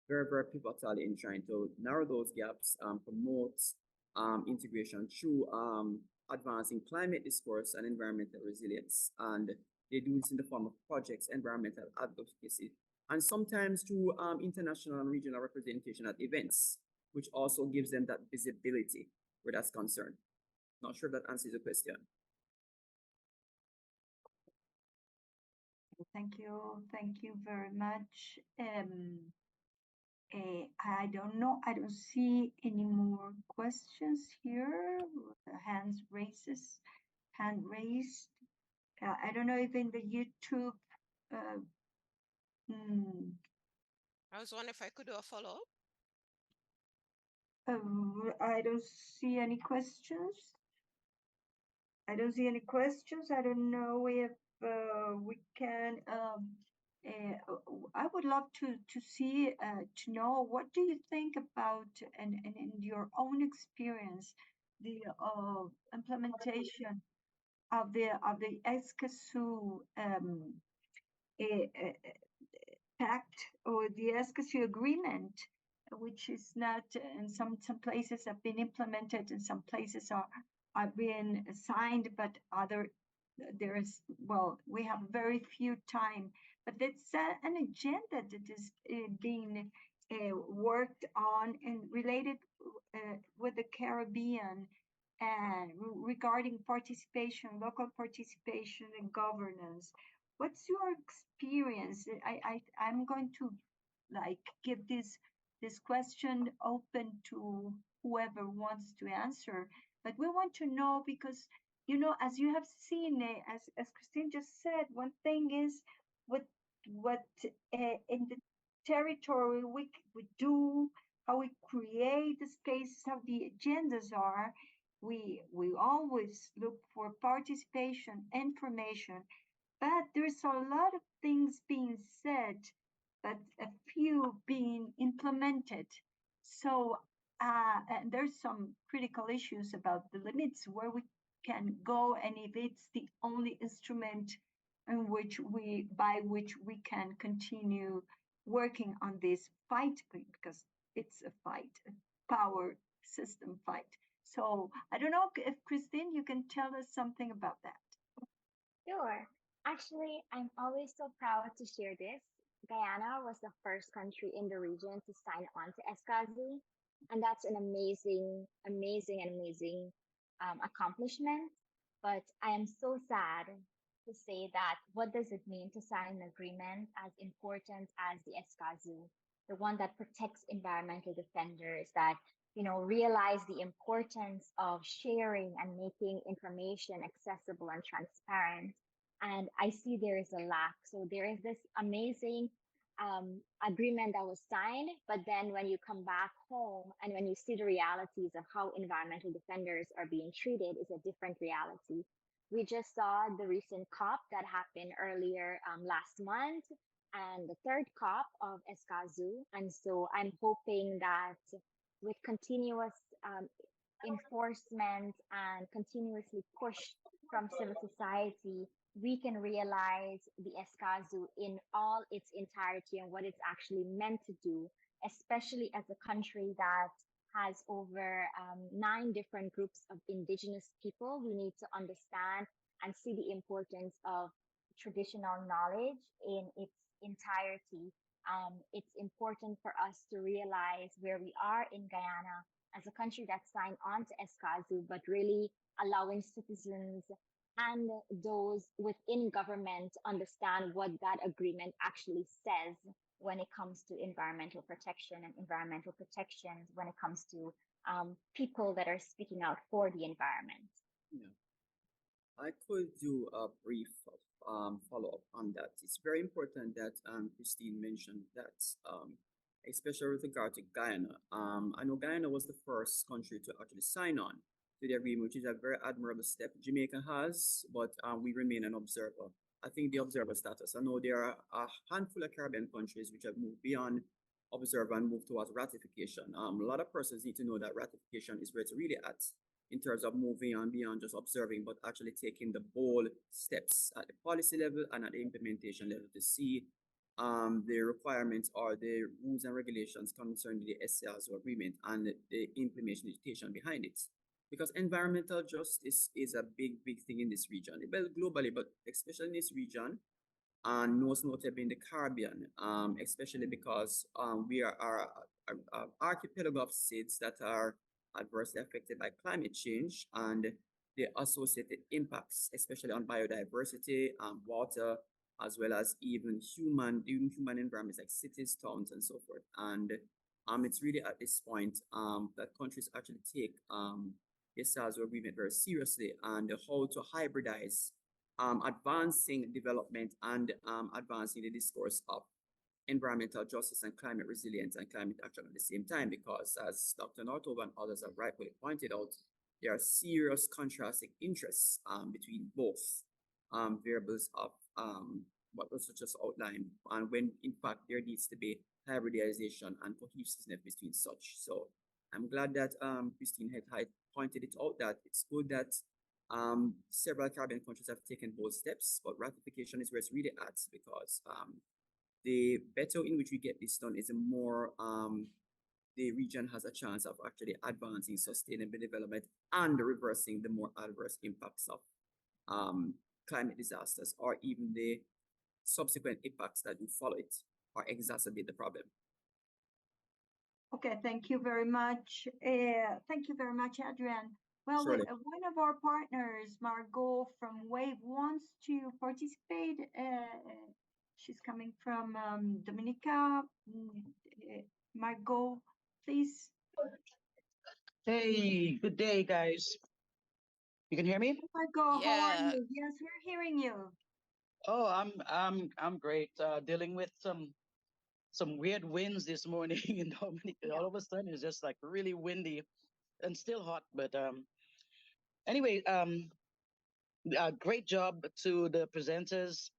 very, very pivotal in trying to narrow those gaps, promote integration through advancing climate discourse and environmental resilience. And they do this in the form of projects, environmental advocacy, and sometimes through international and regional representation at events, which also gives them that visibility where that's concerned. Not sure if that answers the question. Thank you very much. I don't know, I don't see any more questions here. Hand raised. I don't know if in the YouTube. I was wondering if I could do a follow-up. I don't see any questions. I don't know if we can. I would love to see to know what do you think about and in your own experience the implementation of the ESCASU pact or the ESCASU agreement, which is not in some places have been implemented and some places are being signed, but other there's we have very few time, but it's an agenda that is being worked on and related with the Caribbean and regarding participation, local participation and governance. What's your experience? I'm going to like give this question open to whoever wants to answer, but we want to know because as you have seen, as Christine just said, one thing is what in the territory we do, how we create the spaces, how the agendas are. We always look for participation, information, but there's a lot of things being said, but a few being implemented. So and there's some critical issues about the limits where we can go, and if it's the only instrument in which by which we can continue working on this fight, because it's a fight, a power system fight. So I don't know if Christine, you can tell us something about that. Sure. Actually, I'm always so proud to share this. Guyana was the first country in the region to sign on to ESCASI, and that's an amazing accomplishment. But I am so sad to say that what does it mean to sign an agreement as important as the ESCASI, the one that protects environmental defenders, that realize the importance of sharing and making information accessible and transparent. And I see there is a lack. So there is this amazing agreement that was signed, but then when you come back home and when you see the realities of how environmental defenders are being treated, is a different reality. We just saw the recent COP that happened earlier last month, and the third COP of ESCASU. And so I'm hoping that with continuous enforcement and continuously push from civil society, we can realize the ESCASU in all its entirety and what it's actually meant to do, especially as a country that has over 9 different groups of indigenous people. We need to understand and see the importance of traditional knowledge in its entirety. It's important for us to realize where we are in Guyana as a country that signed on to ESCASU, but really allowing citizens and those within government understand what that agreement actually says when it comes to environmental protection and environmental protections when it comes to people that are speaking out for the environment. Yeah. I could do a brief follow-up on that. It's very important that Christine mentioned that, especially with regard to Guyana. I know Guyana was the first country to actually sign on to the agreement, which is a very admirable step. Jamaica has, but we remain an observer. I think the observer status. I know there are a handful of Caribbean countries which have moved beyond observe and move towards ratification. A lot of persons need to know that ratification is where it's really at in terms of moving on beyond just observing, but actually taking the bold steps at the policy level and at the implementation level to see the requirements or the rules and regulations concerning the SCRs agreement and the implementation behind it. Because environmental justice is a big thing in this region, well, globally, but especially in this region, and most notably in the Caribbean, especially because we are an archipelago of states that are adversely affected by climate change and the associated impacts, especially on biodiversity, water, as well as even human environments like cities, towns, and so forth. And it's really at this point that countries actually take the SARS agreement very seriously and how to hybridize advancing development and advancing the discourse of environmental justice and climate resilience and climate action at the same time, because as Dr. Northover and others have rightly pointed out, there are serious contrasting interests between both variables of what was just outlined, and when in fact there needs to be hybridization and cohesiveness between such. So I'm glad that Christine had pointed it out that it's good that several Caribbean countries have taken bold steps, but ratification is where it's really at, because the better in which we get this done is the more the region has a chance of actually advancing sustainable development and reversing the more adverse impacts of climate disasters or even the subsequent impacts that would follow it or exacerbate the problem. Okay, thank you very much. Thank you very much, Adrian. Well, Surely. one of our partners, Margot from WAVE, wants to participate. She's coming from Dominica. Margot, please. Hey, good day, guys. You can hear me? Margot, how are Yeah. you? Yes, we're hearing you. Oh, I'm great. Dealing with some weird winds this morning in Dominica. Yeah. All of a sudden, it's just like really windy and still hot. But anyway, great job to the presenters.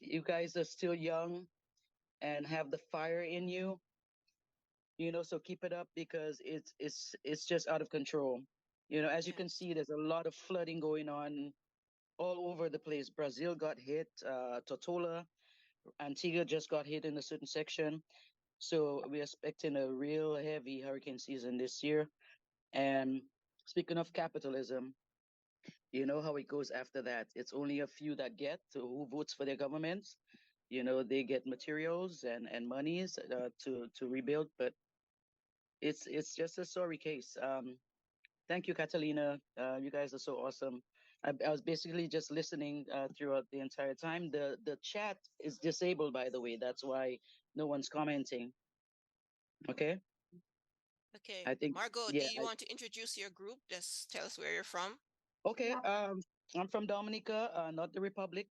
You guys are still young and have the fire in you. So keep it up because it's just out of control. As you can Yes. see, there's a lot of flooding going on all over the place. Brazil got hit, Tortola, Antigua just got hit in a certain section. So we're expecting a real heavy hurricane season this year. And speaking of capitalism, you know how it goes after that. It's only a few that get to who votes for their governments. They get materials and monies to rebuild, but it's just a sorry case. Thank you, Catalina. You guys are so awesome. I was basically just listening throughout the entire time. The chat is disabled, by the way. That's why no one's commenting. Okay. Okay. I think, Margot, do yeah. you want to introduce your group? Just tell us where you're from. Okay. I'm from Dominica, not the Republic,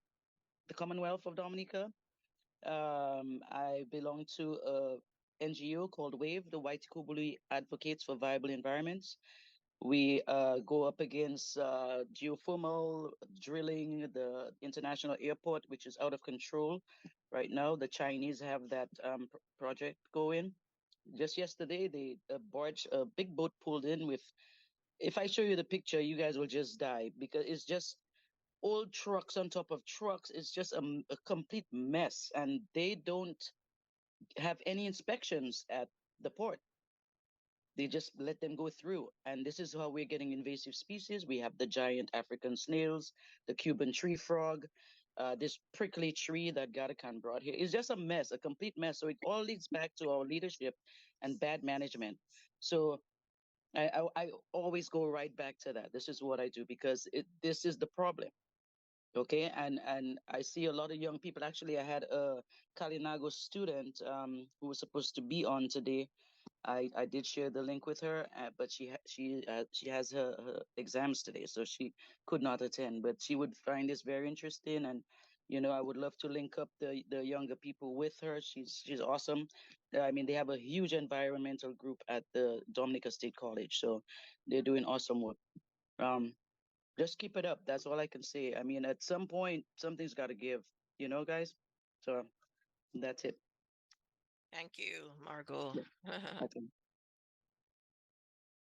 the Commonwealth of Dominica. I belong to a NGO called WAVE, the White Kubuli Advocates for Viable Environments. We go up against geothermal drilling, the international airport, which is out of control right now. The Chinese have that project going. Just yesterday, a big boat pulled in with. If I show you the picture, you guys will just die because it's just old trucks on top of trucks. It's just a complete mess, and they don't have any inspections at the port. They just let them go through. And this is how we're getting invasive species. We have the giant African snails, the Cuban tree frog, this prickly tree that Gatakan brought here. It's just a mess, a complete mess. So it all leads back to our leadership and bad management. So I always go right back to that. This is what I do because this is the problem. Okay, and I see a lot of young people. Actually, I had a Kalinago student who was supposed to be on today. I did share the link with her, but she has her exams today, so she could not attend. But she would find this very interesting, and I would love to link up the younger people with her. She's awesome. I mean, they have a huge environmental group at the Dominica State College, so they're doing awesome work. Just keep it up. That's all I can say. I mean, at some point, something's got to give, guys. So that's it. Thank you, Margot. Okay.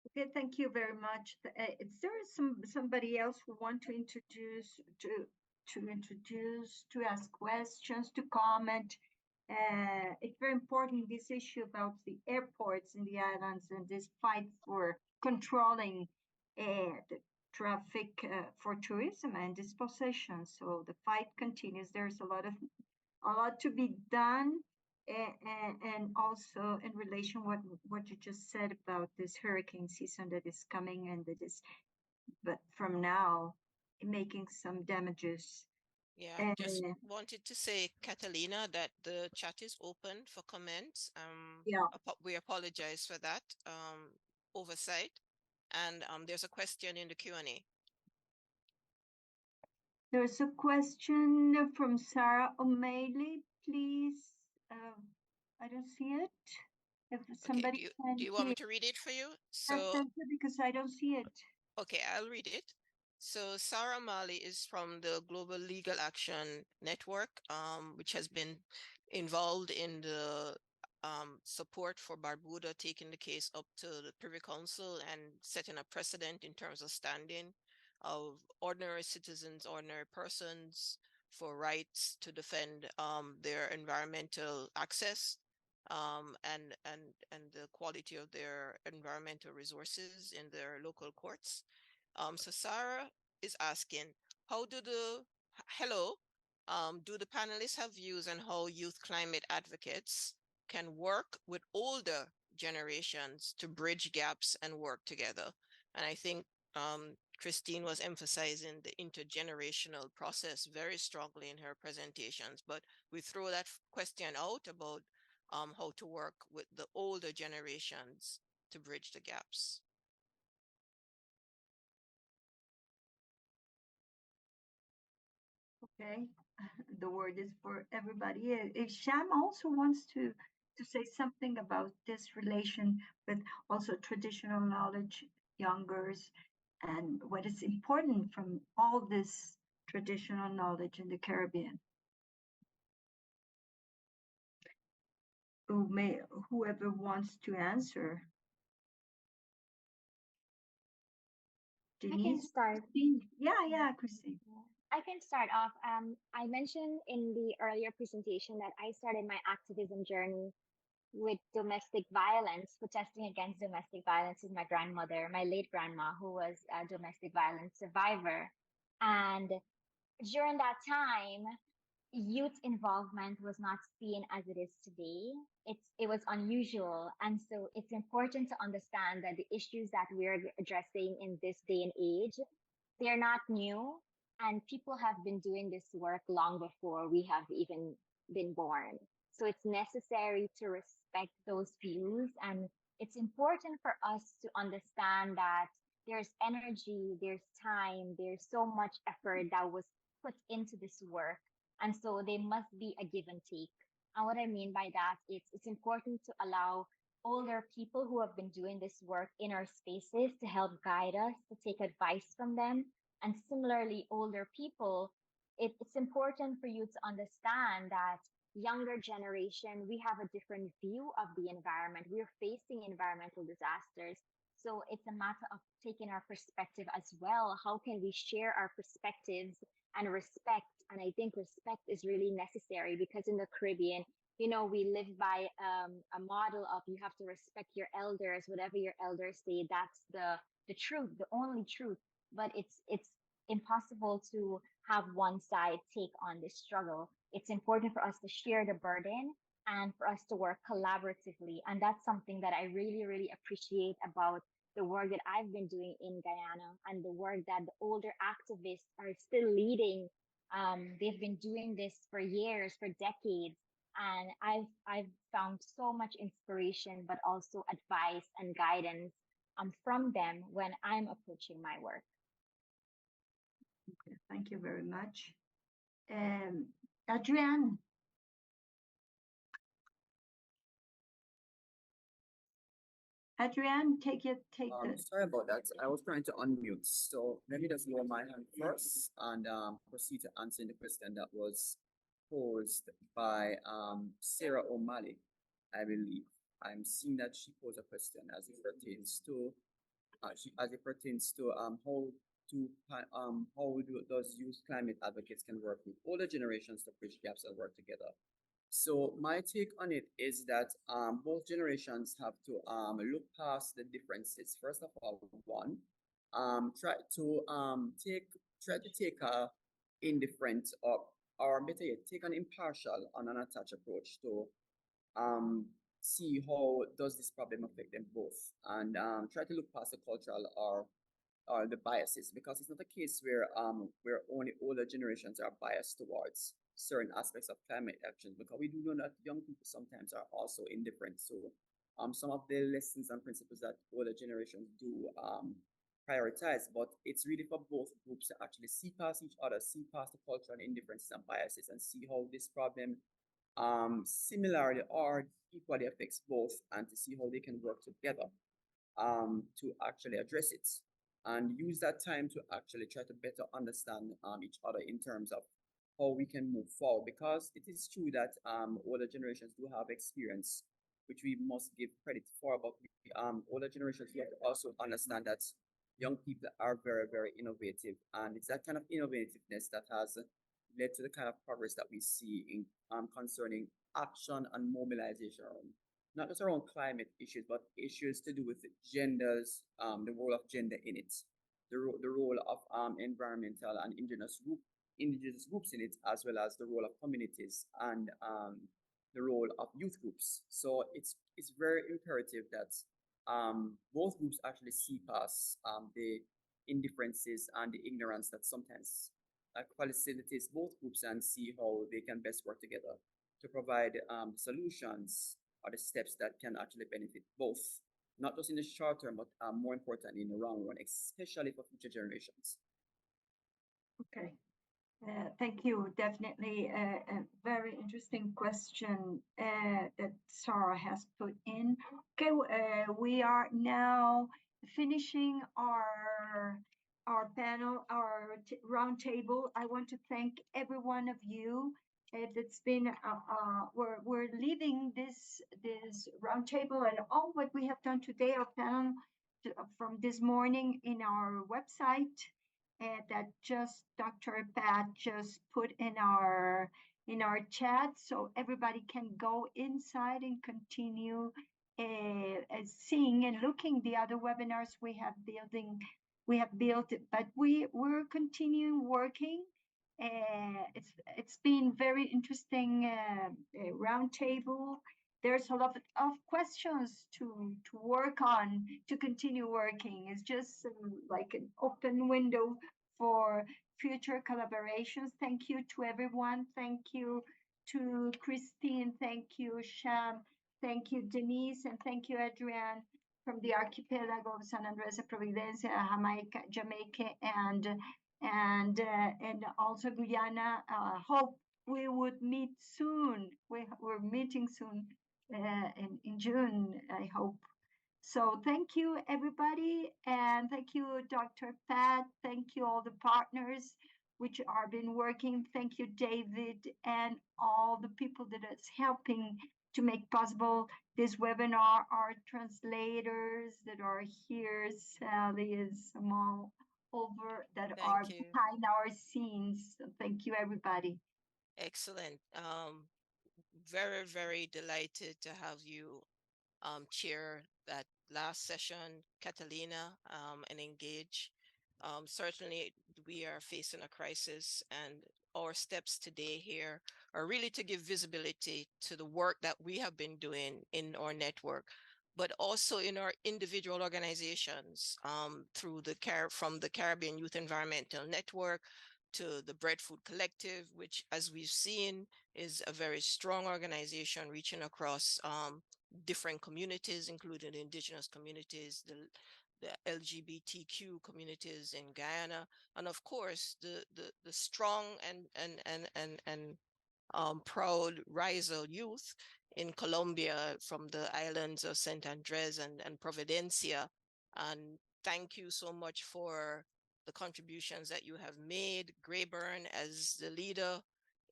Okay, thank you very much. Is there somebody else who want to introduce, to ask questions, to comment? It's very important, this issue about the airports in the islands and this fight for controlling the traffic for tourism and dispossession. So the fight continues. There's a lot to be done. And also in relation what you just said about this hurricane season that is coming and that is, but from now, making some damages. Yeah, just wanted to say, Catalina, that the chat is open for comments. Yeah. We apologize for that oversight. And there's a question in the Q&A. There's a question from Sarah O'Malley, please. I don't see it. If somebody Okay, do you want me to read it for you? So because I don't see it. Okay, I'll read it. So Sarah Mali is from the Global Legal Action Network, which has been involved in the support for Barbuda, taking the case up to the Privy Council and setting a precedent in terms of standing of ordinary citizens, ordinary persons for rights to defend their environmental access and the quality of their environmental resources in their local courts. So Sarah is asking, hello, do the panelists have views on how youth climate advocates can work with older generations to bridge gaps and work together? And I think Christine was emphasizing the intergenerational process very strongly in her presentations, but we throw that question out about how to work with the older generations to bridge the gaps. Okay, the word is for everybody. If Sham also wants to say something about this relation with also traditional knowledge, youngers, and what is important from all this traditional knowledge in the Caribbean. Whoever wants to answer. Denise? I can start. Christine. Yeah, Christine. I can start off. I mentioned in the earlier presentation that I started my activism journey with domestic violence, protesting against domestic violence with my grandmother, my late grandma, who was a domestic violence survivor. And during that time, youth involvement was not seen as it is today. It was unusual. And so it's important to understand that the issues that we're addressing in this day and age, they're not new. And people have been doing this work long before we have even been born. So it's necessary to respect those views. And it's important for us to understand that there's energy, there's time, there's so much effort that was put into this work. And so there must be a give and take. And what I mean by that is it's important to allow older people who have been doing this work in our spaces to help guide us, to take advice from them. And similarly, older people, it's important for you to understand that younger generation, we have a different view of the environment. We're facing environmental disasters. So it's a matter of taking our perspective as well. How can we share our perspectives and respect? And I think respect is really necessary because in the Caribbean, we live by a model of you have to respect your elders, whatever your elders say, that's the truth, the only truth. But it's impossible to have one side take on this struggle. It's important for us to share the burden and for us to work collaboratively. And that's something that I really, really appreciate about the work that I've been doing in Guyana and the work that the older activists are still leading. They've been doing this for years, for decades. And I've found so much inspiration, but also advice and guidance from them when I'm approaching my work. Okay, thank you very much. Adrienne. Adrienne, take the. Sorry about that. I was trying to unmute. So let me just lower my hand first and proceed to answering the question that was posed by Sarah O'Malley. I believe. I'm seeing that she posed a question as it pertains to does youth climate advocates can work with older generations to bridge gaps and work together. So my take on it is that both generations have to look past the differences. First of all, one, try to take a indifferent or better yet, take an impartial and unattached approach to um, see how does this problem affect them both, and try to look past the cultural or the biases, because it's not a case where only older generations are biased towards certain aspects of climate action, because we do know that young people sometimes are also indifferent. So some of the lessons and principles that older generations do prioritize, but it's really for both groups to actually see past each other, see past the cultural indifferences and biases, and see how this problem similarly or equally affects both, and to see how they can work together to actually address it, and use that time to actually try to better understand each other in terms of how we can move forward. Because it is true that older generations do have experience, which we must give credit for, but older generations, we have to also understand that young people are very, very innovative, and it's that kind of innovativeness that has led to the kind of progress that we see in concerning action and mobilization, not just around climate issues, but issues to do with genders, the role of gender in it, the role of environmental and indigenous groups in it, as well as the role of communities and the role of youth groups. So it's very imperative that both groups actually see past the indifferences and the ignorance that sometimes facilitates both groups, and see how they can best work together to provide solutions or the steps that can actually benefit both, not just in the short term, but more importantly in the long run, especially for future generations. Okay. Thank you. Definitely a very interesting question that Sarah has put in. Okay, we are now finishing our panel, our round table. I want to thank every one of you. It's been we're leaving this round table and all what we have done today, our panel from this morning in our website. That just Dr. Pat just put in our chat, so everybody can go inside and continue seeing and looking the other webinars we have built, but we're continuing working. It's been very interesting roundtable. There's a lot of questions to work on, to continue working. It's just like an open window for future collaborations. Thank you to everyone. Thank you to Christine. Thank you, Sham. Thank you, Denise. And thank you, Adrienne, from the archipelago of San Andres, Providencia, Jamaica, and also Guyana. Hope we would meet soon. We're meeting soon in June, I hope. So thank you, everybody. And thank you, Dr. Pat. Thank you, all the partners which are been working. Thank you, David, and all the people that is helping to make possible this webinar, our translators that are here, Sally and Samal, over that are behind our scenes. So thank you, everybody. Excellent. Very, very delighted to have you chair that last session, Catalina, and engage. Certainly, we are facing a crisis, and our steps today here are really to give visibility to the work that we have been doing in our network, but also in our individual organizations through from the Caribbean Youth Environmental Network to the Breadfruit Collective, which, as we've seen, is a very strong organization reaching across different communities, including the indigenous communities, the LGBTQ communities in Guyana, and of course the strong and proud Rizal youth in Colombia from the islands of St. Andres and Providencia. And thank you so much for the contributions that you have made. Grayburn, as the leader,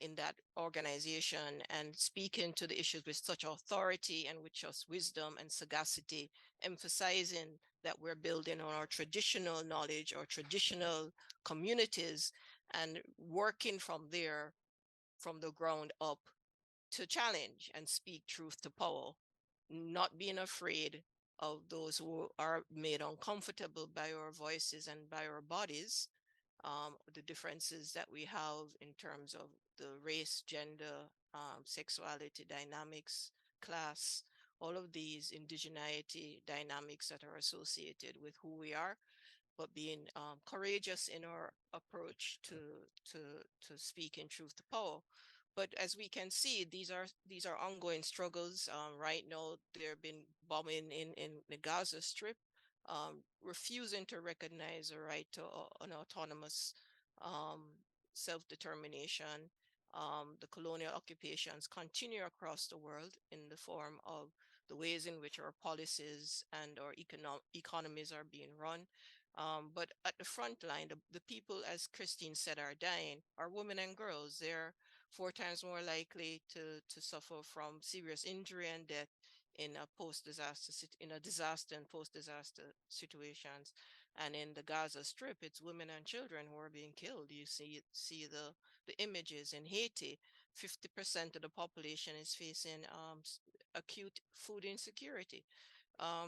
in that organization and speaking to the issues with such authority and with just wisdom and sagacity, emphasizing that we're building on our traditional knowledge or traditional communities and working from there, from the ground up, to challenge and speak truth to power, not being afraid of those who are made uncomfortable by our voices and by our bodies, the differences that we have in terms of the race, gender, sexuality dynamics, class, all of these indigeneity dynamics that are associated with who we are, but being courageous in our approach to speaking truth to power. But as we can see, these are ongoing struggles. Right now, there have been bombing in the Gaza Strip, refusing to recognize the right to an autonomous um, self-determination. The colonial occupations continue across the world in the form of the ways in which our policies and our economies are being run. But at the front line, the people, as Christine said, are dying, are women and girls. They're 4 times more likely to suffer from serious injury and death in a post-disaster, in a disaster and post-disaster situations. And in the Gaza Strip, it's women and children who are being killed. You see the images in Haiti. 50% of the population is facing acute food insecurity.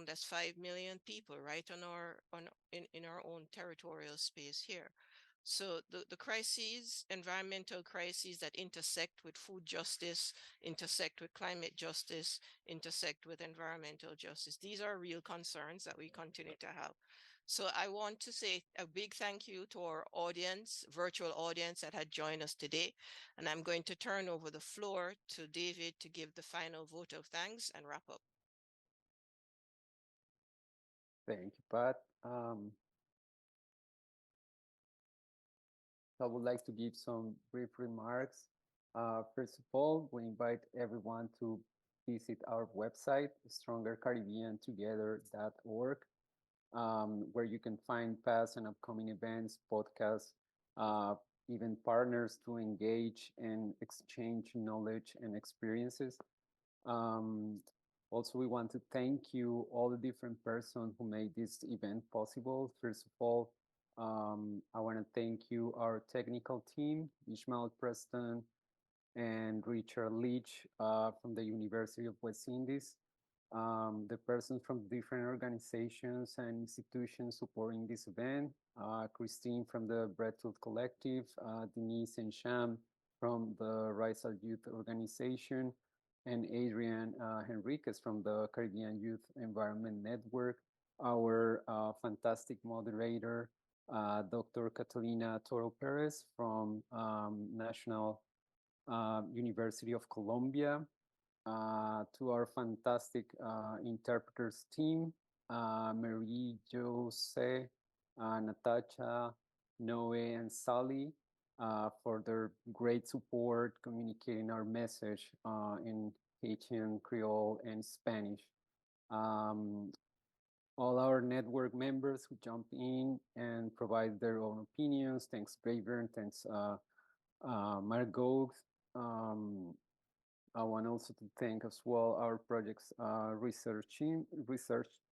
That's 5 million people right on in our own territorial space here. So the crises, environmental crises that intersect with food justice, intersect with climate justice, intersect with environmental justice, these are real concerns that we continue to have. So I want to say a big thank you to our audience, virtual audience that had joined us today. And I'm going to turn over the floor to David to give the final vote of thanks and wrap up. Thank you, Pat. I would like to give some brief remarks. First of all, we invite everyone to visit our website, strongercaribbeantogether.org, where you can find past and upcoming events, podcasts, uh, even partners to engage and exchange knowledge and experiences. Um, Also, we want to thank you, all the different persons who made this event possible. First of all, I want to thank you, our technical team, Ishmael Preston and Richard Leach from the University of West Indies, the persons from different organizations and institutions supporting this event, Christine from the Breadtooth Collective, Denise and Sham from the Rizal Youth Organization, and Adrian Henriquez from the Caribbean Youth Environment Network, our fantastic moderator, Dr. Catalina Toro Perez from National University of Colombia, to our fantastic interpreters team, Marie Jose, Natasha, Noe, and Sally, for their great support communicating our message in Haitian, Creole, and Spanish. Um, all our network members who jump in and provide their own opinions. Thanks, Braver, thanks, Margot. Um, I want also to thank as well our project's research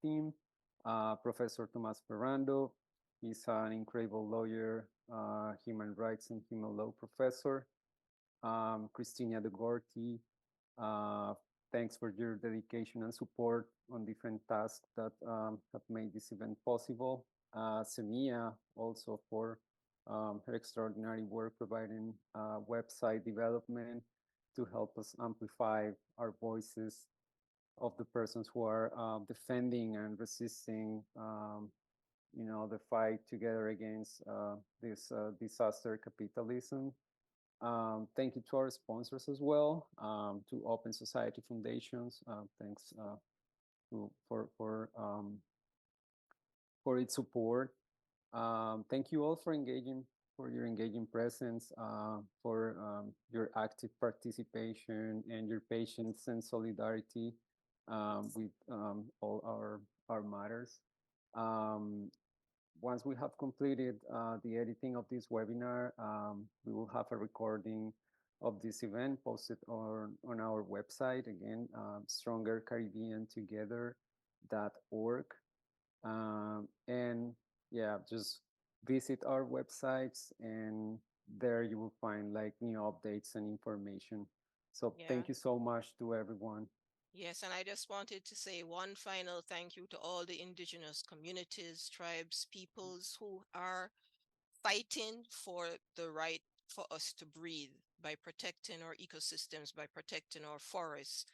team, Professor Tomas Ferrando. He's an incredible lawyer, human rights and human law professor. Christina De Gorti, thanks for your dedication and support on different tasks that have made this event possible. Semia also for her extraordinary work providing website development to help us amplify our voices of the persons who are defending and resisting, the fight together against this disaster capitalism. Thank you to our sponsors as well, to Open Society Foundations. Thanks for its support. Thank you all for your engaging presence, for your active participation and your patience and solidarity with all our matters. Once we have completed the editing of this webinar, we will have a recording of this event posted on our website. Again, strongercaribbeantogether.org. And yeah, just visit our websites, and there you will find like new updates and information. So thank you so much to everyone. Yes, and I just wanted to say one final thank you to all the indigenous communities, tribes, peoples who are fighting for the right for us to breathe by protecting our ecosystems, by protecting our forests,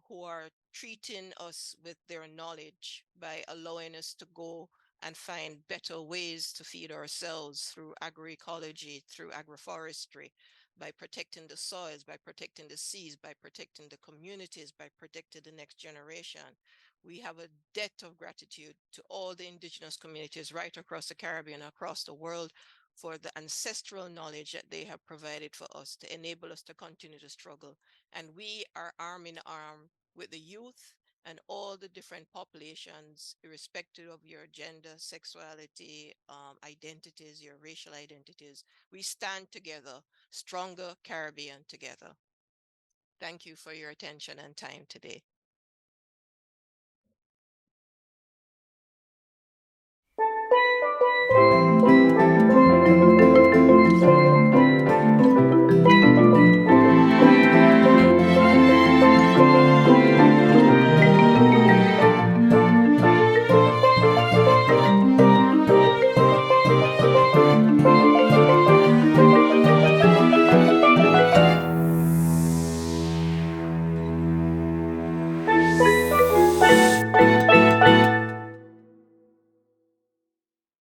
who are treating us with their knowledge by allowing us to go and find better ways to feed ourselves through agroecology, through agroforestry, by protecting the soils, by protecting the seas, by protecting the communities, by protecting the next generation. We have a debt of gratitude to all the indigenous communities right across the Caribbean, across the world, for the ancestral knowledge that they have provided for us to enable us to continue to struggle. And we are arm in arm with the youth and all the different populations, irrespective of your gender, sexuality, identities, your racial identities. We stand together, stronger Caribbean together. Thank you for your attention and time today.